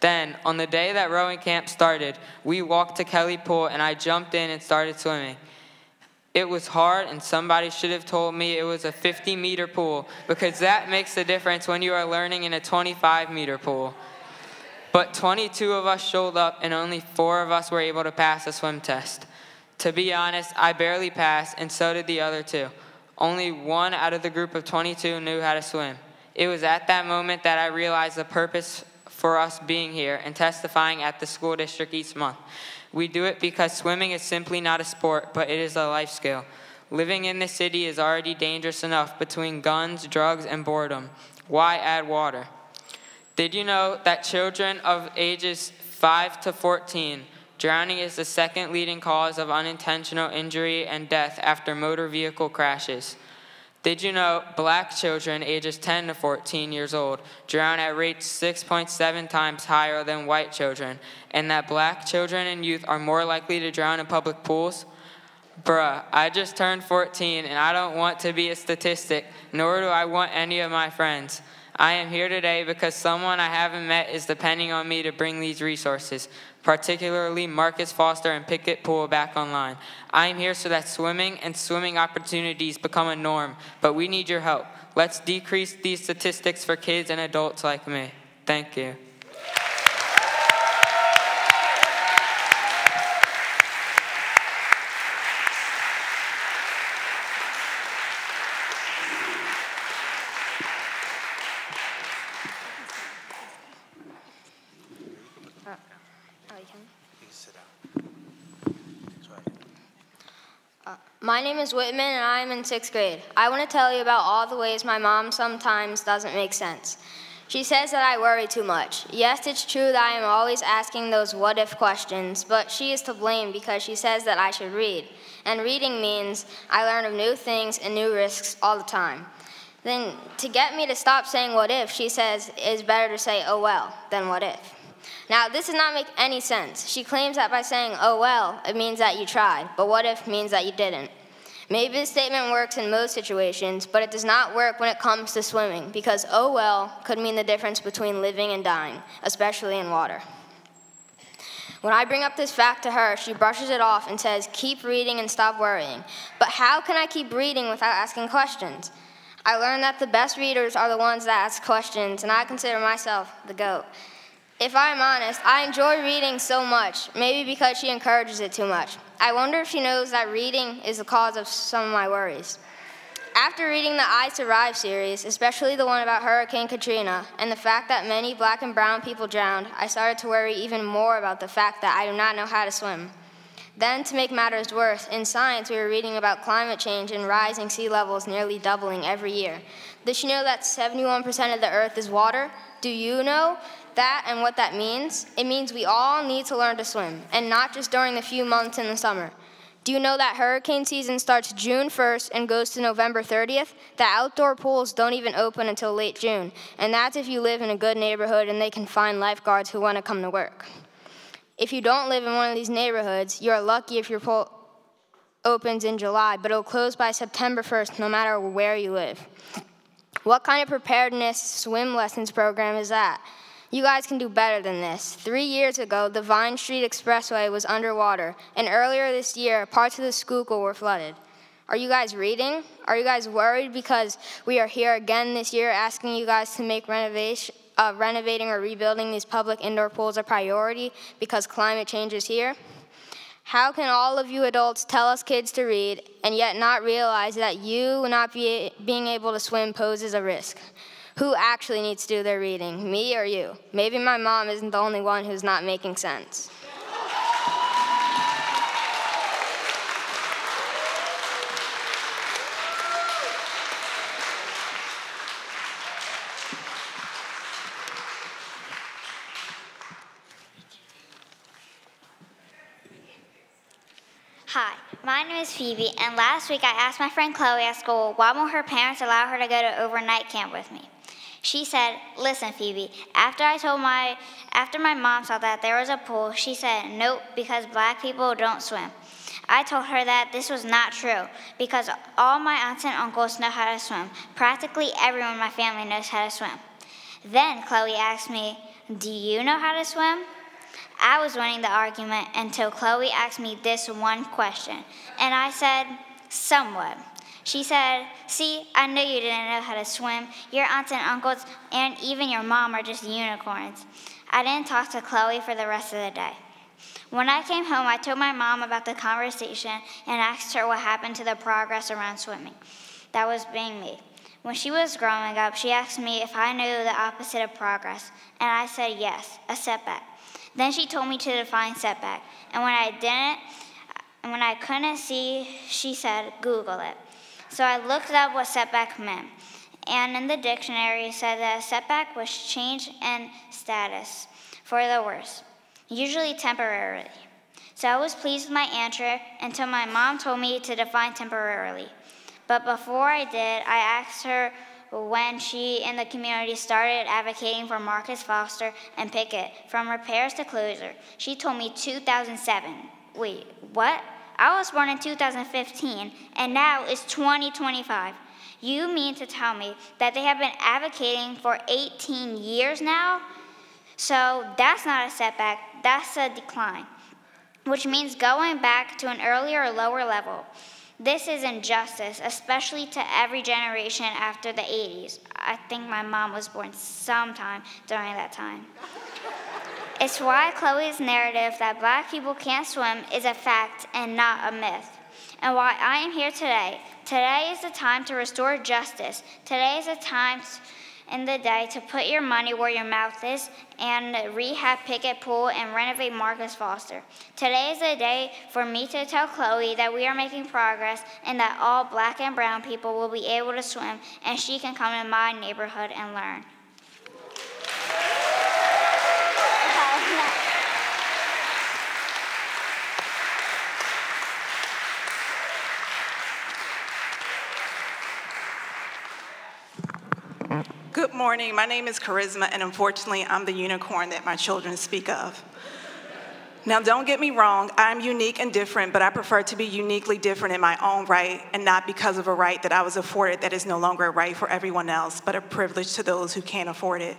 Then, on the day that rowing camp started, we walked to Kelly Pool and I jumped in and started swimming. It was hard, and somebody should have told me it was a 50-meter pool, because that makes a difference when you are learning in a 25-meter pool. But 22 of us showed up, and only 4 of us were able to pass the swim test. To be honest, I barely passed, and so did the other 2. Only 1 out of the group of 22 knew how to swim. It was at that moment that I realized the purpose for us being here and testifying at the school district each month. We do it because swimming is simply not a sport, but it is a life skill. Living in the city is already dangerous enough between guns, drugs, and boredom. Why add water? Did you know that children of ages 5 to 14, drowning is the second leading cause of unintentional injury and death after motor vehicle crashes? Did you know black children ages 10 to 14 years old drown at rates 6.7 times higher than white children, and that black children and youth are more likely to drown in public pools? Bruh, I just turned 14 and I don't want to be a statistic, nor do I want any of my friends. I am here today because someone I haven't met is depending on me to bring these resources, particularly Marcus Foster and Pickett Pool back online. I am here so that swimming and swimming opportunities become a norm, but we need your help. Let's decrease these statistics for kids and adults like me. Thank you. My name is Whitman, and I am in 6th grade. I want to tell you about all the ways my mom sometimes doesn't make sense. She says that I worry too much. Yes, it's true that I am always asking those what-if questions, but she is to blame because she says that I should read. And reading means I learn of new things and new risks all the time. Then, to get me to stop saying what if, she says it is better to say oh well than what if. Now, this does not make any sense. She claims that by saying, oh well, it means that you tried, but what if means that you didn't. Maybe the statement works in most situations, but it does not work when it comes to swimming, because oh well could mean the difference between living and dying, especially in water. When I bring up this fact to her, she brushes it off and says, keep reading and stop worrying. But how can I keep reading without asking questions? I learned that the best readers are the ones that ask questions, and I consider myself the GOAT. If I'm honest, I enjoy reading so much, maybe because she encourages it too much. I wonder if she knows that reading is the cause of some of my worries. After reading the I Survived series, especially the one about Hurricane Katrina, and the fact that many black and brown people drowned, I started to worry even more about the fact that I do not know how to swim. Then, to make matters worse, in science we were reading about climate change and rising sea levels nearly doubling every year. Did you know that 71% of the earth is water? Do you know that and what that means? It means we all need to learn to swim, and not just during the few months in the summer. Do you know that hurricane season starts June 1st and goes to November 30th? The outdoor pools don't even open until late June, and that's if you live in a good neighborhood and they can find lifeguards who want to come to work. If you don't live in one of these neighborhoods, you're lucky if your pool opens in July, but it'll close by September 1st no matter where you live. What kind of preparedness swim lessons program is that? You guys can do better than this. 3 years ago, the Vine Street Expressway was underwater, and earlier this year, parts of the Schuylkill were flooded. Are you guys reading? Are you guys worried because we are here again this year asking you guys to make renovating or rebuilding these public indoor pools a priority because climate change is here? How can all of you adults tell us kids to read and yet not realize that you not being able to swim poses a risk? Who actually needs to do their reading, me or you? Maybe my mom isn't the only one who's not making sense. Hi, my name is Phoebe, and last week I asked my friend Chloe at school why won't her parents allow her to go to overnight camp with me. She said, listen, Phoebe, after my mom saw that there was a pool, she said, nope, because black people don't swim. I told her that this was not true because all my aunts and uncles know how to swim. Practically everyone in my family knows how to swim. Then Chloe asked me, do you know how to swim? I was winning the argument until Chloe asked me this one question, and I said, somewhat. She said, see, I knew you didn't know how to swim. Your aunts and uncles and even your mom are just unicorns. I didn't talk to Chloe for the rest of the day. When I came home, I told my mom about the conversation and asked her what happened to the progress around swimming that was being made. When she was growing up, she asked me if I knew the opposite of progress, and I said yes, a setback. Then she told me to define setback, and when I couldn't see, she said, Google it. So I looked up what setback meant, and in the dictionary it said that a setback was change in status for the worse, usually temporarily. So I was pleased with my answer until my mom told me to define temporarily. But before I did, I asked her when she and the community started advocating for Marcus Foster and Pickett from repairs to closure. She told me 2007. Wait, what? I was born in 2015, and now it's 2025. You mean to tell me that they have been advocating for 18 years now? So that's not a setback, that's a decline, which means going back to an earlier or lower level. This is injustice, especially to every generation after the 80s. I think my mom was born sometime during that time. It's why Chloe's narrative that black people can't swim is a fact and not a myth. And why I am here today. Today is the time to restore justice. Today is the time in the day to put your money where your mouth is and rehab Pickett Pool and renovate Marcus Foster. Today is the day for me to tell Chloe that we are making progress and that all black and brown people will be able to swim and she can come to my neighborhood and learn. Good morning. My name is Charisma, and unfortunately, I'm the unicorn that my children speak of. Now, don't get me wrong. I'm unique and different, but I prefer to be uniquely different in my own right and not because of a right that I was afforded that is no longer a right for everyone else, but a privilege to those who can't afford it,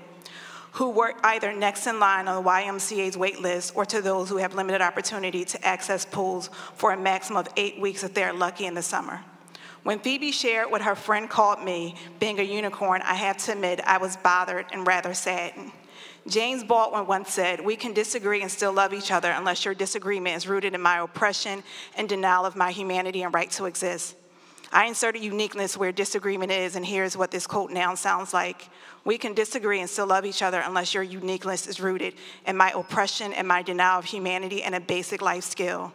who work either next in line on the YMCA's wait list or to those who have limited opportunity to access pools for a maximum of 8 weeks if they're lucky in the summer. When Phoebe shared what her friend called me being a unicorn, I have to admit I was bothered and rather saddened. James Baldwin once said, we can disagree and still love each other unless your disagreement is rooted in my oppression and denial of my humanity and right to exist. I inserted uniqueness where disagreement is, and here's what this quote now sounds like. We can disagree and still love each other unless your uniqueness is rooted in my oppression and my denial of humanity and a basic life skill.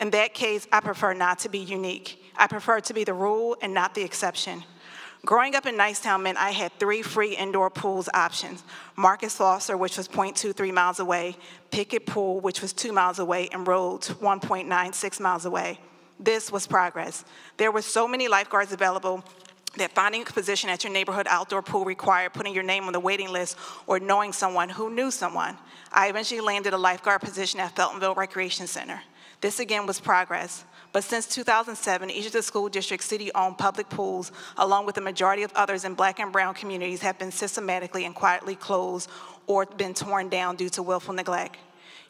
In that case, I prefer not to be unique. I prefer to be the rule and not the exception. Growing up in Nicetown meant I had 3 free indoor pools options. Marcus Foster, which was 0.23 miles away, Pickett Pool, which was 2 miles away, and Rhodes, 1.96 miles away. This was progress. There were so many lifeguards available that finding a position at your neighborhood outdoor pool required putting your name on the waiting list or knowing someone who knew someone. I eventually landed a lifeguard position at Feltonville Recreation Center. This again was progress. But since 2007, each of the school district's city-owned public pools, along with the majority of others in Black and brown communities, have been systematically and quietly closed or been torn down due to willful neglect.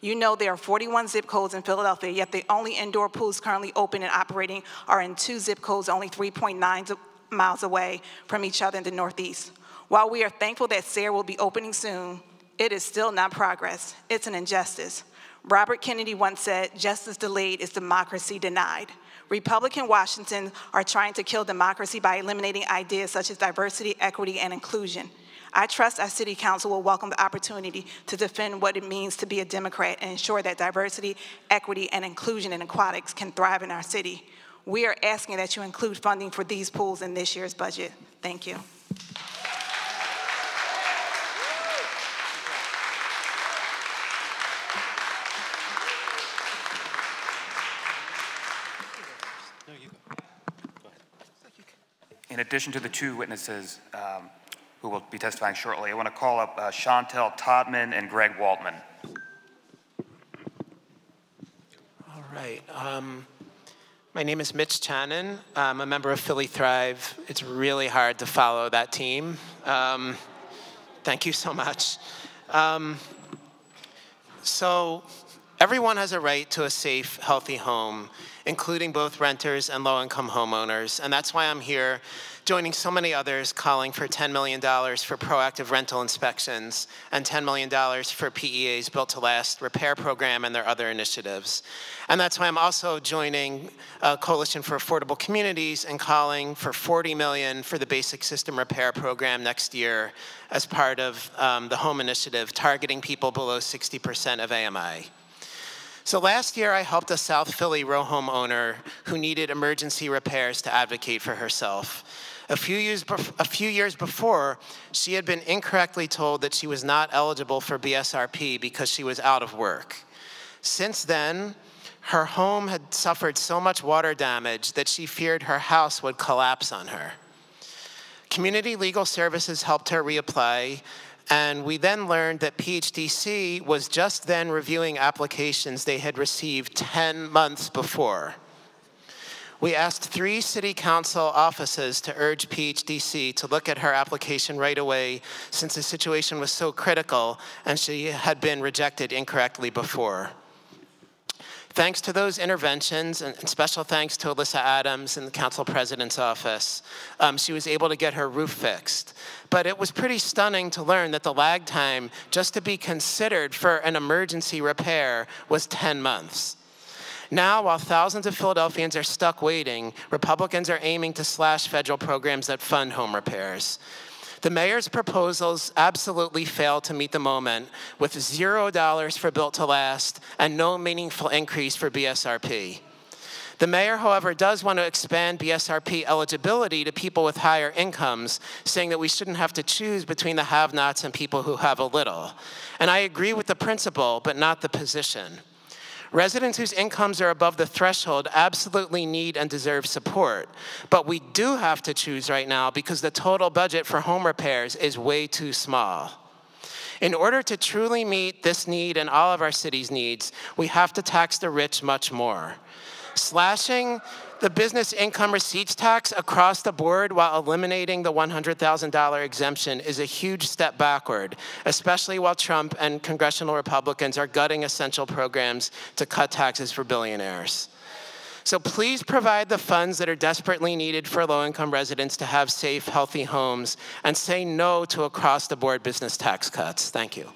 You know there are 41 zip codes in Philadelphia, yet the only indoor pools currently open and operating are in 2 zip codes only 3.9 miles away from each other in the Northeast. While we are thankful that Sayre will be opening soon, it is still not progress. It's an injustice. Robert Kennedy once said, "Justice delayed is democracy denied." Republican Washington are trying to kill democracy by eliminating ideas such as diversity, equity, and inclusion. I trust our city council will welcome the opportunity to defend what it means to be a Democrat and ensure that diversity, equity, and inclusion in aquatics can thrive in our city. We are asking that you include funding for these pools in this year's budget. Thank you. In addition to the 2 witnesses who will be testifying shortly, I want to call up Chantel Todman and Greg Waltman. All right. My name is Mitch Tannen. I'm a member of Philly Thrive. It's really hard to follow that team. Thank you so much. So everyone has a right to a safe, healthy home, including both renters and low-income homeowners. And that's why I'm here joining so many others calling for $10 million for proactive rental inspections and $10 million for PEA's Built to Last repair program and their other initiatives. And that's why I'm also joining Coalition for Affordable Communities and calling for $40 million for the basic system repair program next year as part of the home initiative targeting people below 60% of AMI. So last year, I helped a South Philly row home owner who needed emergency repairs to advocate for herself. A few years before, she had been incorrectly told that she was not eligible for BSRP because she was out of work. Since then, her home had suffered so much water damage that she feared her house would collapse on her. Community Legal Services helped her reapply, and we then learned that PHDC was just then reviewing applications they had received 10 months before. We asked 3 city council offices to urge PHDC to look at her application right away since the situation was so critical and she had been rejected incorrectly before. Thanks to those interventions, and special thanks to Alyssa Adams in the council president's office, she was able to get her roof fixed. But it was pretty stunning to learn that the lag time just to be considered for an emergency repair was 10 months. Now, while thousands of Philadelphians are stuck waiting, Republicans are aiming to slash federal programs that fund home repairs. The mayor's proposals absolutely fail to meet the moment, with $0 for Built to Last and no meaningful increase for BSRP. The mayor, however, does want to expand BSRP eligibility to people with higher incomes, saying that we shouldn't have to choose between the have-nots and people who have a little. And I agree with the principle, but not the position. Residents whose incomes are above the threshold absolutely need and deserve support, but we do have to choose right now because the total budget for home repairs is way too small. In order to truly meet this need and all of our city's needs, we have to tax the rich much more. Slashing the business income receipts tax across the board while eliminating the $100,000 exemption is a huge step backward, especially while Trump and congressional Republicans are gutting essential programs to cut taxes for billionaires. So please provide the funds that are desperately needed for low-income residents to have safe, healthy homes, and say no to across-the-board business tax cuts. Thank you.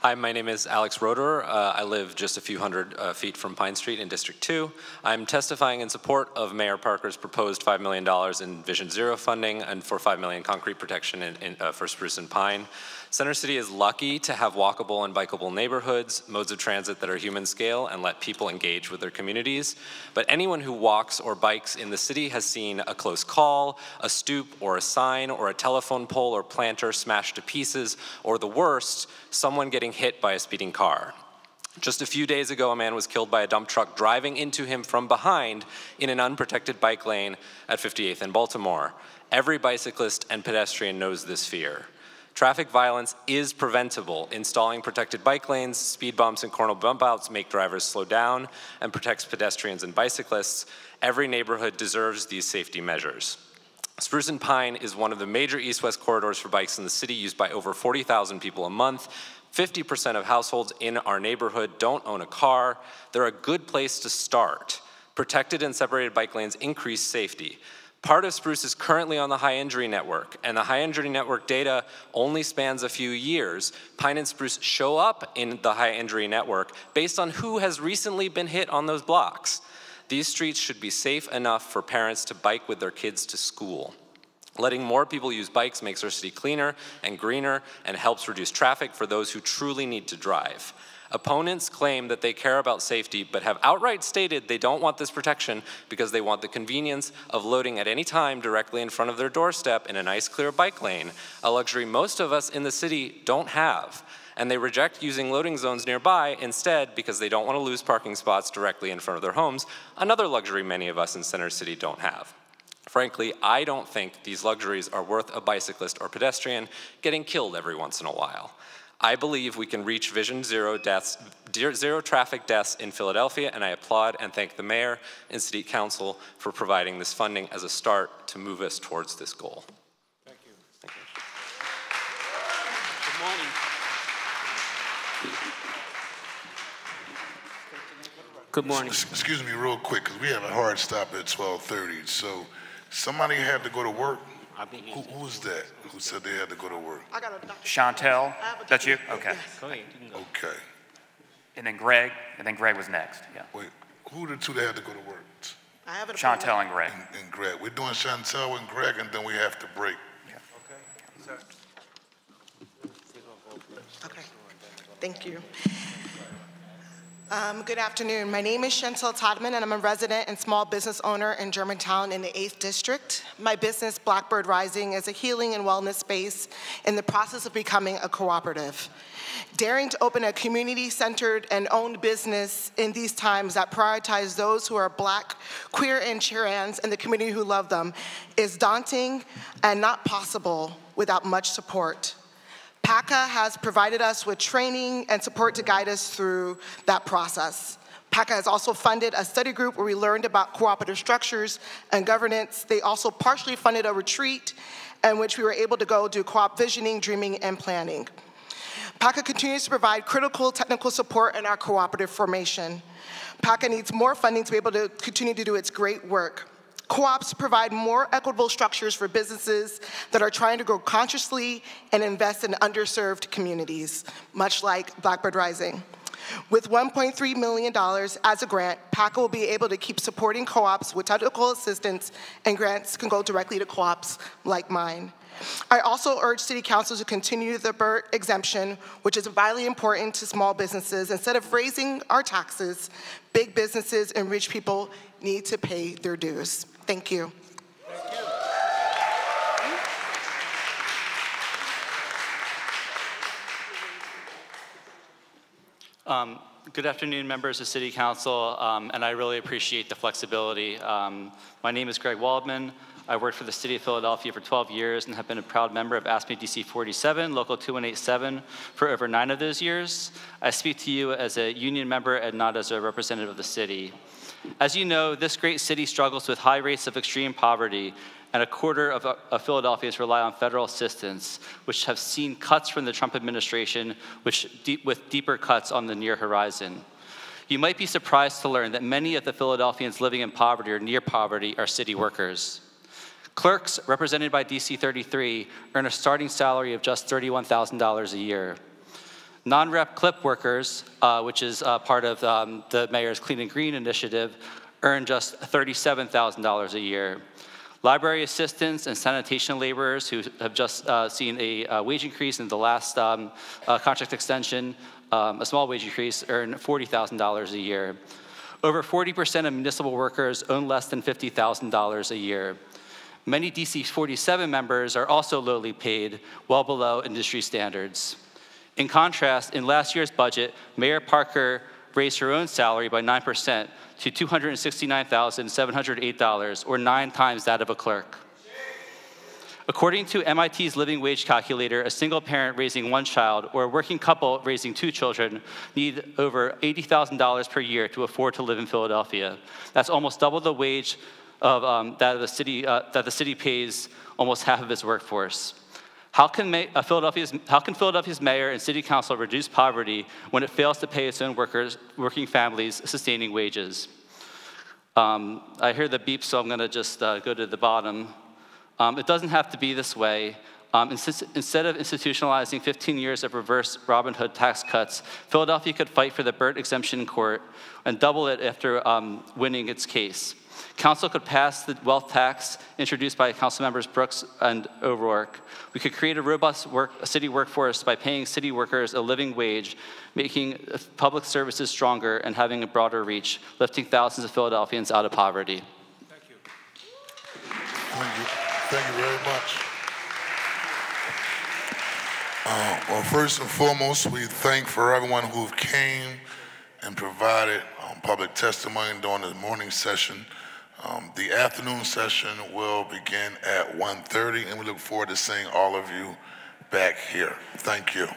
Hi, my name is Alex Roeder. I live just a few hundred feet from Pine Street in District 2. I'm testifying in support of Mayor Parker's proposed $5 million in Vision Zero funding and for $5 million concrete protection for Spruce and Pine. Center City is lucky to have walkable and bikeable neighborhoods, modes of transit that are human scale and let people engage with their communities. But anyone who walks or bikes in the city has seen a close call, a stoop or a sign or a telephone pole or planter smashed to pieces, or the worst, someone getting hit by a speeding car. Just a few days ago, a man was killed by a dump truck driving into him from behind in an unprotected bike lane at 58th and Baltimore. Every bicyclist and pedestrian knows this fear. Traffic violence is preventable. Installing protected bike lanes, speed bumps, and corner bump outs make drivers slow down and protects pedestrians and bicyclists. Every neighborhood deserves these safety measures. Spruce and Pine is one of the major east-west corridors for bikes in the city, used by over 40,000 people a month. 50% of households in our neighborhood don't own a car. They're a good place to start. Protected and separated bike lanes increase safety. Part of Spruce is currently on the high injury network, and the high injury network data only spans a few years. Pine and Spruce show up in the high injury network based on who has recently been hit on those blocks. These streets should be safe enough for parents to bike with their kids to school. Letting more people use bikes makes our city cleaner and greener and helps reduce traffic for those who truly need to drive. Opponents claim that they care about safety, but have outright stated they don't want this protection because they want the convenience of loading at any time directly in front of their doorstep in a nice, clear bike lane, a luxury most of us in the city don't have. And they reject using loading zones nearby instead because they don't want to lose parking spots directly in front of their homes, another luxury many of us in Center City don't have. Frankly, I don't think these luxuries are worth a bicyclist or pedestrian getting killed every once in a while. I believe we can reach Vision Zero traffic deaths in Philadelphia, and I applaud and thank the mayor and city council for providing this funding as a start to move us towards this goal. Thank you. Thank you. Good morning. Good morning. Excuse me real quick, because we have a hard stop at 12:30. So somebody had to go to work. Who was that? Who said they had to go to work? Chantel, that's you? Okay. Okay. And then Greg was next, yeah. Wait, who are the two that had to go to work? Chantel and Greg. And Greg. We're doing Chantel and Greg, and then we have to break. Okay. Okay. Thank you. Good afternoon. My name is Chantel Todman, and I'm a resident and small business owner in Germantown in the 8th District. My business, Blackbird Rising, is a healing and wellness space in the process of becoming a cooperative. Daring to open a community-centered and owned business in these times that prioritize those who are Black, queer, and trans, and the community who love them is daunting and not possible without much support. PACA has provided us with training and support to guide us through that process. PACA has also funded a study group where we learned about cooperative structures and governance. They also partially funded a retreat in which we were able to go do co-op visioning, dreaming, and planning. PACA continues to provide critical technical support in our cooperative formation. PACA needs more funding to be able to continue to do its great work. Co-ops provide more equitable structures for businesses that are trying to grow consciously and invest in underserved communities, much like Blackbird Rising. With $1.3 million as a grant, PACA will be able to keep supporting co-ops with technical assistance, and grants can go directly to co-ops like mine. I also urge City Council to continue the BERT exemption, which is vitally important to small businesses. Instead of raising our taxes, big businesses and rich people need to pay their dues. Thank you. Good afternoon, members of City Council, and I really appreciate the flexibility. My name is Greg Waldman. I worked for the City of Philadelphia for 12 years and have been a proud member of AFSCME DC 47, Local 2187, for over 9 of those years. I speak to you as a union member and not as a representative of the city. As you know, this great city struggles with high rates of extreme poverty, and a quarter of Philadelphians rely on federal assistance, which have seen cuts from the Trump administration, with deeper cuts on the near horizon. You might be surprised to learn that many of the Philadelphians living in poverty or near poverty are city workers. Clerks, represented by DC 33, earn a starting salary of just $31,000 a year. Non-rep clip workers, which is part of the mayor's Clean and Green initiative, earn just $37,000 a year. Library assistants and sanitation laborers who have just seen a wage increase in the last contract extension, a small wage increase, earn $40,000 a year. Over 40% of municipal workers own less than $50,000 a year. Many DC 47 members are also lowly paid, well below industry standards. In contrast, in last year's budget, Mayor Parker raised her own salary by 9% to $269,708, or 9 times that of a clerk. According to MIT's living wage calculator, a single parent raising 1 child or a working couple raising 2 children need over $80,000 per year to afford to live in Philadelphia. That's almost double the wage of, that the city pays almost half of its workforce. How can Philadelphia's mayor and city council reduce poverty when it fails to pay its own working families sustaining wages? I hear the beep, so I'm going to just go to the bottom. It doesn't have to be this way. Instead of institutionalizing 15 years of reverse Robin Hood tax cuts, Philadelphia could fight for the Burt exemption in court and double it after winning its case. Council could pass the wealth tax introduced by Council members Brooks and O'Rourke. We could create a robust city workforce by paying city workers a living wage, making public services stronger and having a broader reach, lifting thousands of Philadelphians out of poverty. Thank you. Thank you very much. Well, first and foremost, we thank for everyone who came and provided public testimony during the morning session. The afternoon session will begin at 1:30, and we look forward to seeing all of you back here. Thank you.